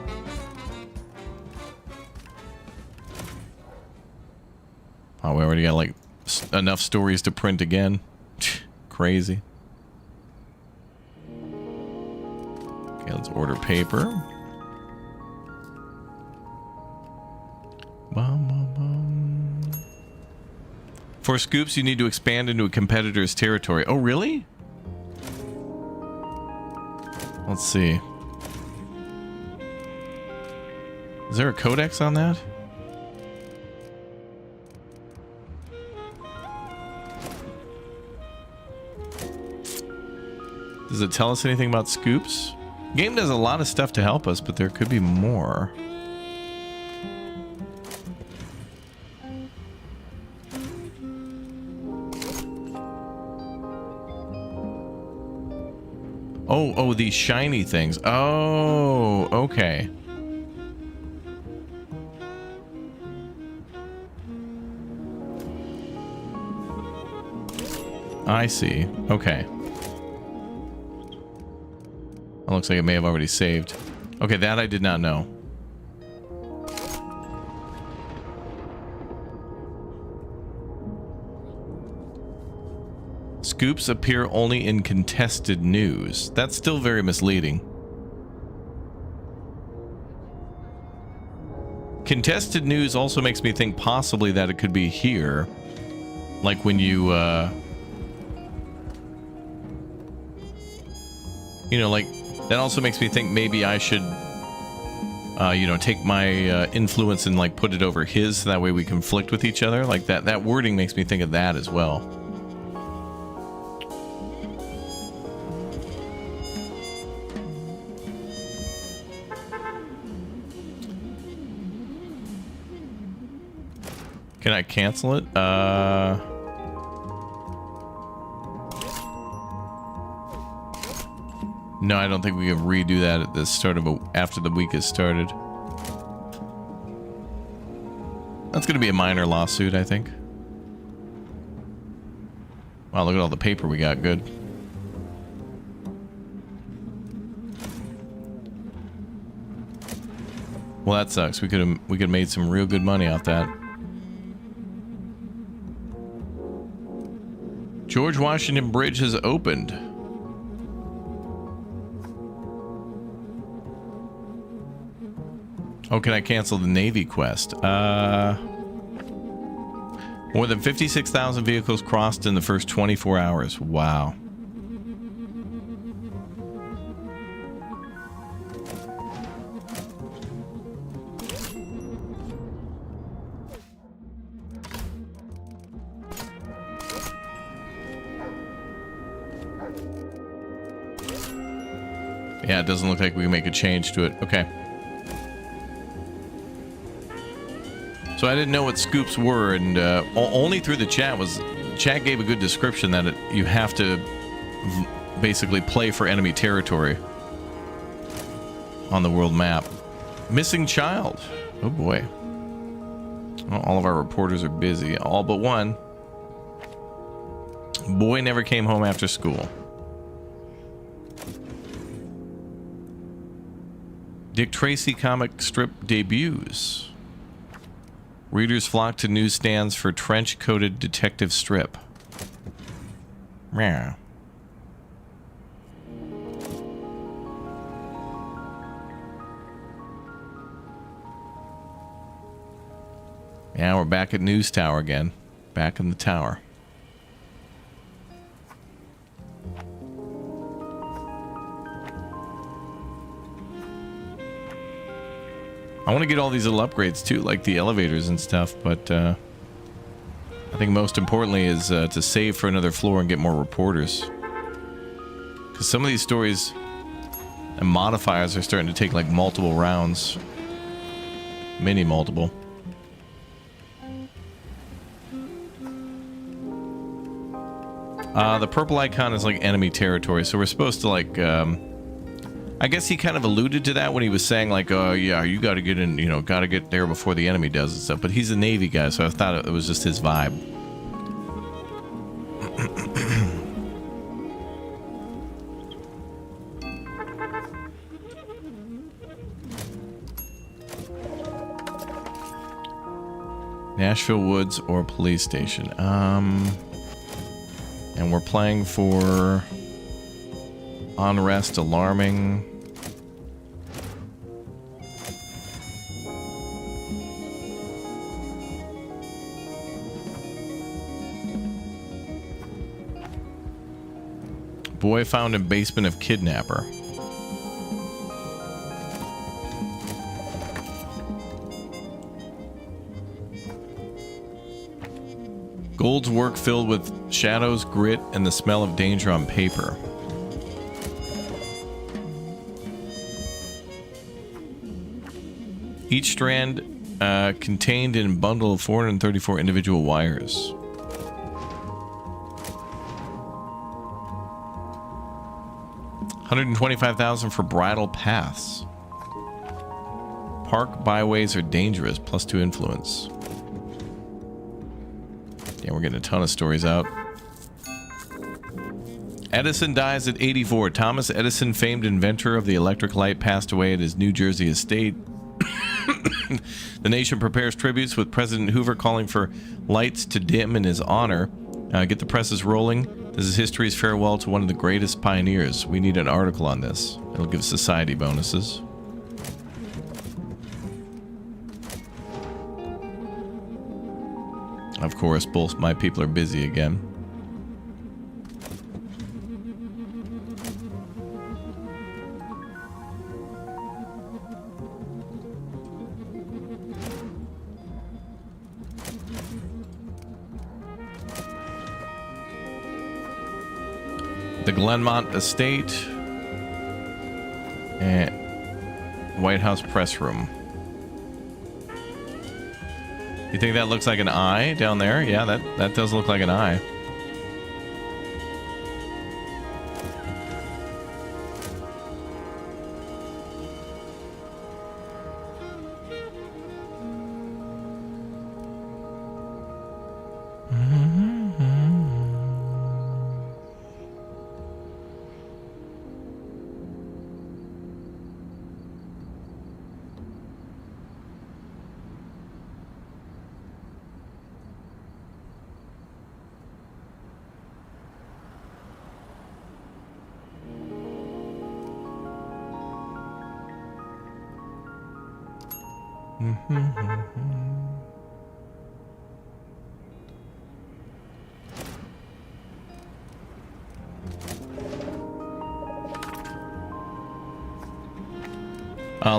Oh, we already got like enough stories to print again. Crazy. Okay, let's order paper. Bum, bum, bum. For scoops, you need to expand into a competitor's territory. Oh, really? Let's see. Is there a codex on that? Does it tell us anything about scoops? Game does a lot of stuff to help us, but there could be more. Oh, these shiny things. Oh, okay. I see. Okay. It looks like it may have already saved. Okay, that I did not know. Scoops appear only in contested news. That's still very misleading. Contested news also makes me think possibly that it could be here. Like when you, you know, like, that also makes me think maybe I should, you know, take my influence and, like, put it over his, so that way we conflict with each other. Like, that wording makes me think of that as well. Can I cancel it? No, I don't think we can redo that at the start of after the week has started. That's going to be a minor lawsuit, I think. Wow, look at all the paper we got. Good. Well, that sucks. We could have made some real good money off that. George Washington Bridge has opened. Oh, can I cancel the Navy quest? More than 56,000 vehicles crossed in the first 24 hours. Wow. Yeah, it doesn't look like we can make a change to it. Okay. So I didn't know what scoops were, and only through the chat gave a good description that you have to basically play for enemy territory on the world map. Missing child. Oh boy. Well, all of our reporters are busy. All but one. Boy never came home after school. Dick Tracy comic strip debuts. Readers flock to newsstands for trench-coated detective strip. Yeah. Yeah, we're back at News Tower again. Back in the tower. I want to get all these little upgrades too, like the elevators and stuff, but I think most importantly is to save for another floor and get more reporters. Because some of these stories and modifiers are starting to take like multiple rounds. Mini multiple. The purple icon is like enemy territory, so we're supposed to like I guess he kind of alluded to that when he was saying like, "Oh yeah, you got to get in, you know, got to get there before the enemy does and stuff." But he's a Navy guy, so I thought it was just his vibe. Nashville Woods or police station. And we're playing for unrest, alarming. Boy found in basement of kidnapper. Gold's work filled with shadows, grit, and the smell of danger on paper. Each strand contained in a bundle of 434 individual wires. $125,000 for bridle paths. Park byways are dangerous, +2 influence. Yeah, we're getting a ton of stories out. Edison dies at 84. Thomas Edison, famed inventor of the electric light, passed away at his New Jersey estate. The nation prepares tributes with President Hoover calling for lights to dim in his honor. Get the presses rolling. This is history's farewell to one of the greatest pioneers. We need an article on this. It'll give society bonuses. Of course, both my people are busy again. The Glenmont Estate and White House press room. You think that looks like an eye down there? Yeah, that does look like an eye.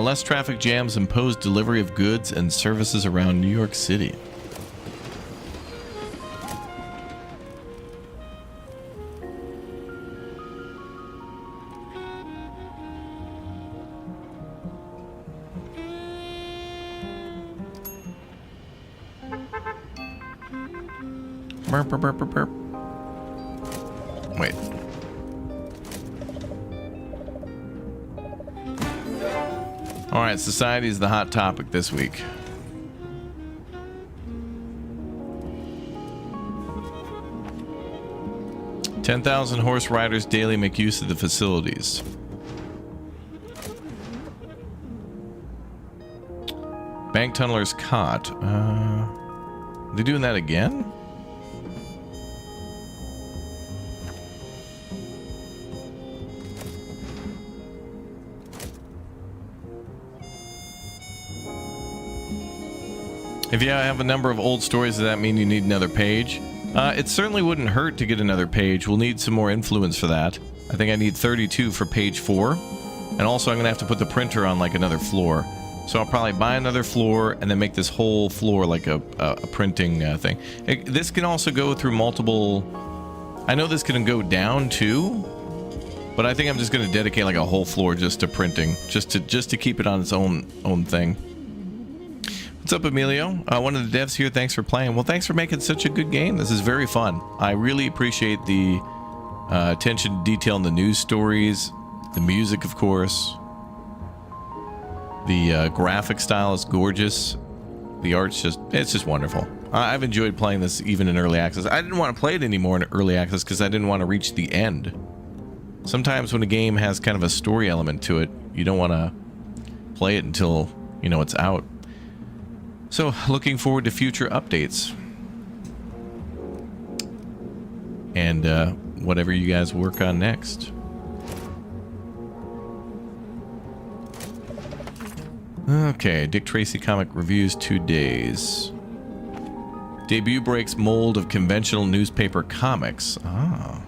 Less traffic jams impose delivery of goods and services around New York City. Burp, burp, burp, burp, burp. Wait. Alright, society is the hot topic this week. $10,000 horse riders daily make use of the facilities. Bank tunneler's caught. They doing that again? If you have a number of old stories, does that mean you need another page? It certainly wouldn't hurt to get another page. We'll need some more influence for that. I think I need 32 for page 4. And also I'm going to have to put the printer on like another floor. So I'll probably buy another floor and then make this whole floor like a printing thing. This can also go through multiple... I know this can go down too. But I think I'm just going to dedicate like a whole floor just to printing. Just to keep it on its own thing. What's up, Emilio? One of the devs here. Thanks for playing. Well, thanks for making such a good game. This is very fun. I really appreciate the attention to detail in the news stories. The music, of course. The graphic style is gorgeous. The art's it's just wonderful. I've enjoyed playing this even in early access. I didn't want to play it anymore in early access because I didn't want to reach the end. Sometimes when a game has kind of a story element to it, you don't want to play it until, you know, it's out. So, looking forward to future updates. And whatever you guys work on next. Okay, Dick Tracy comic reviews 2 days. Debut breaks mold of conventional newspaper comics. Ah.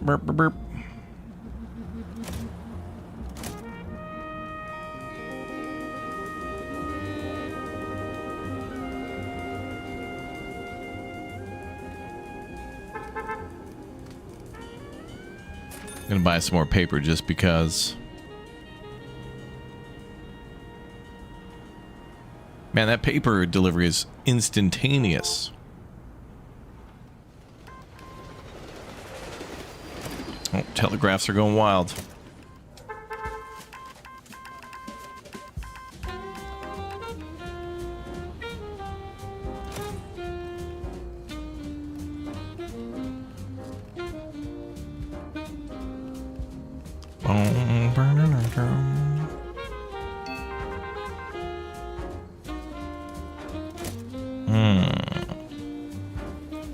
Burp, burp, burp. Gonna buy some more paper just because. Man, that paper delivery is instantaneous. Oh, telegraphs are going wild.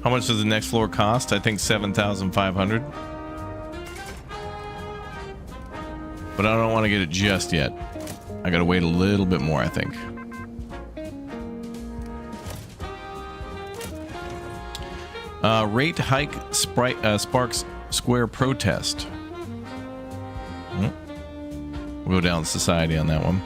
How much does the next floor cost? I think 7,500. But I don't want to get it just yet. I gotta wait a little bit more, I think. Rate hike Sparks Square protest. We'll go down society on that one.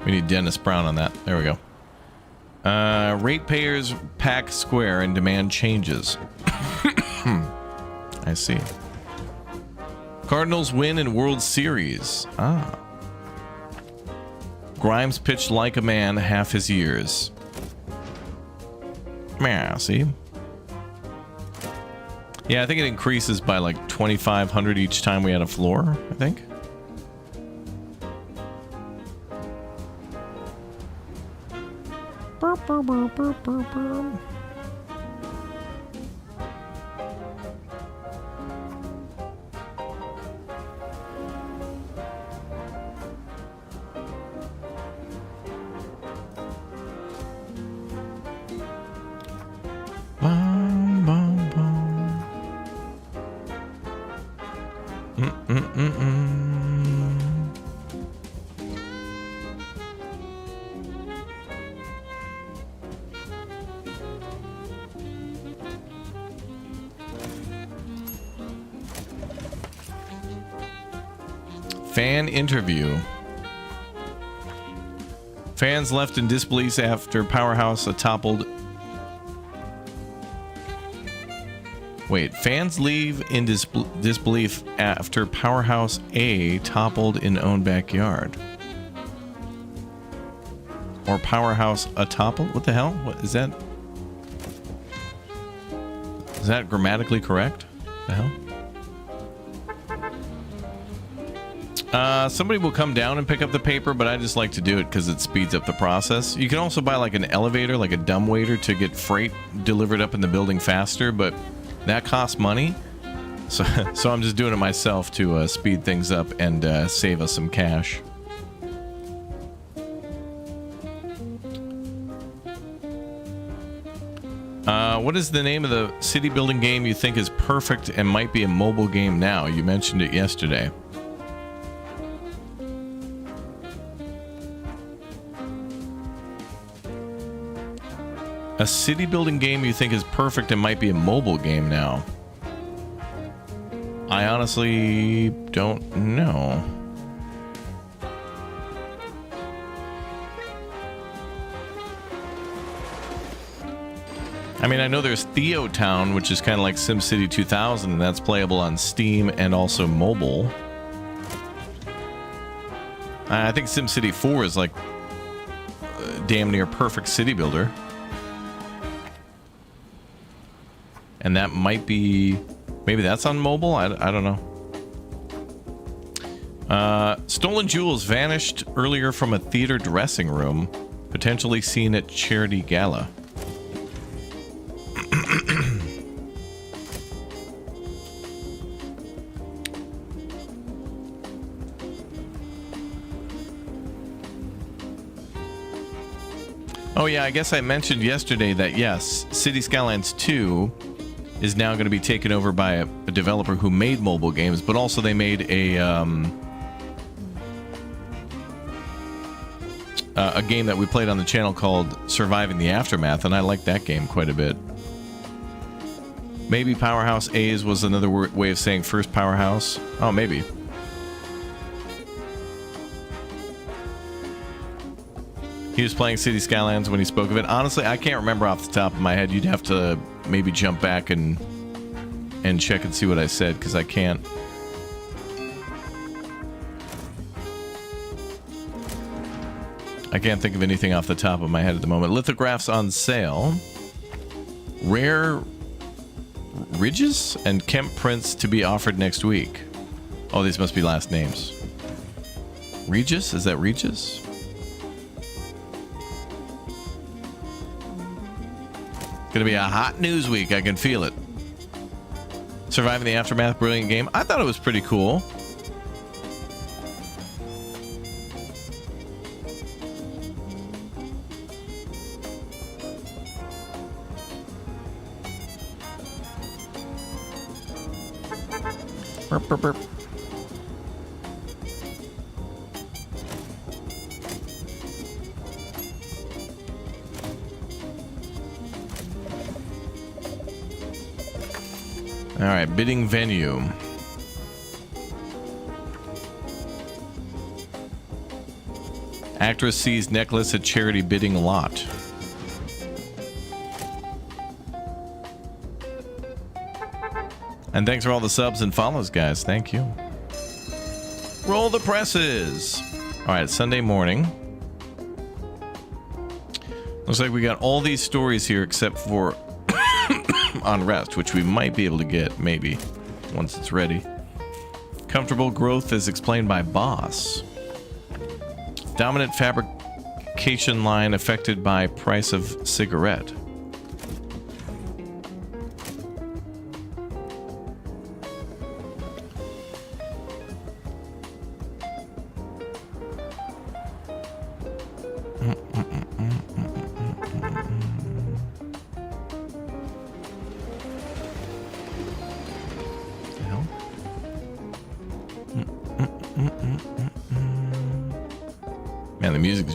We need Dennis Brown on that. There we go. Ratepayers pack Square and demand changes. I see. Cardinals win in World Series. Ah. Grimes pitched like a man half his years. Yeah, see? Yeah, I think it increases by like 2,500 each time we add a floor, I think. Fan interview. Fans left in disbelief after Powerhouse toppled. Wait, fans leave in disbelief after Powerhouse A toppled in own backyard. Or Powerhouse a topple? What the hell? What is that? Is that grammatically correct? The hell? Somebody will come down and pick up the paper, but I just like to do it because it speeds up the process. You can also buy like an elevator, like a dumbwaiter, to get freight delivered up in the building faster, but that costs money. So I'm just doing it myself to speed things up and save us some cash. What is the name of the city building game you think is perfect and might be a mobile game now? You mentioned it yesterday. A city building game you think is perfect and might be a mobile game now. I honestly don't know. I mean, I know there's Theo Town, which is kind of like SimCity 2000, and that's playable on Steam and also mobile. I think SimCity 4 is like damn near perfect city builder. And that might be... maybe that's on mobile? I don't know. Stolen jewels vanished earlier from a theater dressing room. Potentially seen at charity gala. Oh yeah, I guess I mentioned yesterday that yes, City Skylines 2 is now going to be taken over by a developer who made mobile games, but also they made a game that we played on the channel called Surviving the Aftermath, and I like that game quite a bit. Maybe Powerhouse A's was another way of saying first Powerhouse. Oh, maybe. He was playing City Skylines when he spoke of it. Honestly, I can't remember off the top of my head. You'd have to maybe jump back and check and see what I said, because I can't. I can't think of anything off the top of my head at the moment. Lithographs on sale. Rare Ridges and Kemp prints to be offered next week. Oh, these must be last names. Regis? Is that Regis? Gonna be a hot news week. I can feel it. Surviving the Aftermath, brilliant game. I thought it was pretty cool. Burp, burp, burp. All right, bidding venue. Actress sees necklace at charity bidding lot. And thanks for all the subs and follows, guys. Thank you. Roll the presses. All right, Sunday morning. Looks like we got all these stories here except for Unrest, which we might be able to get, maybe, once it's ready. Comfortable growth is explained by boss. Dominant fabrication line affected by price of cigarette. Man, the music's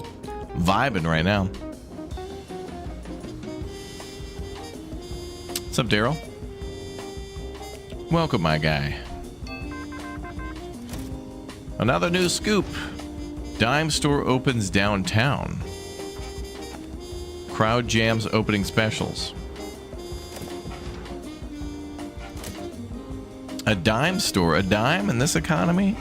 vibing right now. What's up, Daryl? Welcome, my guy. Another new scoop. Dime store opens downtown. Crowd jams opening specials. A dime store? A dime in this economy?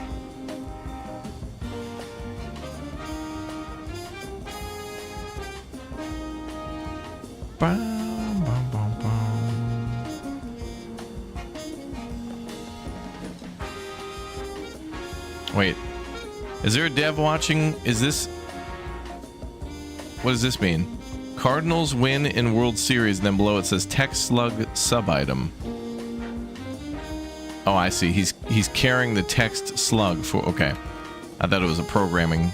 Wait, is there a dev watching? Is this... what does this mean? Cardinals win in World Series, and then below it says Tech Slug sub-item. Oh, I see. He's carrying the text slug for... okay. I thought it was a programming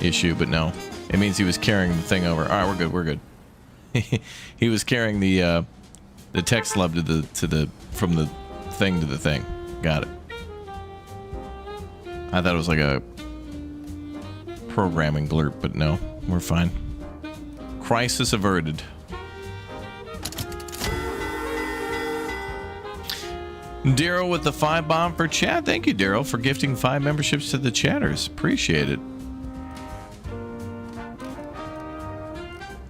issue, but no. It means he was carrying the thing over. All right, we're good. We're good. He was carrying the text slug to the from the thing to the thing. Got it. I thought it was like a programming glurp, but no, we're fine. Crisis averted. Daryl with the 5 bomb for chat. Thank you, Daryl, for gifting 5 memberships to the chatters. Appreciate it.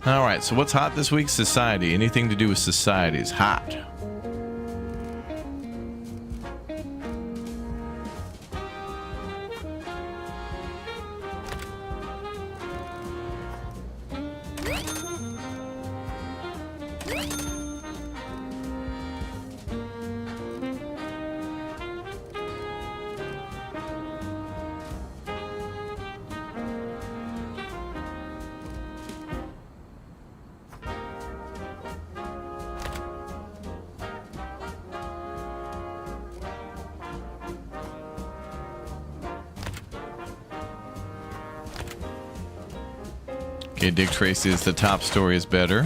All right, so what's hot this week? Society. Anything to do with society is hot. Okay, Dick Tracy is the top story is better.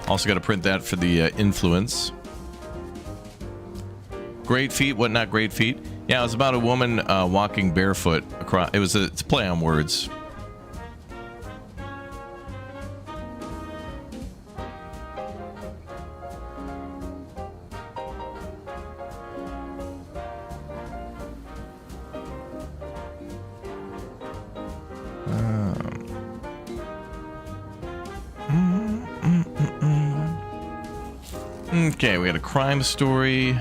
Also got to print that for the influence. Great feet, what not great feet? Yeah, it was about a woman walking barefoot across. It's a play on words. Okay, we got a crime story.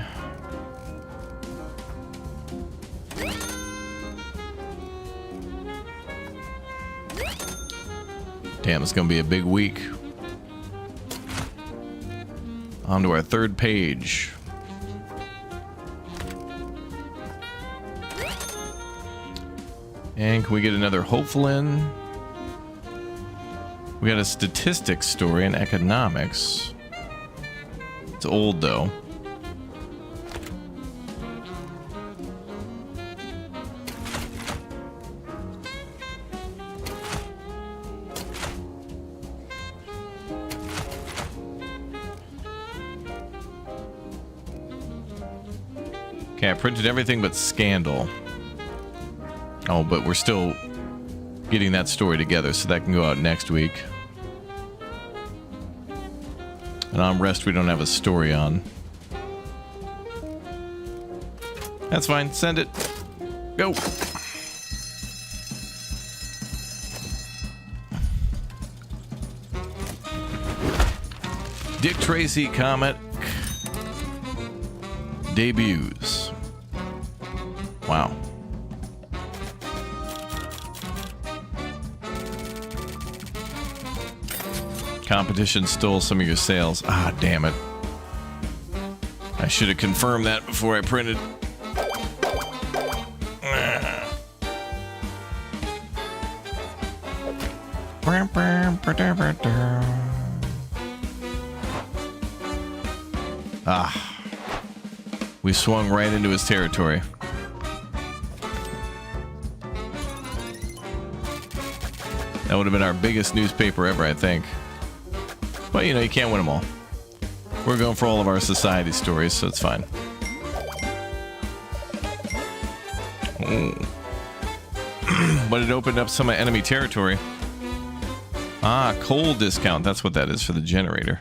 Damn, it's gonna be a big week. On to our third page. And can we get another hopeful in? We got a statistics story in economics. It's old though. Okay, I printed everything but Scandal. Oh, but we're still getting that story together, so that can go out next week. And on Rest, we don't have a story on. That's fine. Send it. Go. Dick Tracy comic debuts. Wow. Competition stole some of your sales. Ah, damn it. I should have confirmed that before I printed. Ah. We swung right into his territory. That would have been our biggest newspaper ever, I think. But, you know, you can't win them all. We're going for all of our society stories, so it's fine. But it opened up some enemy territory. Ah, coal discount. That's what that is for the generator.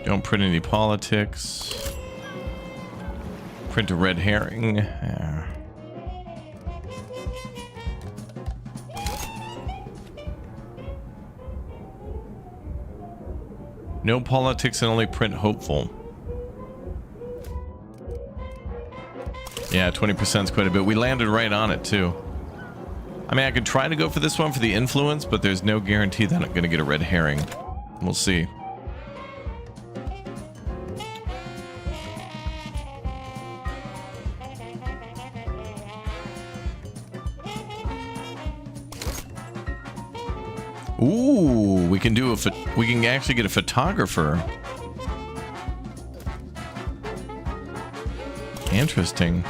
Don't print any politics. Print a red herring. Yeah. No politics and only print hopeful. Yeah, 20% is quite a bit. We landed right on it too. I mean, I could try to go for this one for the influence, but there's no guarantee that I'm going to get a red herring. We'll see. Ooh, we can do we can actually get a photographer. Interesting.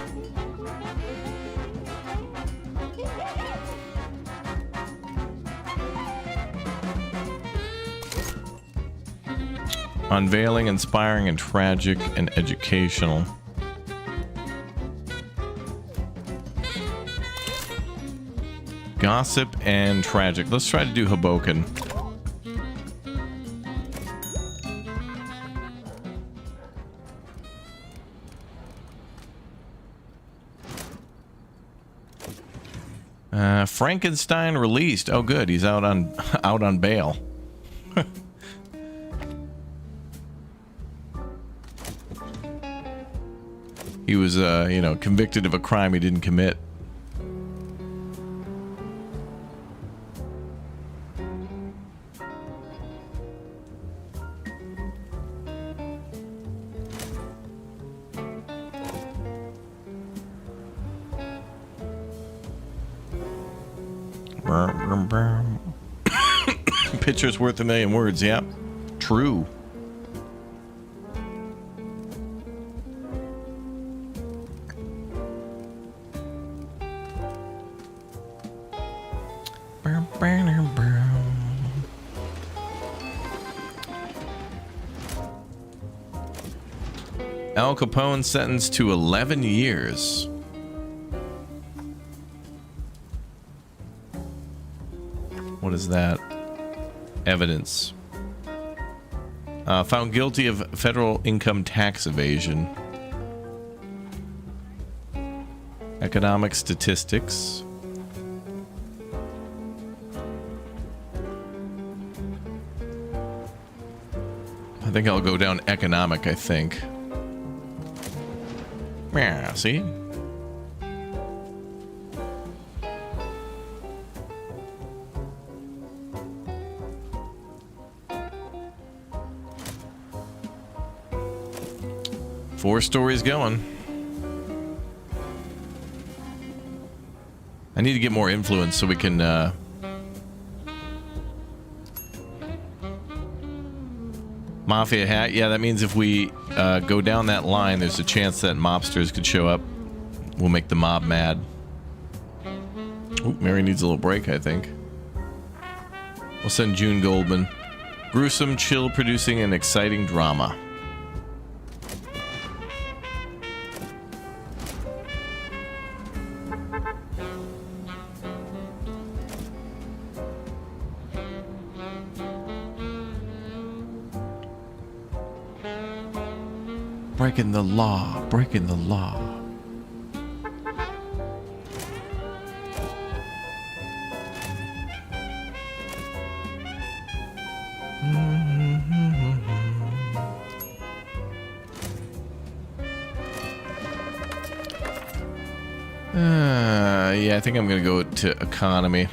Unveiling, inspiring, and tragic and educational. Gossip and tragic. Let's try to do Hoboken. Frankenstein released. Oh, good. He's out on out on bail. He was, you know, convicted of a crime he didn't commit. Picture's worth a million words. Yep. True. Al Capone sentenced to 11 years. What is that? Evidence. Found guilty of federal income tax evasion. Economic statistics. I think I'll go down economic, I think. Yeah, see? Four stories going. I need to get more influence so we can Mafia hat. Yeah, that means if we go down that line, there's a chance that mobsters could show up. We'll make the mob mad. Ooh, Mary needs a little break, I think. We'll send June Goldman. Gruesome, chill, producing an exciting drama. Breaking the law, breaking the law. Yeah, I think I'm gonna go to economy.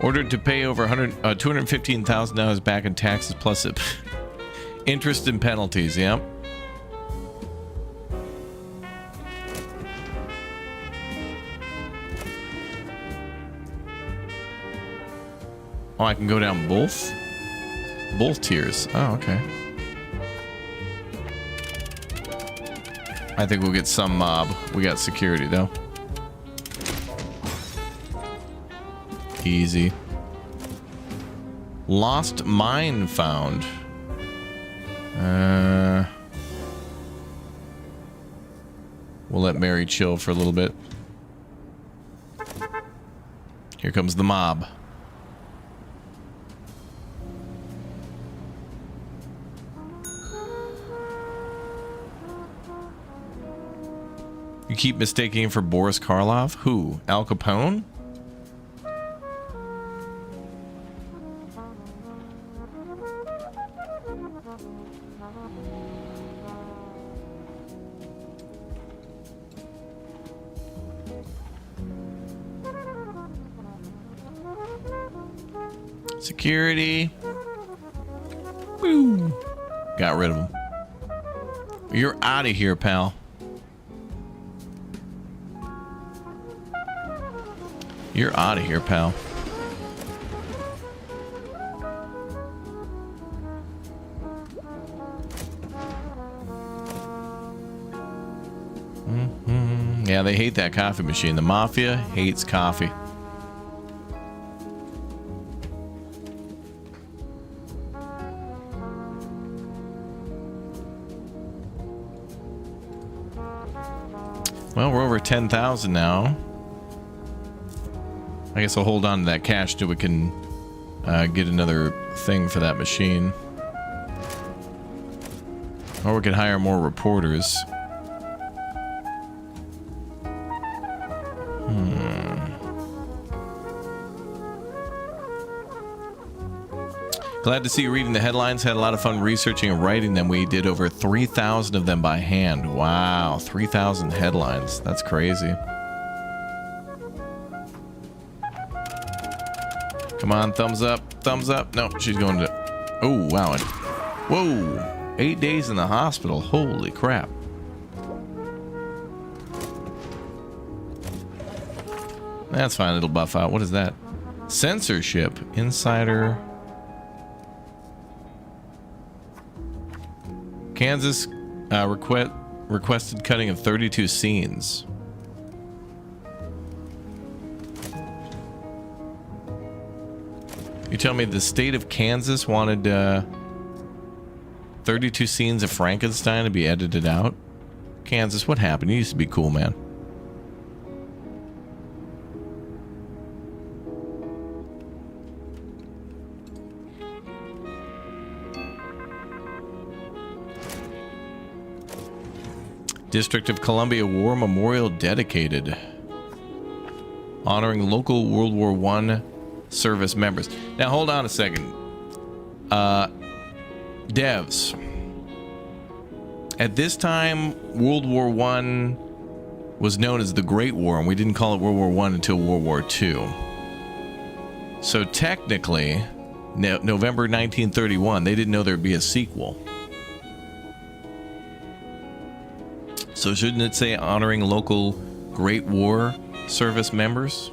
Ordered to pay over $215,000 back in taxes plus interest and penalties. Yep. Oh, I can go down both tiers. Oh, okay. I think we'll get some mob. We got security though. Easy. Lost mine found. We'll let Mary chill for a little bit. Here comes the mob. You keep mistaking him for Boris Karloff? Who? Al Capone? Security. Woo. Got rid of him. You're out of here, pal. You're out of here, pal. Yeah, they hate that coffee machine. The mafia hates coffee. Well, we're over 10,000 now. I guess I'll hold on to that cash till we can get another thing for that machine. Or we can hire more reporters. Glad to see you reading the headlines. Had a lot of fun researching and writing them. We did over 3,000 of them by hand. Wow, 3,000 headlines. That's crazy. Come on, thumbs up, thumbs up. No, she's going to... Oh, wow. Whoa, 8 days in the hospital. Holy crap. That's fine, it'll buff out. What is that? Censorship. Insider... Kansas requested cutting of 32 scenes. You tell me the state of Kansas wanted 32 scenes of Frankenstein to be edited out? Kansas, what happened? You used to be cool, man. District of Columbia War Memorial dedicated, honoring local World War I service members. Now hold on a second. Devs, at this time World War I was known as the Great War, and we didn't call it World War I until World War II. So technically, November 1931, they didn't know there'd be a sequel. So shouldn't it say honoring local Great War service members?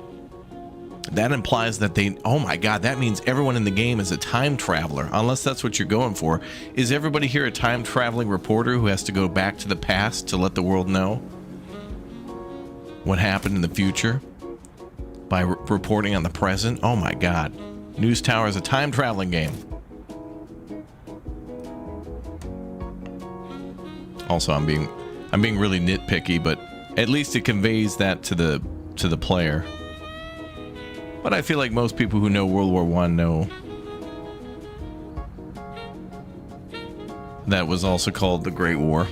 That implies that they... Oh my god, that means everyone in the game is a time traveler, unless that's what you're going for. Is everybody here a time traveling reporter who has to go back to the past to let the world know what happened in the future by reporting on the present? Oh my god. News Tower is a time traveling game. Also, I'm being really nitpicky, but at least it conveys that to the player. But I feel like most people who know World War I know that was also called the Great War.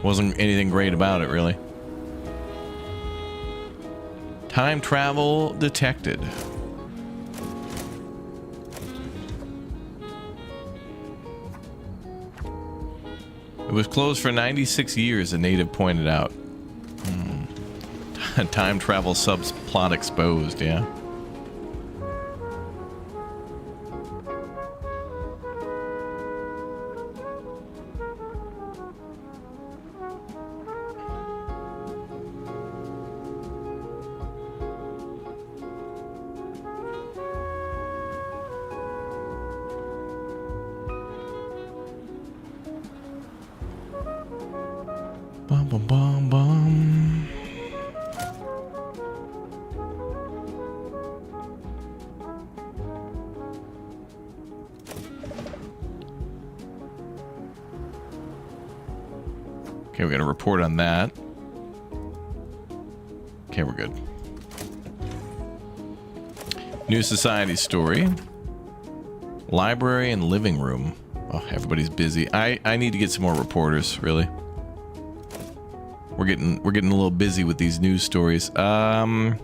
Wasn't anything great about it, really. Time travel detected. It was closed for 96 years, a native pointed out. Time travel subplot exposed, yeah. Bum, bum, bum, bum. Okay, we got a report on that. Okay, we're good. New society story. Library and living room. Oh, everybody's busy. I need to get some more reporters, really. We're getting a little busy with these news stories. Man,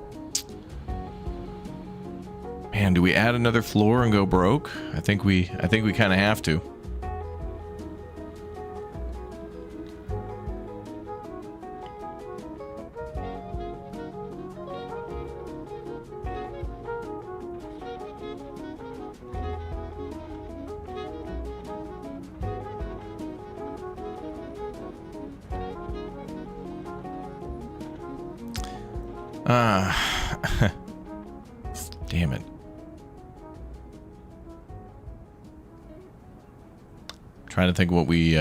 do we add another floor and go broke? I think we kind of have to. Damn it. Trying to think what we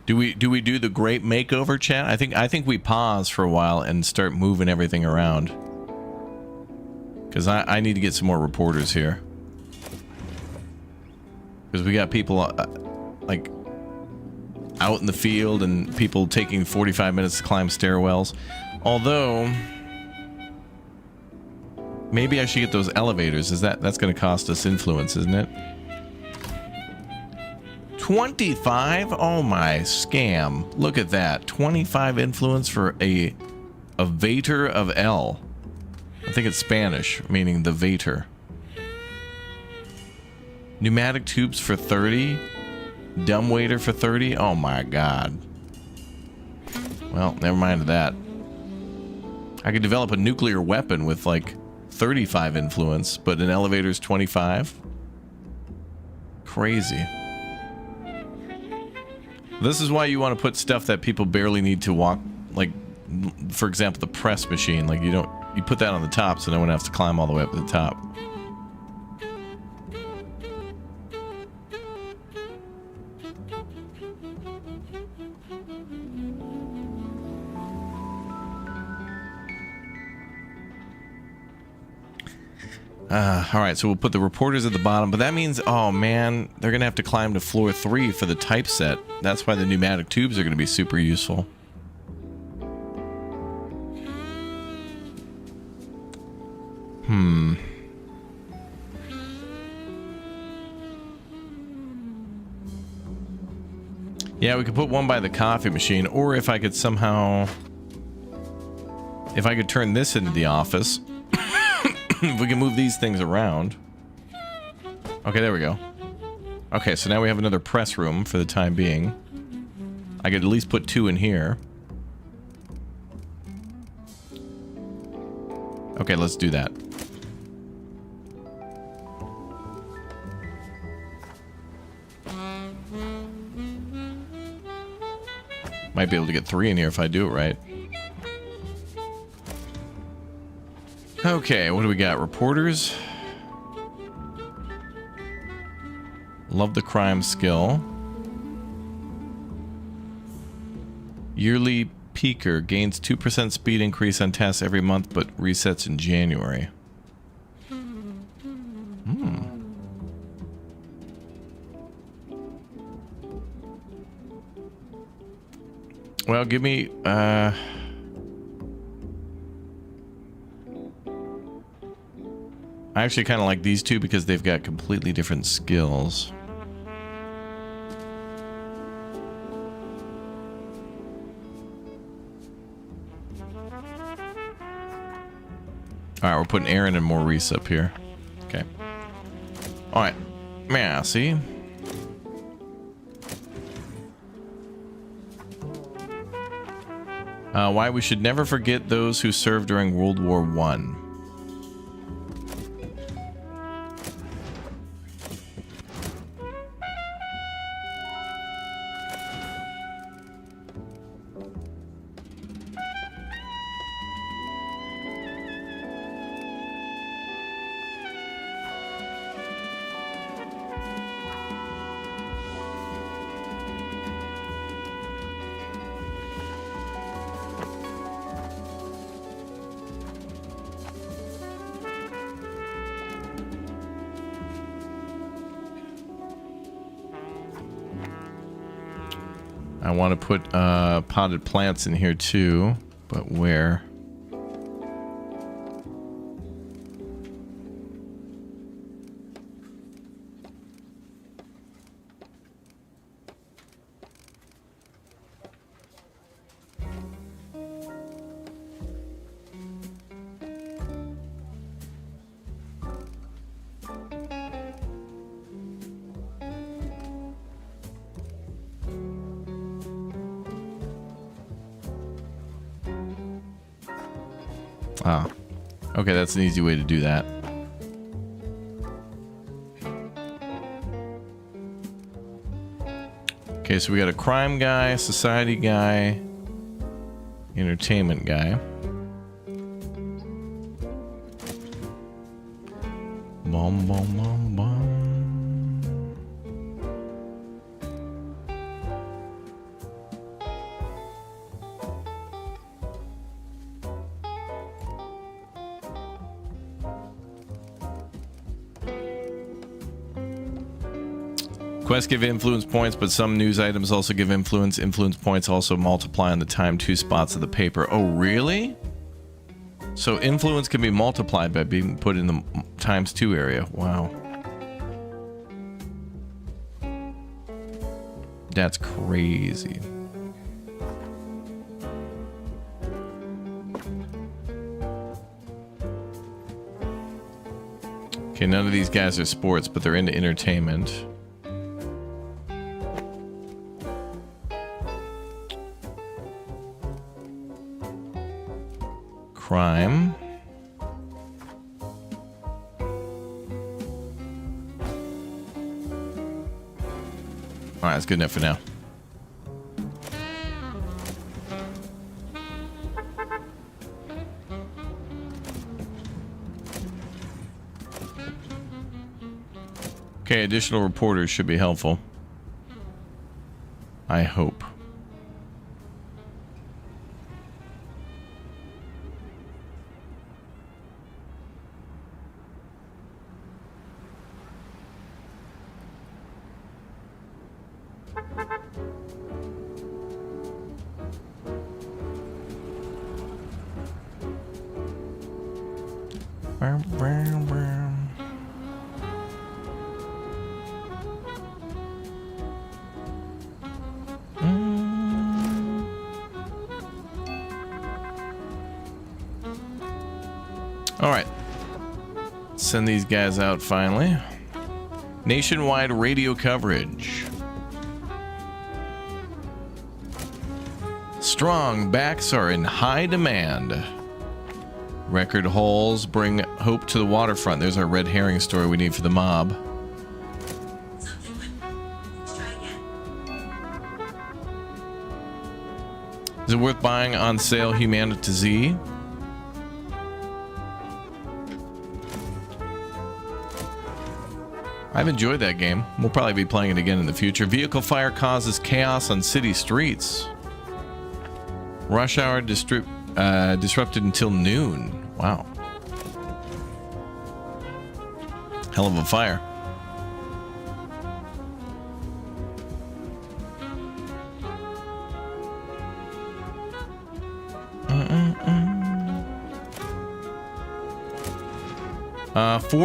do we do the great makeover, chat? I think we pause for a while and start moving everything around. Cuz I need to get some more reporters here. Cuz we got people like out in the field and people taking 45 minutes to climb stairwells. Although maybe I should get those elevators. That's going to cost us influence, isn't it? 25? Oh my scam. Look at that. 25 influence for a A Vater of L. I think it's Spanish, meaning the Vater. Pneumatic tubes for 30. Dumbwaiter for 30. Oh my god. Well, never mind that. I could develop a nuclear weapon with like 35 influence, but an elevator's 25. Crazy. This is why you want to put stuff that people barely need to walk, like, for example, the press machine. Like, you put that on the top so no one has to climb all the way up to the top. Alright, so we'll put the reporters at the bottom, but that means, oh man, they're gonna have to climb to floor 3 for the typeset. That's why the pneumatic tubes are gonna be super useful. Yeah, we could put one by the coffee machine, or if I could somehow... If I could turn this into the office... If we can move these things around. Okay, there we go. Okay, so now we have another press room for the time being. I could at least put 2 in here. Okay, let's do that. Might be able to get 3 in here if I do it right. Okay, what do we got? Reporters. Love the crime skill. Yearly peaker gains 2% speed increase on tests every month, but resets in January. Well, give me, I actually kind of like these two because they've got completely different skills. Alright, we're putting Aaron and Maurice up here. Okay. Alright. Merci. Why we should never forget those who served during World War I. I want to put potted plants in here too, but where? Ah, okay, that's an easy way to do that. Okay, so we got a crime guy, society guy, entertainment guy. Bum, bum, bum, bum. Quests give influence points, but some news items also give influence. Influence points also multiply on the time 2 spots of the paper. Oh, really? So influence can be multiplied by being put in the ×2 area. Wow. That's crazy. Okay, none of these guys are sports, but they're into entertainment. Crime. Alright, that's good enough for now. Okay, additional reporters should be helpful. I hope. All right. Send these guys out finally. Nationwide radio coverage. Strong backs are in high demand. Record holes bring hope to the waterfront. There's our red herring story we need for the mob. Is it worth buying on sale Humanity Z? I've enjoyed that game. We'll probably be playing it again in the future. Vehicle fire causes chaos on city streets. Rush hour disrupted until noon. Wow. Hell of a fire.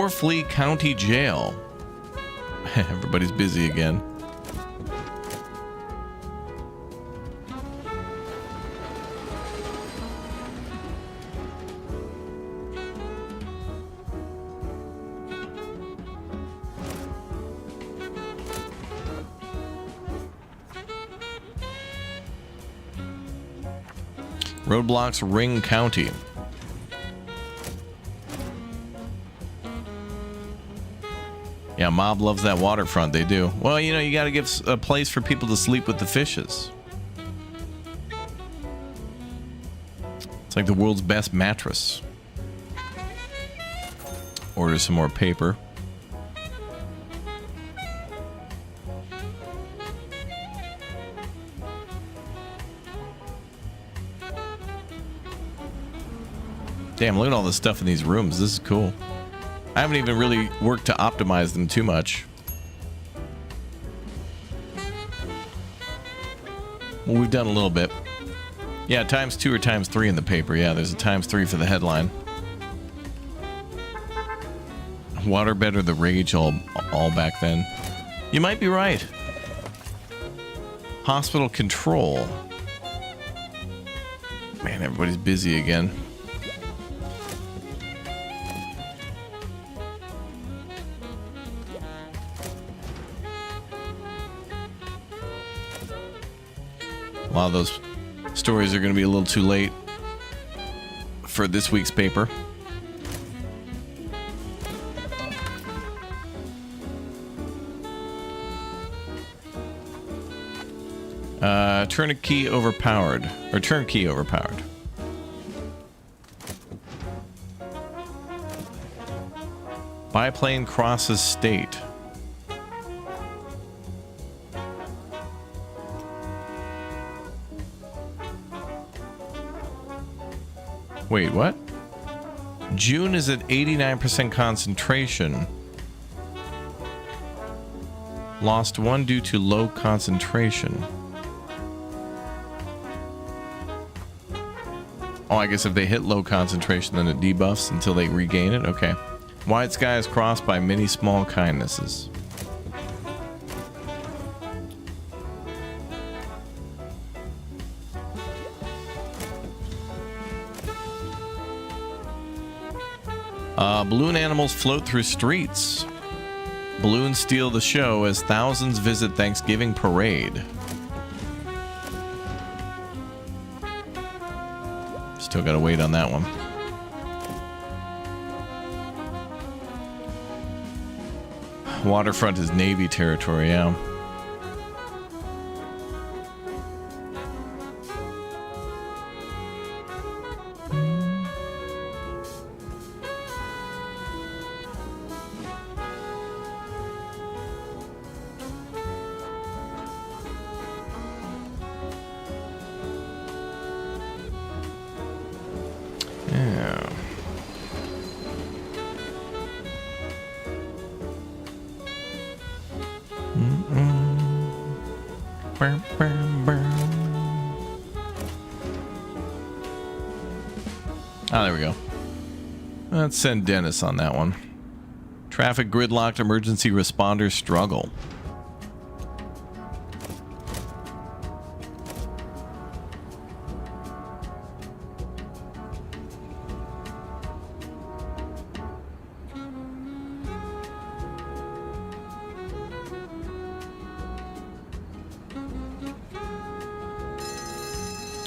Fleet County Jail. Everybody's busy again. Roadblocks Ring County. Yeah, mob loves that waterfront. They do. Well, you know, you got to give a place for people to sleep with the fishes. It's like the world's best mattress. Order some more paper. Damn, look at all the stuff in these rooms. This is cool. I haven't even really worked to optimize them too much. Well, we've done a little bit. Yeah, ×2 or ×3 in the paper. Yeah, there's a ×3 for the headline. Waterbed or the rage all back then. You might be right. Hospital control. Man, everybody's busy again. A lot of those stories are going to be a little too late for this week's paper. Turnkey overpowered. Or turnkey overpowered. Biplane crosses state. Wait, what? June is at 89% concentration. Lost 1 due to low concentration. Oh, I guess if they hit low concentration, then it debuffs until they regain it? Okay. Wide sky is crossed by many small kindnesses. Balloon animals float through streets. Balloons steal the show as thousands visit Thanksgiving parade. Still gotta wait on that one. Waterfront is Navy territory, yeah. Ah, there we go. Let's send Dennis on that one. Traffic gridlocked, emergency responders struggle.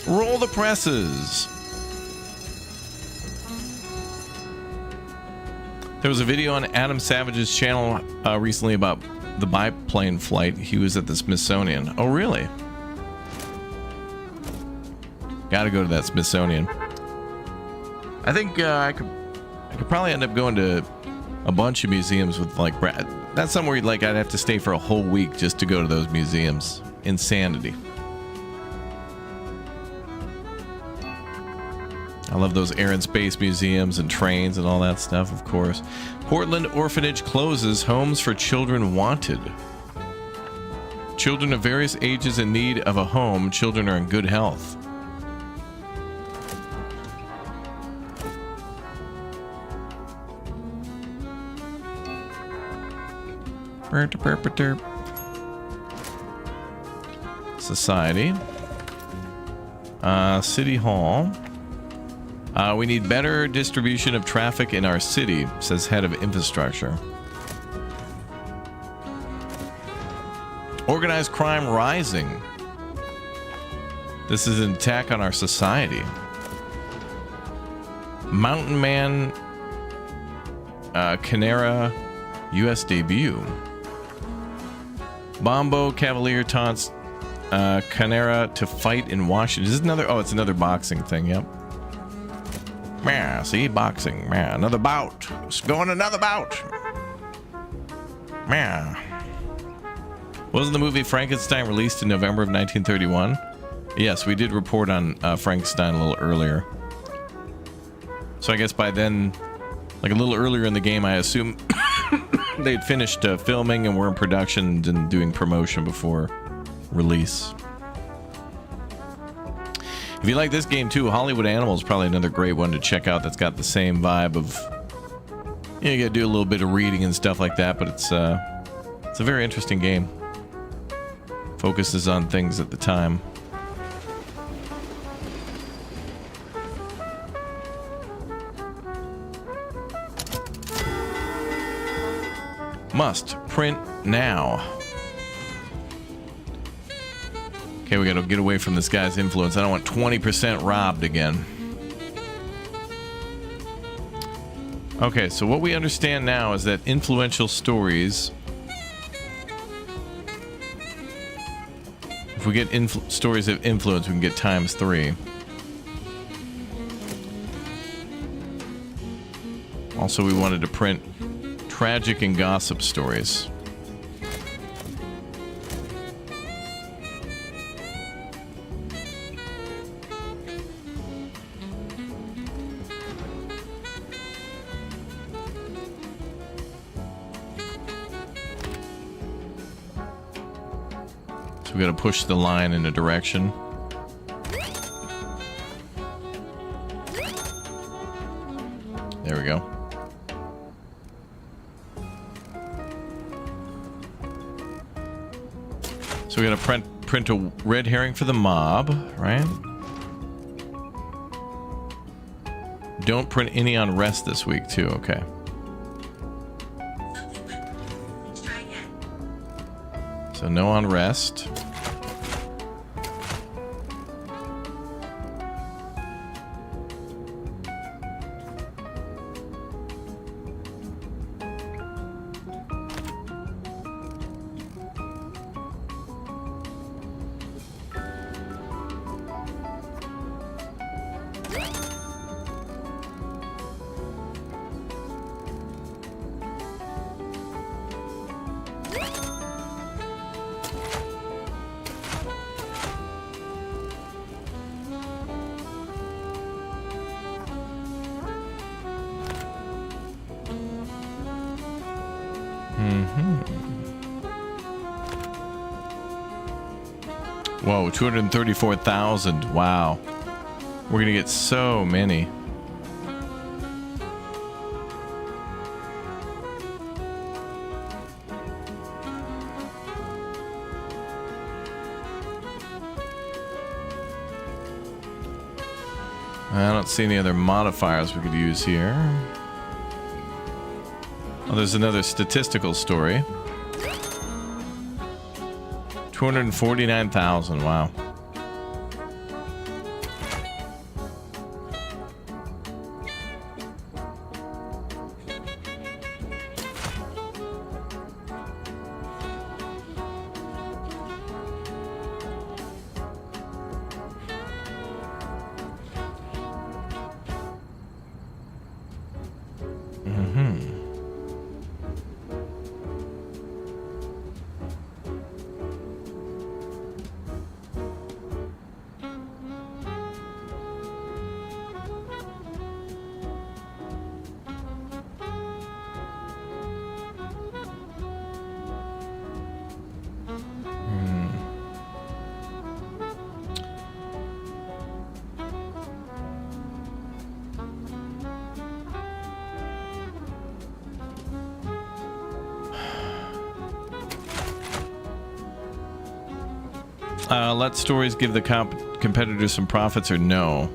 Roll the presses. There was a video on Adam Savage's channel recently about the biplane flight. He was at the Smithsonian. Oh, really? Gotta go to that Smithsonian. I think I could probably end up going to a bunch of museums with like Brad. That's somewhere like I'd have to stay for a whole week just to go to those museums. Insanity. I love those air and space museums and trains and all that stuff, of course. Portland Orphanage closes. Homes for children wanted. Children of various ages in need of a home. Children are in good health. Society. City Hall. We need better distribution of traffic in our city, says head of infrastructure. Organized crime rising. This is an attack on our society. Mountain Man Canera US debut. Bombo Cavalier taunts Canera to fight in Washington. Is this another? Oh, it's another boxing thing. Yep. Yeah, see, boxing. Man, another bout. It's going another bout. Man. Wasn't the movie Frankenstein released in November of 1931? Yes, we did report on Frankenstein a little earlier. So I guess by then, like a little earlier in the game, I assume they'd finished filming and were in production and doing promotion before release. If you like this game too, Hollywood Animal is probably another great one to check out. That's got the same vibe of, you know, you gotta do a little bit of reading and stuff like that, but it's a very interesting game. Focuses on things at the time. Must print now. Okay, we gotta get away from this guy's influence. I don't want 20% robbed again. Okay, so what we understand now is that influential stories, if we get stories of influence, we can get ×3. Also, we wanted to print tragic and gossip stories. We gotta push the line in a direction. There we go. So we gotta print a red herring for the mob, right? Don't print any on rest this week, too. Okay. So no on rest. Whoa, 234,000. Wow. We're going to get so many. I don't see any other modifiers we could use here. Oh, there's another statistical story. 249,000. Wow. Let stories give the competitors some profits or no?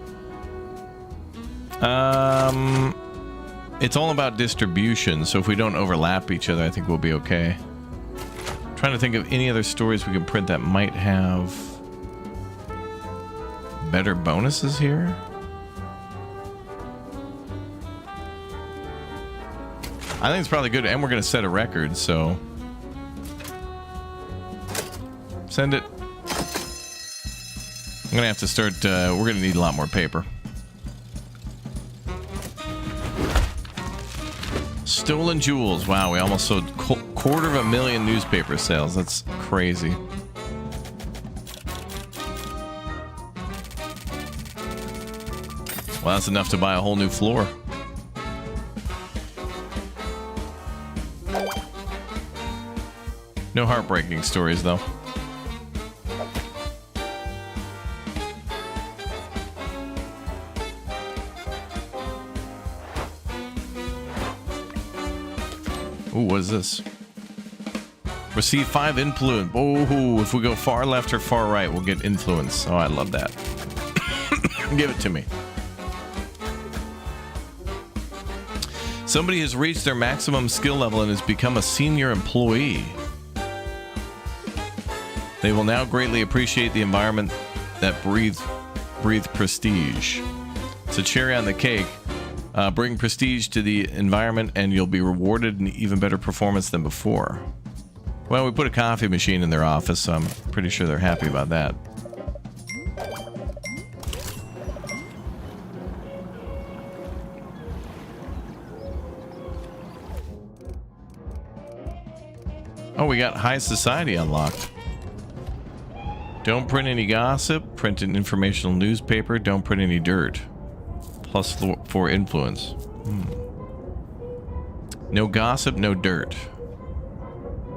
It's all about distribution, so if we don't overlap each other, I think we'll be okay. I'm trying to think of any other stories we can print that might have better bonuses here. I think it's probably good, and we're going to set a record, so send it. I'm gonna have to start, we're gonna need a lot more paper. Stolen jewels. Wow, we almost sold 250,000 newspaper sales. That's crazy. Well, that's enough to buy a whole new floor. No heartbreaking stories, though. Ooh, what is this? Receive 5 influence. Oh, if we go far left or far right, we'll get influence. Oh, I love that. Give it to me. Somebody has reached their maximum skill level and has become a senior employee. They will now greatly appreciate the environment that breathe prestige. It's a cherry on the cake. Bring prestige to the environment and you'll be rewarded an even better performance than before. Well, we put a coffee machine in their office, so I'm pretty sure they're happy about that. Oh, we got high society unlocked. Don't print any gossip. Print an informational newspaper. Don't print any dirt. +4 influence. No gossip, no dirt.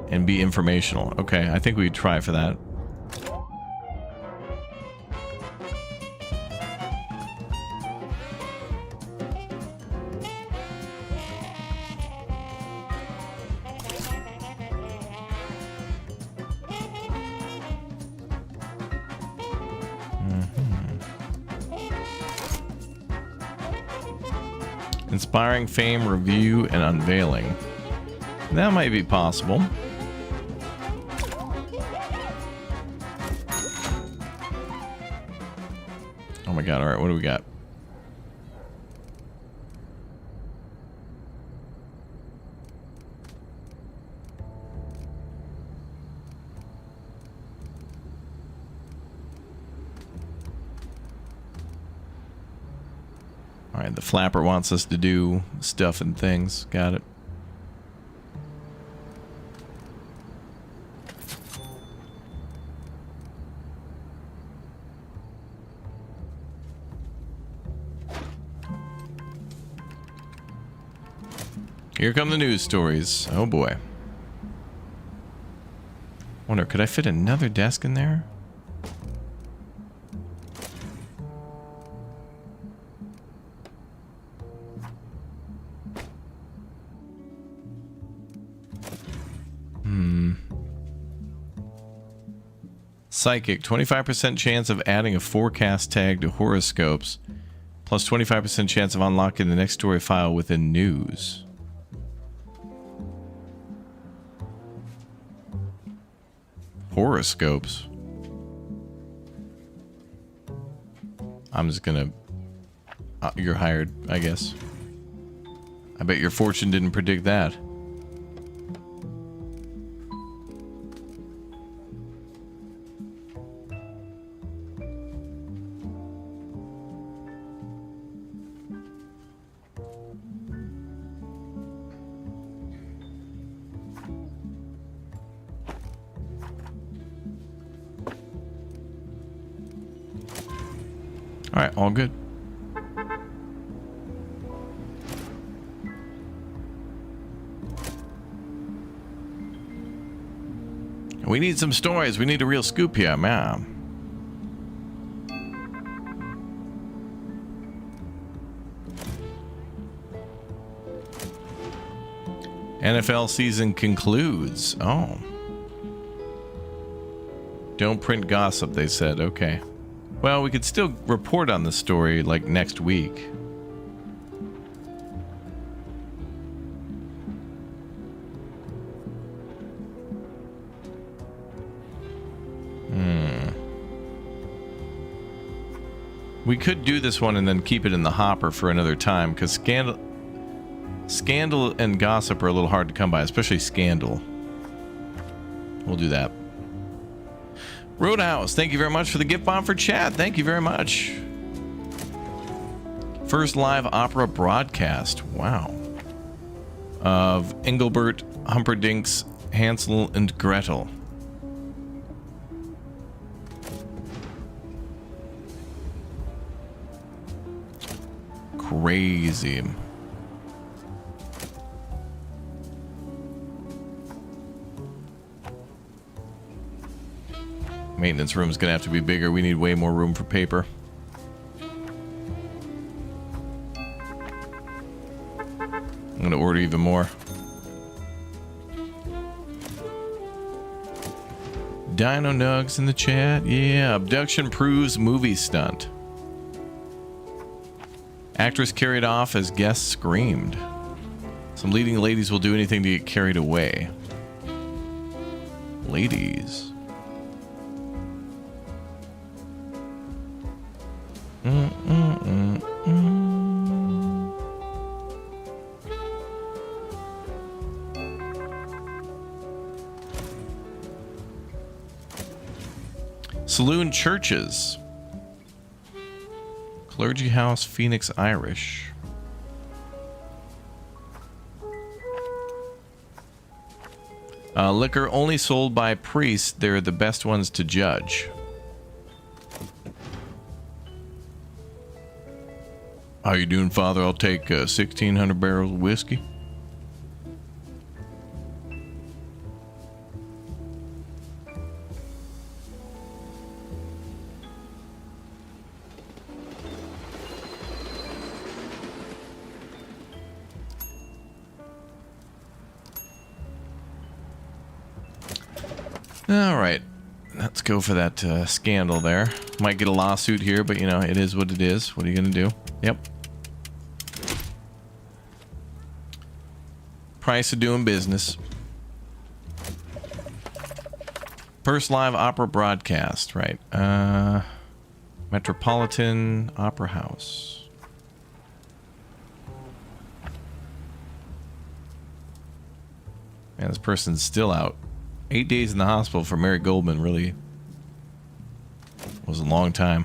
And be informational. Okay, I think we try for that. Inspiring fame, review, and unveiling. That might be possible. Oh my god, alright, what do we got? Alright, the flapper wants us to do stuff and things. Got it. Here come the news stories. Oh boy. Wonder, could I fit another desk in there? Psychic, 25% chance of adding a forecast tag to horoscopes, plus 25% chance of unlocking the next story file within news. Horoscopes. I'm just gonna... you're hired, I guess. I bet your fortune didn't predict that. Alright, all good. We need some stories. We need a real scoop here, man. NFL season concludes. Oh. Don't print gossip, they said. Okay. Well, we could still report on the story, like, next week. We could do this one and then keep it in the hopper for another time, because scandal and gossip are a little hard to come by, especially scandal. We'll do that. Roadhouse, thank you very much for the gift bomb for chat. Thank you very much. First live opera broadcast. Wow. Of Engelbert Humperdinck's Hansel and Gretel. Crazy. Maintenance room is gonna have to be bigger. We need way more room for paper. I'm gonna order even more. Dino Nugs in the chat. Yeah, abduction proves movie stunt. Actress carried off as guests screamed. Some leading ladies will do anything to get carried away. Ladies. Saloon churches. Clergy House, Phoenix Irish. Liquor only sold by priests. They're the best ones to judge. How you doing, Father? I'll take 1,600 barrels of whiskey. All right, let's go for that scandal there. Might get a lawsuit here, but you know, it is what it is. What are you gonna do? Yep. Price of doing business. First live opera broadcast, right? Metropolitan Opera House. Man, this person's still out. 8 days in the hospital for Mary Goldman really was a long time.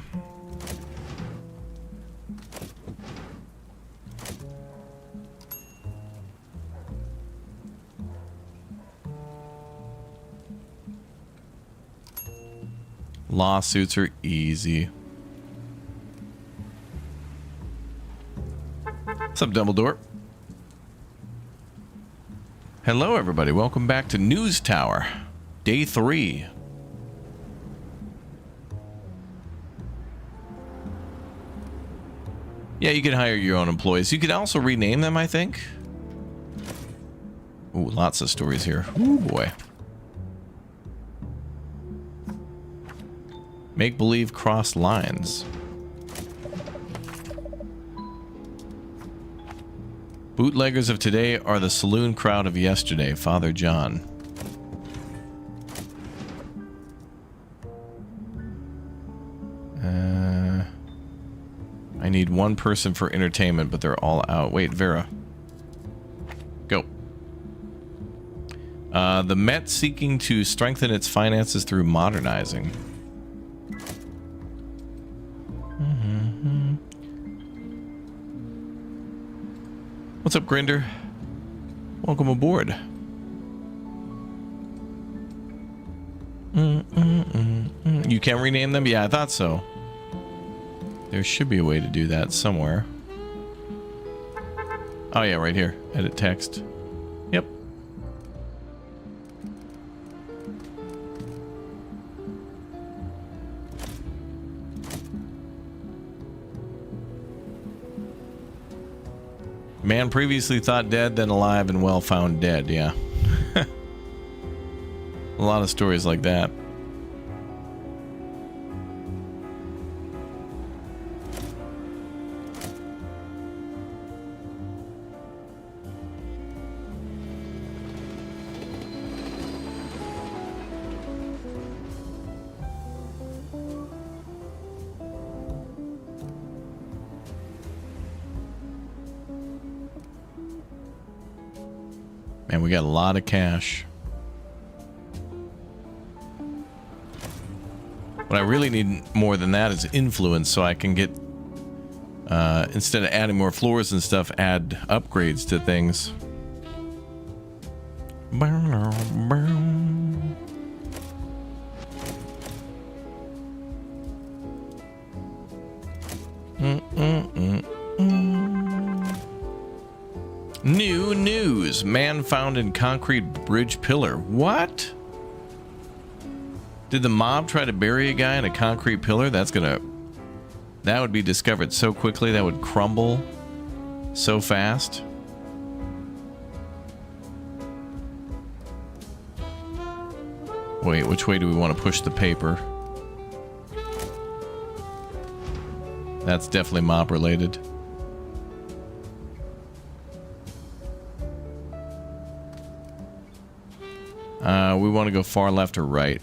Lawsuits are easy. What's up, Dumbledore? Hello, everybody. Welcome back to News Tower. Day 3. Yeah, you can hire your own employees. You could also rename them, I think. Ooh, lots of stories here. Ooh, boy. Make-believe cross lines. Bootleggers of today are the saloon crowd of yesterday, Father John. I need one person for entertainment, but they're all out. Wait, Vera. Go. The Met seeking to strengthen its finances through modernizing. What's up, Grinder? Welcome aboard. You can rename them? Yeah, I thought so. There should be a way to do that somewhere. Oh yeah, right here. Edit text. Yep. Man previously thought dead, then alive, and well found dead. Yeah. A lot of stories like that. Man, we got a lot of cash. What I really need more than that is influence, so I can get, instead of adding more floors and stuff, add upgrades to things. New news. Man found in concrete bridge pillar. What? Did the mob try to bury a guy in a concrete pillar? That would be discovered so quickly. That would crumble so fast. Wait, which way do we want to push the paper? That's definitely mob related. We want to go far left or right.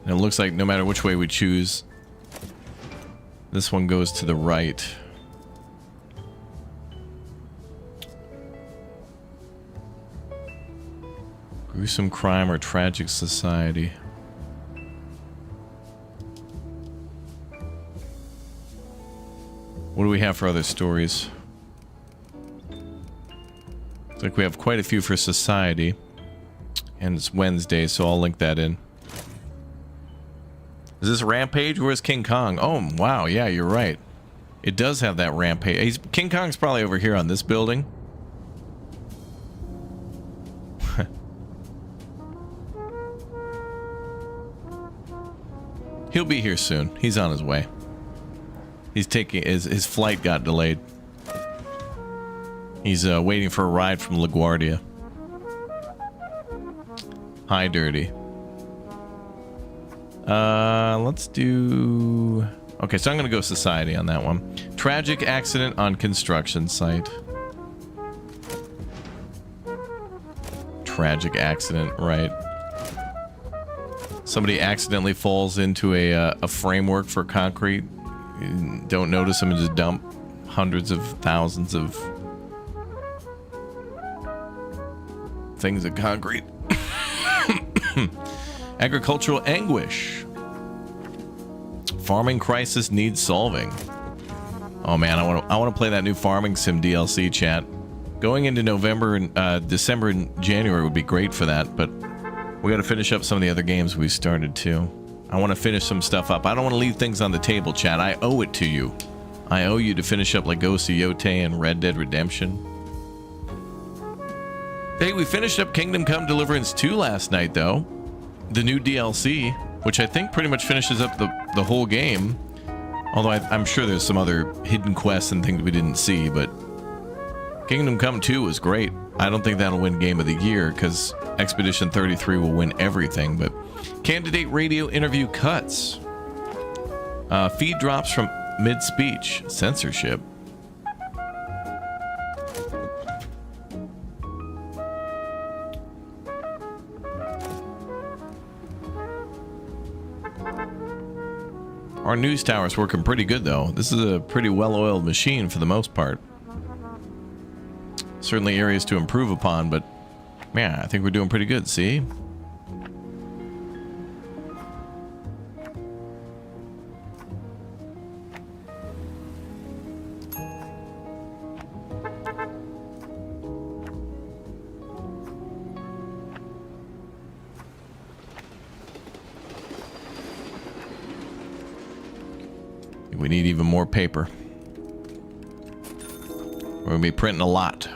And it looks like no matter which way we choose, this one goes to the right. Gruesome crime or tragic society. What do we have for other stories? Looks like we have quite a few for society. And it's Wednesday, so I'll link that in. Is this Rampage? Where's King Kong? Oh, wow. Yeah, you're right. It does have that Rampage. King Kong's probably over here on this building. He'll be here soon. He's on his way. He's taking his flight got delayed. He's waiting for a ride from LaGuardia. Hi, Dirty. Let's do Okay, so I'm going to go society on that one. Tragic accident on construction site. Tragic accident, right. Somebody accidentally falls into a framework for concrete. You don't notice them and just dump hundreds of thousands of things of concrete. Agricultural anguish. Farming crisis needs solving. Oh man, I want to play that new farming sim DLC, chat. Going into November and December and January would be great for that, but we got to finish up some of the other games we started too. I want to finish some stuff up. I don't want to leave things on the table, chat. I owe it to you. I owe you to finish up like Ghost of Yotei and Red Dead Redemption. Hey, we finished up Kingdom Come Deliverance 2 last night, though. The new DLC, which I think pretty much finishes up the whole game. Although I'm sure there's some other hidden quests and things we didn't see, but Kingdom Come 2 was great. I don't think that'll win Game of the Year, because Expedition 33 will win everything, but candidate radio interview cuts. Feed drops from mid-speech. Censorship. Our news tower's working pretty good, though. This is a pretty well-oiled machine for the most part. Certainly areas to improve upon, but man, I think we're doing pretty good, see? We need even more paper. We're gonna be printing a lot.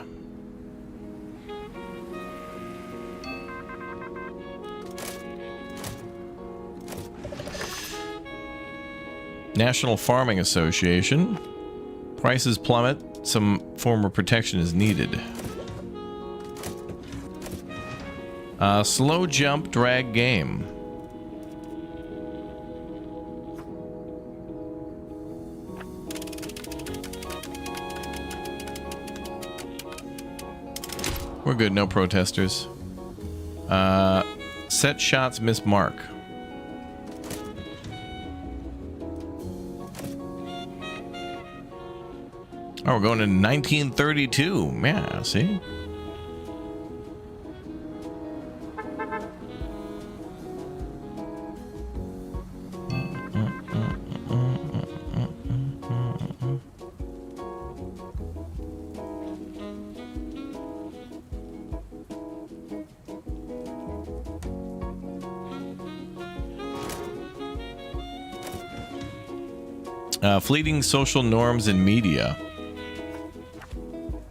National Farming Association. Prices plummet. Some form of protection is needed. Slow jump drag game. We're good, no protesters. Set shots miss mark. Oh, we're going to 1932. Yeah, see? Fleeting social norms in media.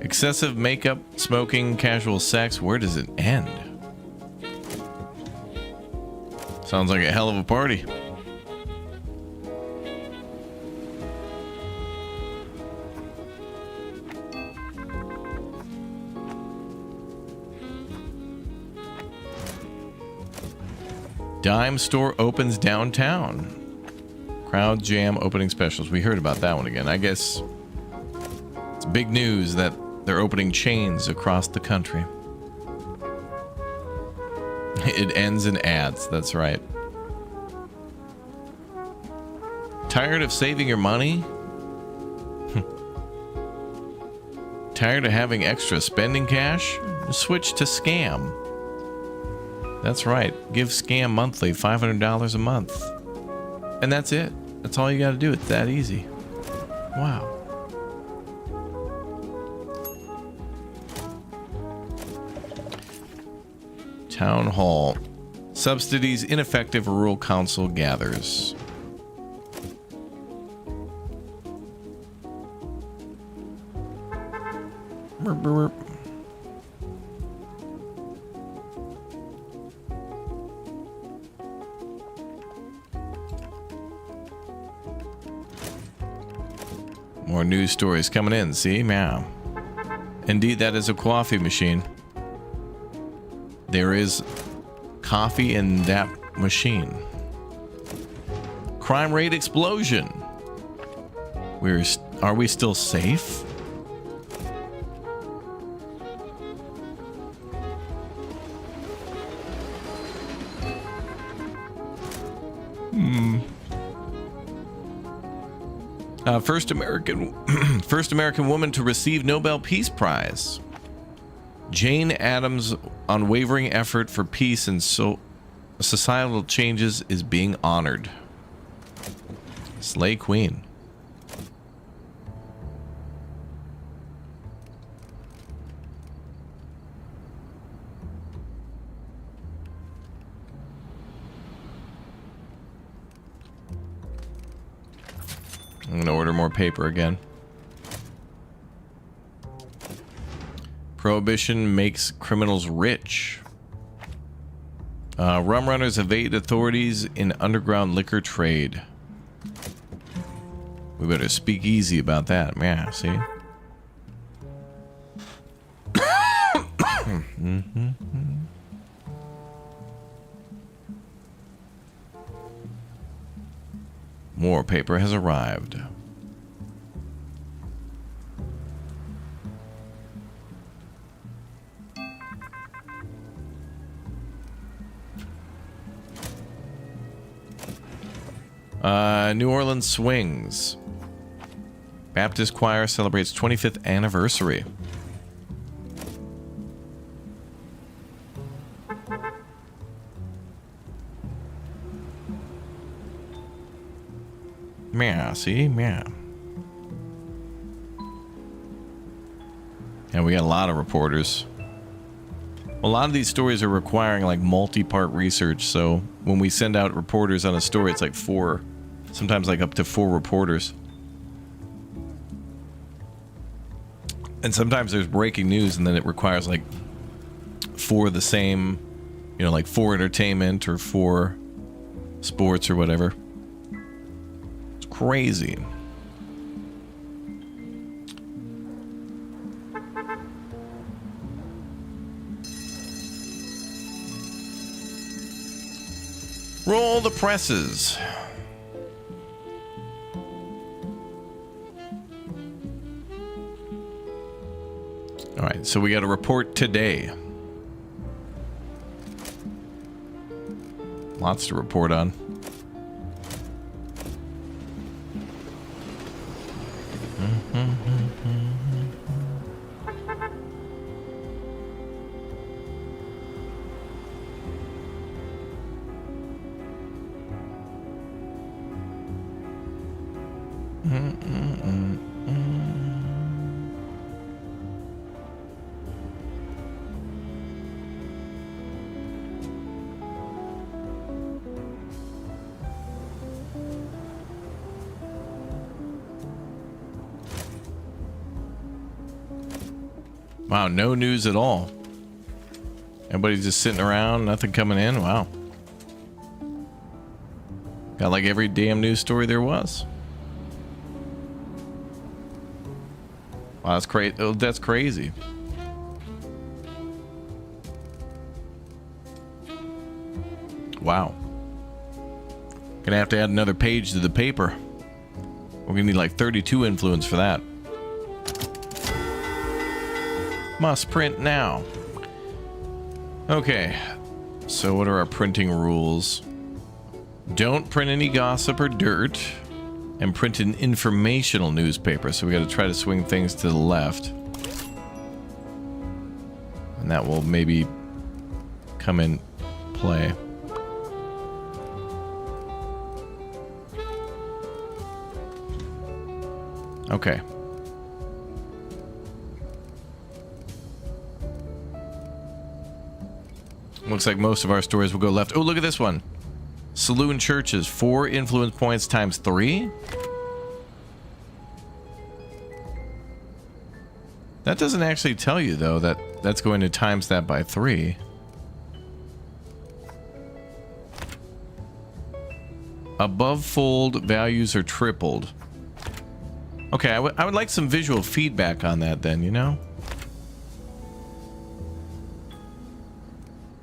Excessive makeup, smoking, casual sex. Where does it end? Sounds like a hell of a party. Dime store opens downtown. Crowd jam opening specials. We heard about that one again. I guess it's big news that they're opening chains across the country. It ends in ads. That's right. Tired of saving your money? Tired of having extra spending cash? Switch to Scam. That's right. Give Scam Monthly $500 a month. And that's it. That's all you got to do. It's that easy. Wow. Town Hall. Subsidies ineffective rural council gathers. Burp, burp. More news stories coming in, see? Meow. Indeed, that is a coffee machine. There is coffee in that machine. Crime rate explosion. Are we still safe? First American woman to receive Nobel Peace Prize. Jane Addams' unwavering effort for peace and societal changes is being honored. Slay Queen. I'm gonna order more paper again. Prohibition makes criminals rich. Rum runners evade authorities in underground liquor trade. We better speak easy about that. Yeah, see? More paper has arrived. New Orleans Swings. Baptist Choir celebrates 25th anniversary. Yeah, see? Yeah. And we got a lot of reporters. A lot of these stories are requiring like multi-part research, so when we send out reporters on a story, it's like 4, sometimes like up to 4 reporters. And sometimes there's breaking news and then it requires like 4 the same, you know, like 4 entertainment or 4 sports or whatever. It's crazy. Roll the presses. All right, so we got a report today. Lots to report on. Wow, no news at all. Everybody's just sitting around, nothing coming in. Wow. Got like every damn news story there was. Wow, that's crazy. Oh, that's crazy. Wow. Gonna have to add another page to the paper. We're gonna need like 32 influence for that. Must print now. Okay, so what are our printing rules? Don't print any gossip or dirt, and print an informational newspaper. So we got to try to swing things to the left, and that will maybe come in play. Okay. Looks like most of our stories will go left. Oh, look at this one. Saloon churches, 4 influence points times 3. That doesn't actually tell you, though, that that's going to times that by 3. Above fold values are tripled. Okay, I would like some visual feedback on that then, you know?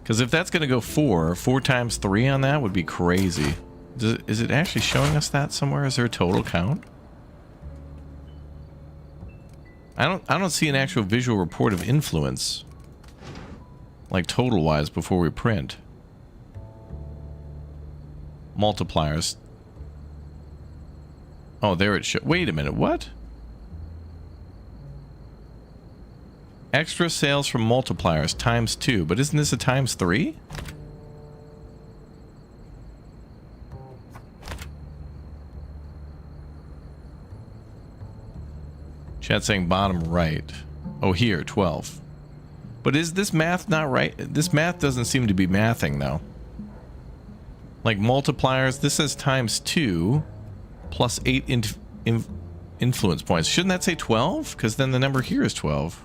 Because if that's going to go 4 times 3 on that would be crazy. Is it actually showing us that somewhere? Is there a total count? I don't see an actual visual report of influence. Like total wise before we print. Multipliers. Oh, there it shows. Wait a minute, what? Extra sales from multipliers times 2, but isn't this a times 3? Chat saying bottom right. Oh, here, 12. But is this math not right? This math doesn't seem to be mathing, though. Like multipliers, this says times 2 plus 8 influence points. Shouldn't that say 12? Because then the number here is 12.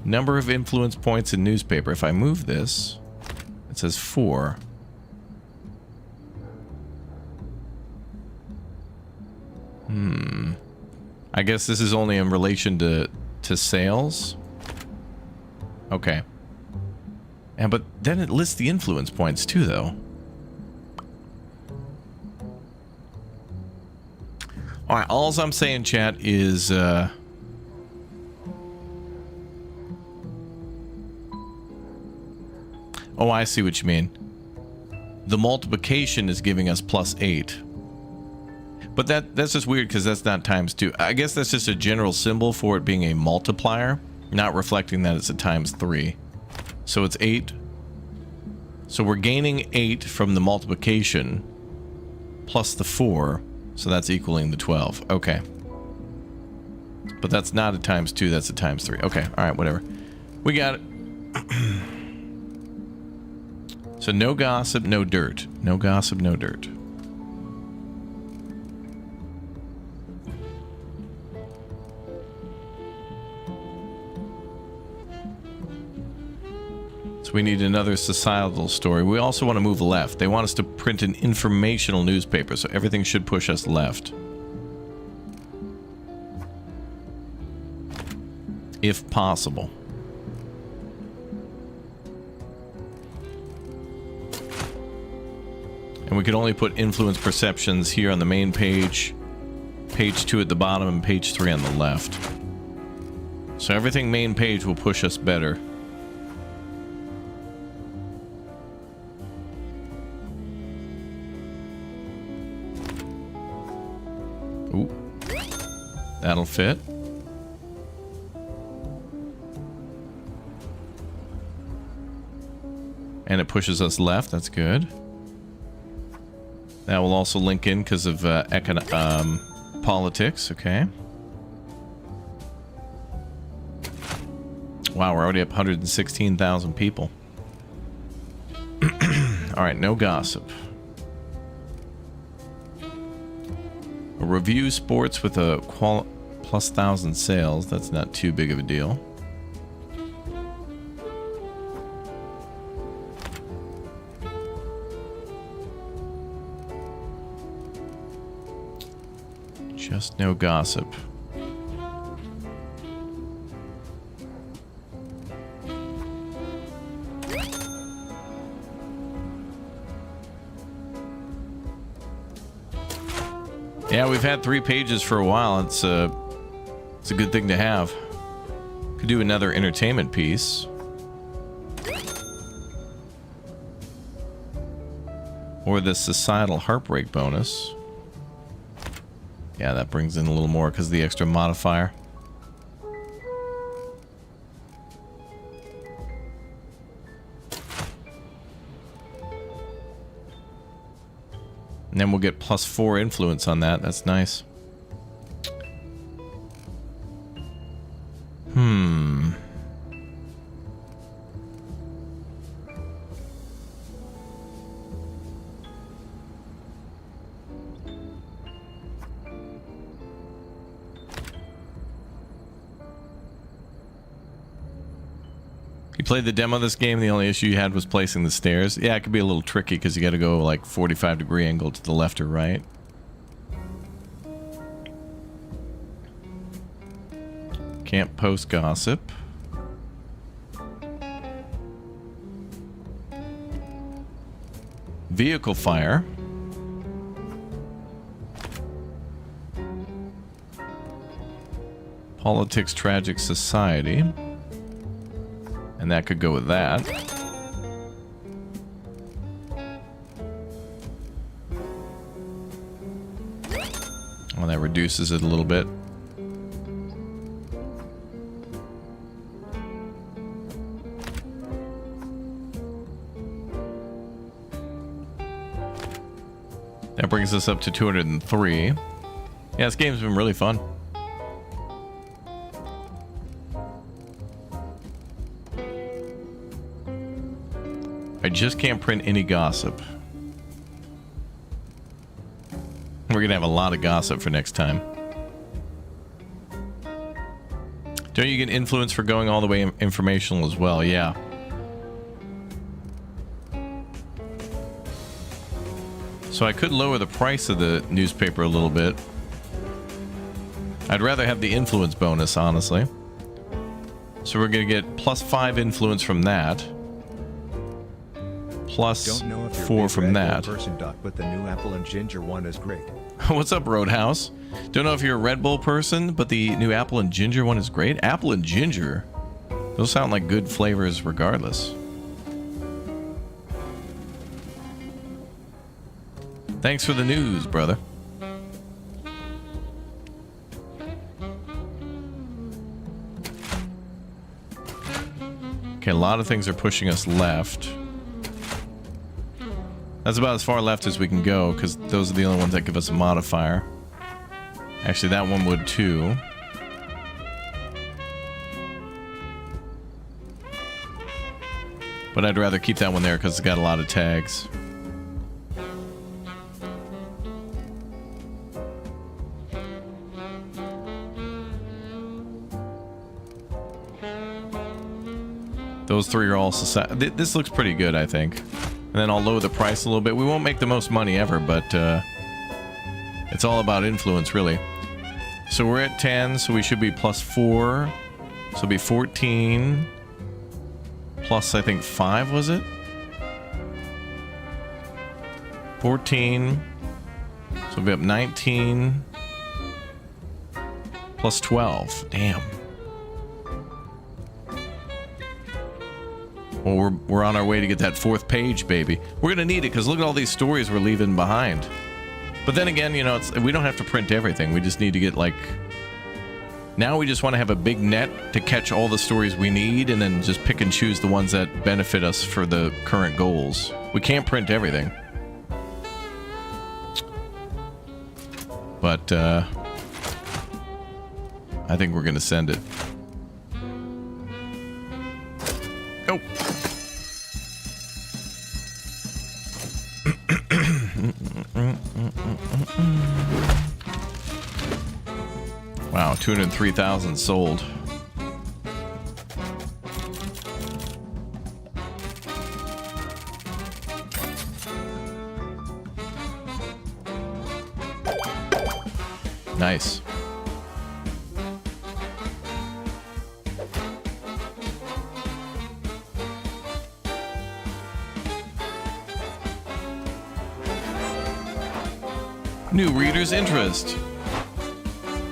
Number of influence points in newspaper. If I move this, it says 4. I guess this is only in relation to sales. Okay. And but then it lists the influence points too, though. All right, all I'm saying, chat, is oh, I see what you mean. The multiplication is giving us plus 8. But that's just weird because that's not times 2. I guess that's just a general symbol for it being a multiplier, not reflecting that it's a times 3. So it's 8. So we're gaining 8 from the multiplication plus the 4. So that's equaling the 12. Okay. But that's not a times 2, that's a times 3. Okay, all right, whatever. We got it. So no gossip, no dirt. No gossip, no dirt. We need another societal story. We also want to move left. They want us to print an informational newspaper, so everything should push us left. If possible. And we could only put influence perceptions here on the main page, page 2 at the bottom, and page 3 on the left. So everything main page will push us better. Ooh. That'll fit. And it pushes us left. That's good. That will also link in because of politics. Okay. Wow, we're already up 116,000 people. All right, no gossip. Review sports with a plus 1,000 sales. That's not too big of a deal. Just no gossip. Yeah, we've had 3 pages for a while. It's a good thing to have. Could do another entertainment piece. Or the societal heartbreak bonus. Yeah, that brings in a little more because of the extra modifier. And then we'll get plus 4 influence on that. That's nice. You played the demo of this game, the only issue you had was placing the stairs. Yeah, it could be a little tricky because you got to go like 45-degree angle to the left or right. Can't post gossip. Vehicle fire. Politics, tragic society. And that could go with that. Well, that reduces it a little bit. That brings us up to 203. Yeah, this game's been really fun. I just can't print any gossip. We're gonna have a lot of gossip for next time. Don't you get influence for going all the way informational as well? Yeah. So I could lower the price of the newspaper a little bit. I'd rather have the influence bonus, honestly. So we're gonna get +5 influence from that. Plus Don't know if your 4 big from red that. Bull person, Doc, but the new apple and ginger one is great. What's up, Roadhouse? Don't know if you're a Red Bull person, but the new apple and ginger one is great. Apple and ginger? Those sound like good flavors regardless. Thanks for the news, brother. Okay, a lot of things are pushing us left. That's about as far left as we can go, because those are the only ones that give us a modifier. Actually, that one would too. But I'd rather keep that one there because it's got a lot of tags. Those three are all society. This looks pretty good, I think. And then I'll lower the price a little bit. We won't make the most money ever, but it's all about influence, really. So we're at 10, so we should be +4. So it'll be 14. Plus, I think, 5, was it? 14. So we'll be up 19. Plus 12. Damn. Well, we're on our way to get that 4th page, baby. We're gonna need it because look at all these stories we're leaving behind. But then again, you know, we don't have to print everything. We just need to get like. Now we just want to have a big net to catch all the stories we need, and then just pick and choose the ones that benefit us for the current goals. We can't print everything. But I think we're gonna send it. Go. Wow, 203,000 sold. Nice. New reader's interest.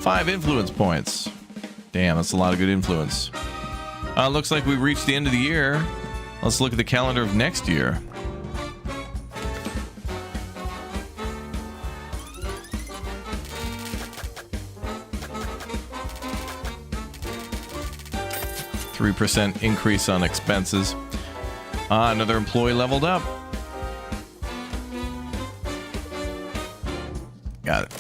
5 influence points. Damn, that's a lot of good influence. Looks like we've reached the end of the year. Let's look at the calendar of next year. %3 increase on expenses. Another employee leveled up. Got it.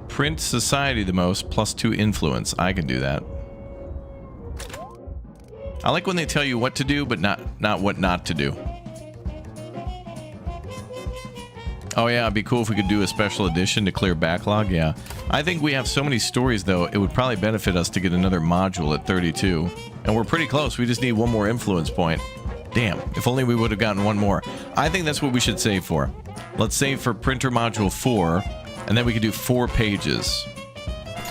Print society the most, +2 influence. I can do that. I like when they tell you what to do, but not what not to do. Oh yeah, it'd be cool if we could do a special edition to clear backlog. Yeah. I think we have so many stories, though, it would probably benefit us to get another module at 32. And we're pretty close. We just need one more influence point. Damn, if only we would have gotten one more. I think that's what we should save for. Let's save for printer module 4, and then we can do 4 pages.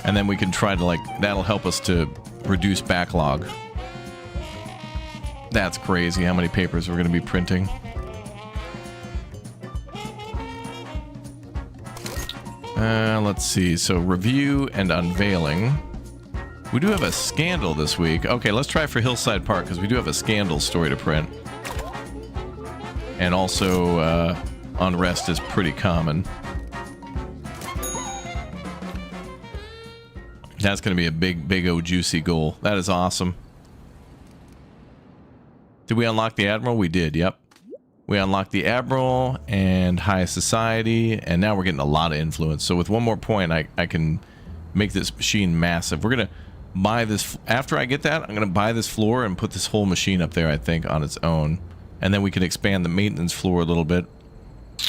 And then we can try to, like, that'll help us to reduce backlog. That's crazy how many papers we're going to be printing. Let's see. So review and unveiling. We do have a scandal this week. Okay, let's try for Hillside Park because we do have a scandal story to print. And also, unrest is pretty common. That's going to be a big old juicy goal. That is awesome. Did we unlock the Admiral? We did, yep. We unlocked the Admiral and High Society, and now we're getting a lot of influence. So with one more point, I can make this machine massive. We're going to buy this. After I get that, I'm going to buy this floor and put this whole machine up there, I think, on its own. And then we can expand the maintenance floor a little bit.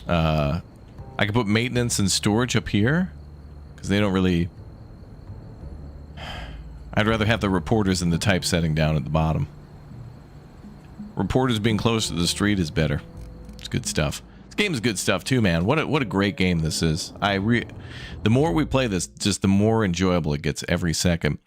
I can put maintenance and storage up here, because they don't really... I'd rather have the reporters and the typesetting down at the bottom. Reporters being close to the street is better. It's good stuff. This game is good stuff too, man. What a great game this is. The more we play this, just the more enjoyable it gets every second.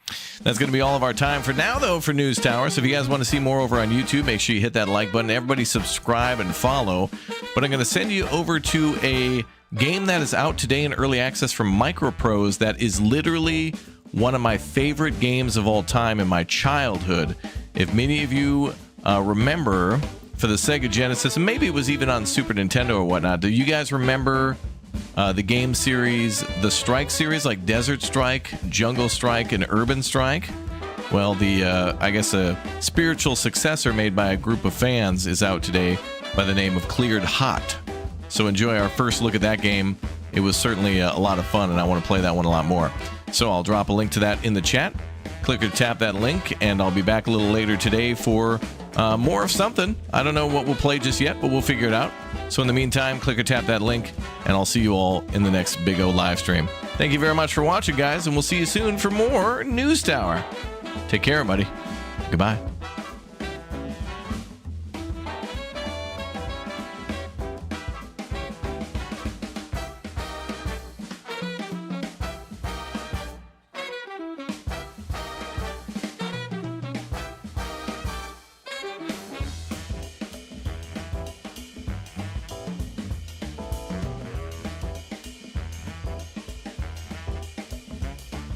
That's going to be all of our time for now, though, for News Tower. So if you guys want to see more over on YouTube, make sure you hit that like button. Everybody subscribe and follow. But I'm going to send you over to a game that is out today in early access from Microprose that is literally one of my favorite games of all time in my childhood. If many of you remember, for the Sega Genesis, and maybe it was even on Super Nintendo or whatnot, do you guys remember the game series, the Strike series, like Desert Strike, Jungle Strike, and Urban Strike? Well, the I guess a spiritual successor made by a group of fans is out today by the name of Cleared Hot. So enjoy our first look at that game. It was certainly a lot of fun, and I want to play that one a lot more. So I'll drop a link to that in the chat. Click or tap that link, and I'll be back a little later today for more of something. I don't know what we'll play just yet, but we'll figure it out. So in the meantime, click or tap that link, and I'll see you all in the next Big O live stream. Thank you very much for watching, guys, and we'll see you soon for more News Tower. Take care, everybody. Goodbye.